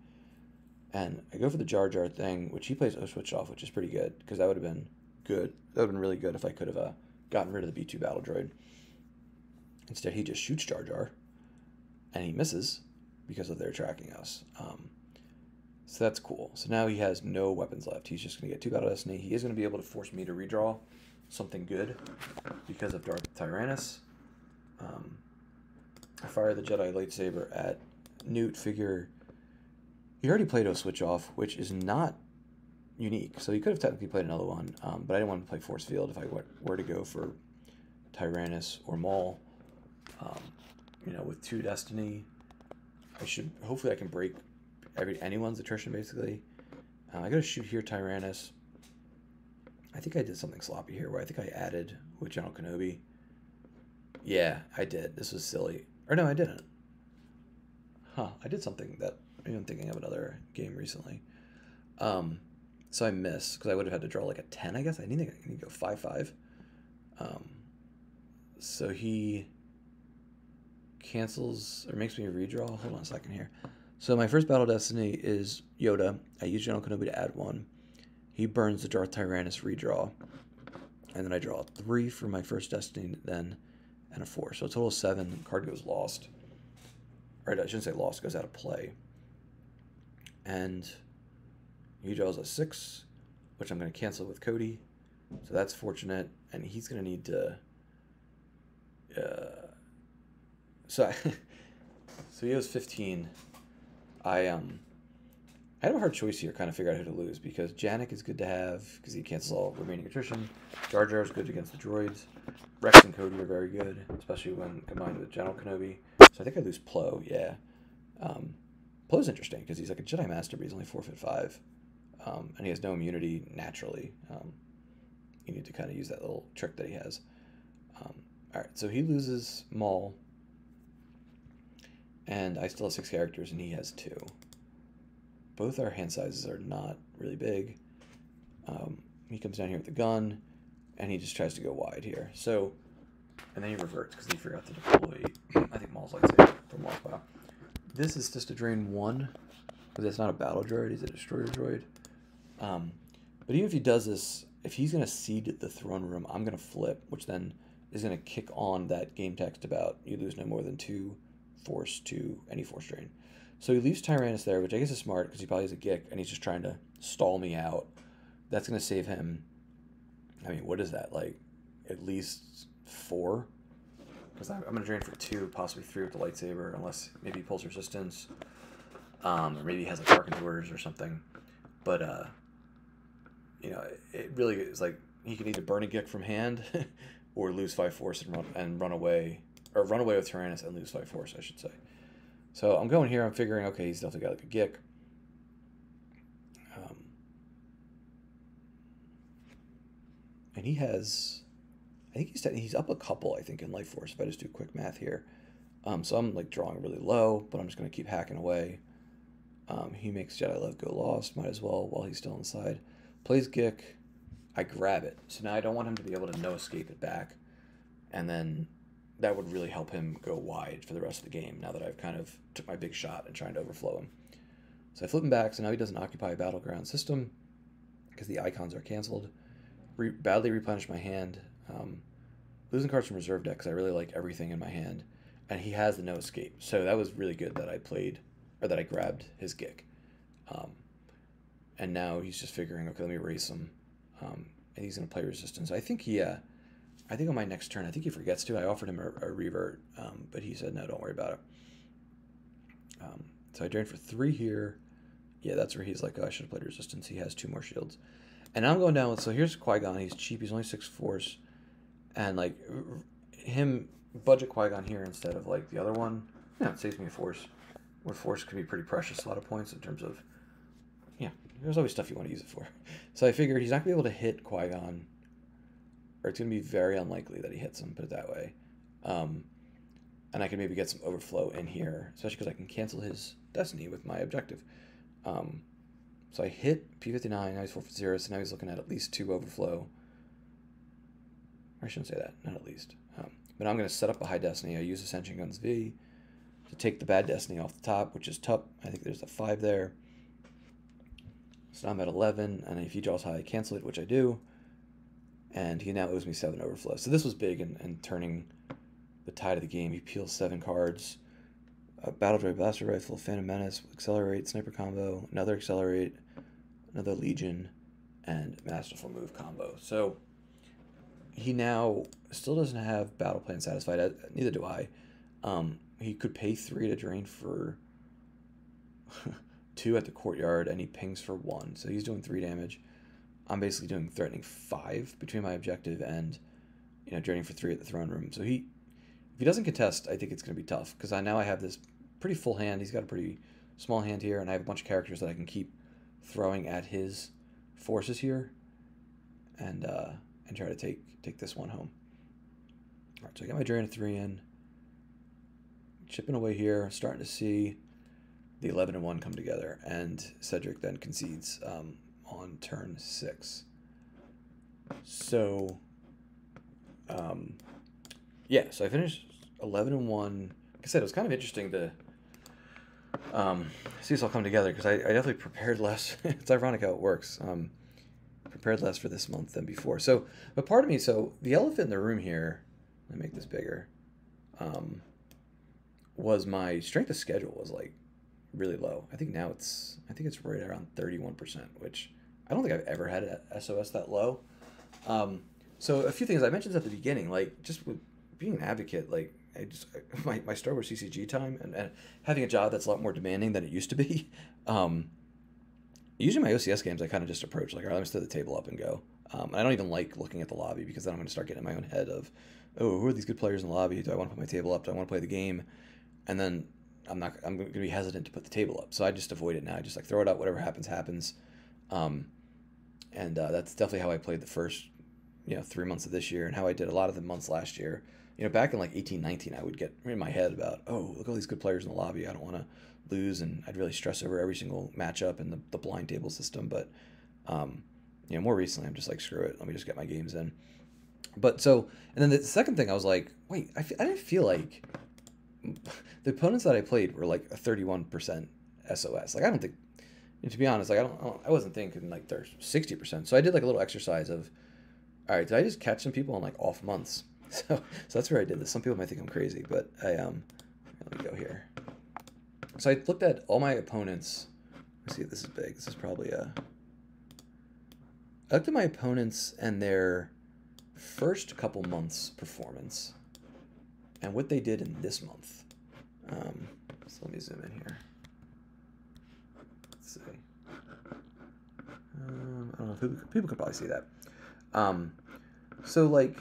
S1: And I go for the Jar Jar thing, which he plays O-Switch off, which is pretty good, because that would have been good. That would have been really good if I could have gotten rid of the B2 Battle Droid. Instead, he just shoots Jar Jar, and he misses because of their tracking us. So that's cool. So now he has no weapons left. He's just going to get 2 Battle Destiny. He is going to be able to force me to redraw something good because of Darth Tyrannus. I fire the Jedi Lightsaber at Newt. Figure he already played O-Switch off, which is not unique. So he could have technically played another one, but I didn't want to play Force Field if I were to go for Tyrannus or Maul. You know, with 2 Destiny, hopefully I can break anyone's attrition, basically. I got to shoot here Tyrannus. I think I did something sloppy here, where I think I added with General Kenobi. Yeah, I did. This was silly. Or no, I didn't. I did something that, maybe I'm thinking of another game recently. So I missed, because I would have had to draw like a 10, I guess. I need to go 5-5. So he cancels, or makes me redraw. Hold on a second here. So my first Battle Destiny is Yoda. I use General Kenobi to add 1. He burns the Darth Tyrannus redraw. And then I draw 3 for my first Destiny, then, and a 4. So a total of 7. Card goes lost. Or I shouldn't say lost, goes out of play. And he draws a 6, which I'm going to cancel with Cody. So that's fortunate. And he's going to need to... So he has 15. I have a hard choice here, kind of figure out who to lose, because Janek is good to have because he cancels all remaining attrition. Jar Jar is good against the droids. Rex and Cody are very good, especially when combined with General Kenobi. So I think I lose Plo, yeah. Plo's interesting because he's like a Jedi Master, but he's only 4'5", and he has no immunity naturally. You need to kind of use that little trick that he has. All right, so he loses Maul, and I still have 6 characters, and he has 2. Both our hand sizes are not really big. He comes down here with the gun, and he just tries to go wide here. So, and then he reverts because he forgot to deploy, I think, Maul's lightsaber from Wow. This is just a drain 1, because it's not a battle droid, he's a destroyer droid. But even if he does this, if he's going to cede the throne room, I'm going to flip, which then is going to kick on that game text about you lose no more than 2 force to any force drain. So he leaves Tyrannus there, which I guess is smart because he probably has a Gick and he's just trying to stall me out. That's going to save him. I mean, what is that? Like, at least 4? Because I'm going to drain for 2, possibly 3 with the lightsaber, unless maybe he pulls resistance. Or maybe he has like Darkened Orders or something. But, you know, it really is like he can either burn a Gick from hand or lose 5 force and run away. Or run away with Tyrannus and lose 5 force, I should say. So I'm going here. I'm figuring, okay, he's definitely got like a Gick. And he has, I think he's up a couple, I think, in life force, if I just do quick math here. So I'm like drawing really low, but I'm just going to keep hacking away. He makes Jedi Love go lost, might as well while he's still inside. Plays Gick. I grab it. So now I don't want him to be able to no escape it back. And then that would really help him go wide for the rest of the game now that I've kind of took my big shot and trying to overflow him. So I flip him back, so now he doesn't occupy a battleground system because the icons are canceled. Badly replenish my hand. Losing cards from reserve deck because I really like everything in my hand. And he has the no escape. So that was really good that I played, or that I grabbed his Gick. And now he's just figuring, okay, let me erase him. And he's going to play resistance. I think I think on my next turn, I think he forgets to. I offered him a revert, but he said, no, don't worry about it. So I drained for 3 here. Yeah, that's where he's like, oh, I should have played resistance. He has 2 more shields. And now I'm going down with, so here's Qui-Gon. He's cheap. He's only 6 force. And like him budget Qui-Gon here instead of like the other one, yeah, it saves me a force. Where force can be pretty precious, a lot of points in terms of, yeah, there's always stuff you want to use it for. So I figured he's not going to be able to hit Qui-Gon, or it's going to be very unlikely that he hits him, put it that way. And I can maybe get some overflow in here, especially because I can cancel his Destiny with my objective. So I hit P59, now he's 4-0, so now he's looking at least 2 overflow. Or I shouldn't say that, not at least. But I'm going to set up a high Destiny. I use Ascension Guns V to take the bad Destiny off the top, which is Tup. I think there's a 5 there. So now I'm at 11, and if he draws high, I cancel it, which I do. And he now owes me 7 overflow. So this was big in turning the tide of the game. He peels 7 cards. Battle Droid Blaster Rifle, Phantom Menace, Accelerate, Sniper Combo, another Accelerate, another Legion, and Masterful Move combo. So he now still doesn't have Battle Plan satisfied. Neither do I. He could pay 3 to drain for 2 at the courtyard, and he pings for 1. So he's doing 3 damage. I'm basically doing threatening 5 between my objective and, you know, draining for 3 at the throne room. So if he doesn't contest, I think it's going to be tough because now I have this pretty full hand. He's got a pretty small hand here, and I have a bunch of characters that I can keep throwing at his forces here, and try to take this one home. All right, so I got my drain of 3 in, chipping away here, starting to see the 11 and 1 come together, and Cedric then concedes on turn 6. So, yeah, so I finished 11 and 1. Like I said, it was kind of interesting to see this all come together because I definitely prepared less. It's ironic how it works. Prepared less for this month than before. So, but part of me, so the elephant in the room here, let me make this bigger, was my strength of schedule was like really low. I think now it's right around 31%, which I don't think I've ever had a SOS that low. So a few things I mentioned at the beginning, like just with being an advocate, like my Star Wars CCG time and having a job that's a lot more demanding than it used to be. Usually my OCS games, I kind of just approach like, all right, let me set the table up and go. And I don't even like looking at the lobby because then I'm going to start getting in my own head of, oh, who are these good players in the lobby? Do I want to put my table up? Do I want to play the game? And then I'm going to be hesitant to put the table up. So I just avoid it now. I just like throw it up, whatever happens, happens. And that's definitely how I played the first, 3 months of this year and how I did a lot of the months last year. Back in like 18, 19, I would get in my head about, oh, look at all these good players in the lobby. I don't want to lose. And I'd really stress over every single matchup and the blind table system. But, more recently, I'm just like, screw it. Let me just get my games in. But so, and then the second thing, I was like, wait, I didn't feel like the opponents that I played were like a 31% SOS. Like, I don't think, to be honest, like, I wasn't thinking like they're 60%. So I did like a little exercise of, all right, did I just catch some people on like off months? So that's where I did this. Some people might think I'm crazy, but let me go here. So I looked at all my opponents. Let's see if this is big. This is probably a... I looked at my opponents and their first couple months' performance and what they did in this month. So let me zoom in here. Let's see. I don't know if people could probably see that. So like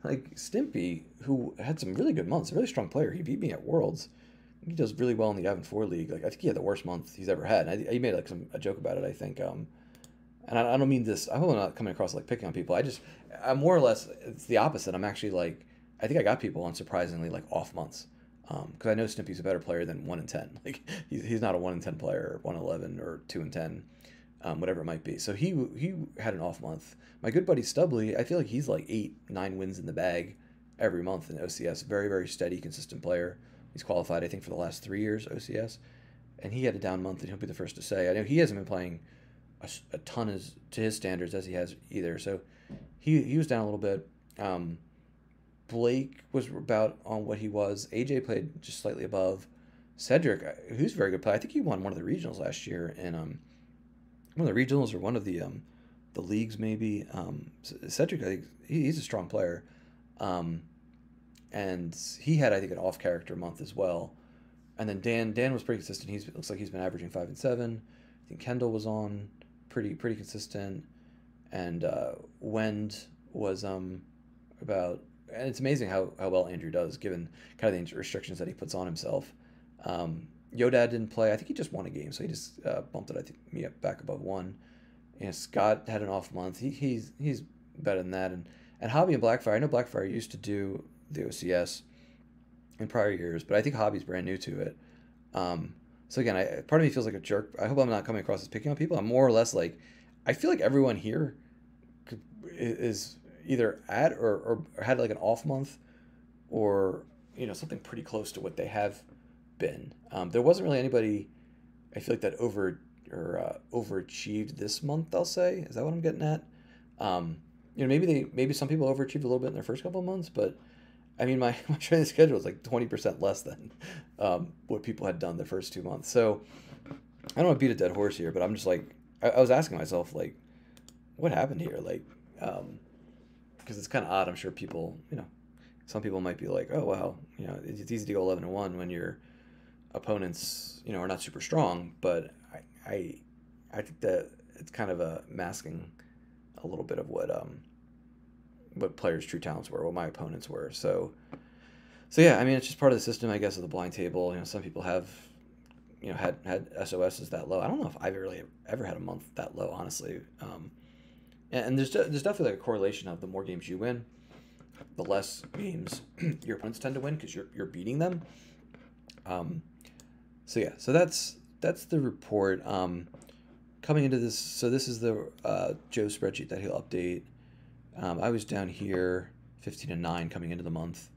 S1: Stimpy, who had some really good months, a really strong player. He beat me at Worlds. He does really well in the Avon 4 League. Like I think he had the worst month he's ever had. And he made like a joke about it, I think. And I don't mean this. I hope I'm not coming across like picking on people. I'm more or less, it's the opposite. I'm actually like, I think I got people on surprisingly like off months. Because I know Stimpy's a better player than 1 in 10. Like he's not a 1 in 10 player, or 1 in 11 or 2 in 10, whatever it might be. So he had an off month. My good buddy Stubbly, I feel like he's like 8-9 wins in the bag every month in OCS. Very, very steady, consistent player. He's qualified, I think, for the last 3 years OCS, and he had a down month, and he'll be the first to say. I know he hasn't been playing a ton to his standards as he has either. So he was down a little bit. Blake was about on what he was. AJ played just slightly above. Cedric, who's a very good player, I think he won one of the regionals last year in one of the regionals or one of the leagues maybe. Cedric, I think he's a strong player, and he had, I think, an off character month as well. And then Dan was pretty consistent. Looks like he's been averaging 5 and 7. I think Kendall was on pretty consistent, and Wend was about. And it's amazing how well Andrew does, given kind of the restrictions that he puts on himself. Yodad didn't play. I think he just won a game, so he just bumped it, I think, me up back above 1. Scott had an off month. He's better than that. And Hobbie and Blackfire. I know Blackfire used to do the OCS in prior years, but I think Hobbie's brand new to it. So again, part of me feels like a jerk. I hope I'm not coming across as picking on people. I'm more or less like, I feel like everyone here is either at or had like an off month, or something pretty close to what they have been. There wasn't really anybody, I feel like, that overachieved this month. I'll say, is that what I'm getting at? Maybe some people overachieved a little bit in their first couple of months, but I mean, my training schedule was like 20% less than what people had done the first 2 months. So I don't want to beat a dead horse here, but I'm just like, I was asking myself, like, what happened here? Like, because it's kind of odd. I'm sure people, some people might be like, oh, wow, it's easy to go 11-1 when your opponents, are not super strong. But I think that it's kind of masking a little bit of what players' true talents were, what my opponents were. So yeah, I mean, it's just part of the system, I guess, of the blind table. Some people have, had SOSs that low. I don't know if I've really ever had a month that low, honestly. And there's definitely like a correlation of the more games you win, the less games your opponents tend to win because you're beating them. So yeah, so that's the report. Coming into this, so this is the Joe spreadsheet that he'll update. I was down here 15-9 coming into the month,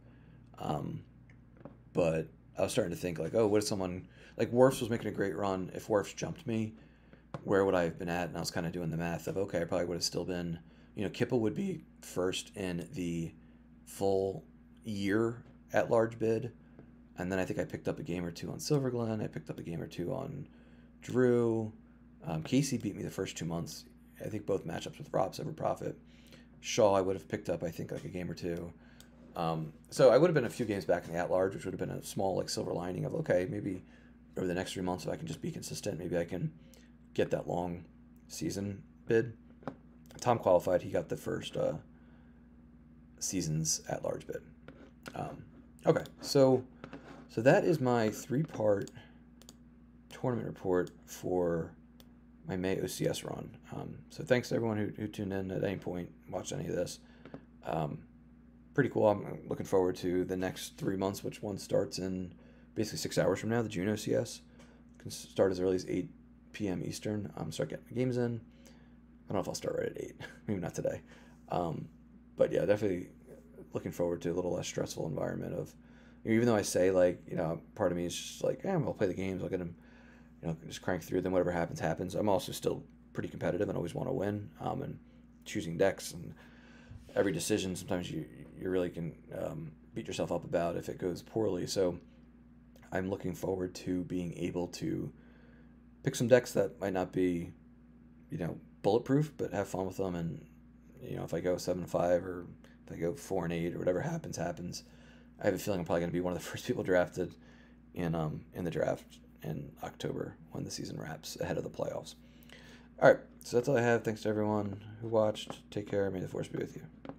S1: but I was starting to think like, oh, what if someone like Worfs was making a great run? If Worfs jumped me, where would I have been at? And I was kind of doing the math of, okay, I probably would have still been, Kippa would be first in the full year at large bid. And then I think I picked up a game or two on Silverglen. I picked up a game or two on Drew. Casey beat me the first 2 months. I think both matchups with Robs over Profit. Shaw I would have picked up, I think, like a game or two. So I would have been a few games back in the at-large, which would have been a small like silver lining of, okay, maybe over the next 3 months if I can just be consistent, maybe I can get that long season bid. Tom qualified. He got the first season's at-large bid. Okay, so that is my 3-part tournament report for my May OCS run. So thanks to everyone who tuned in at any point, watched any of this. Pretty cool. I'm looking forward to the next 3 months, which one starts in basically 6 hours from now. The June OCS can start as early as 8 p.m. Eastern. Start getting the games in. I don't know if I'll start right at 8. Maybe not today. But yeah, definitely looking forward to a little less stressful environment of, even though I say like, part of me is just like, I'll play the games. I'll get them, just crank through them. Whatever happens. I'm also still pretty competitive and always want to win. And choosing decks and every decision, sometimes you really can beat yourself up about if it goes poorly. So I'm looking forward to being able to pick some decks that might not be, bulletproof, but have fun with them. And, if I go 7-5 or if I go 4-8 or whatever happens, I have a feeling I'm probably going to be one of the first people drafted in the draft in October when the season wraps ahead of the playoffs. All right, so that's all I have. Thanks to everyone who watched. Take care. May the force be with you.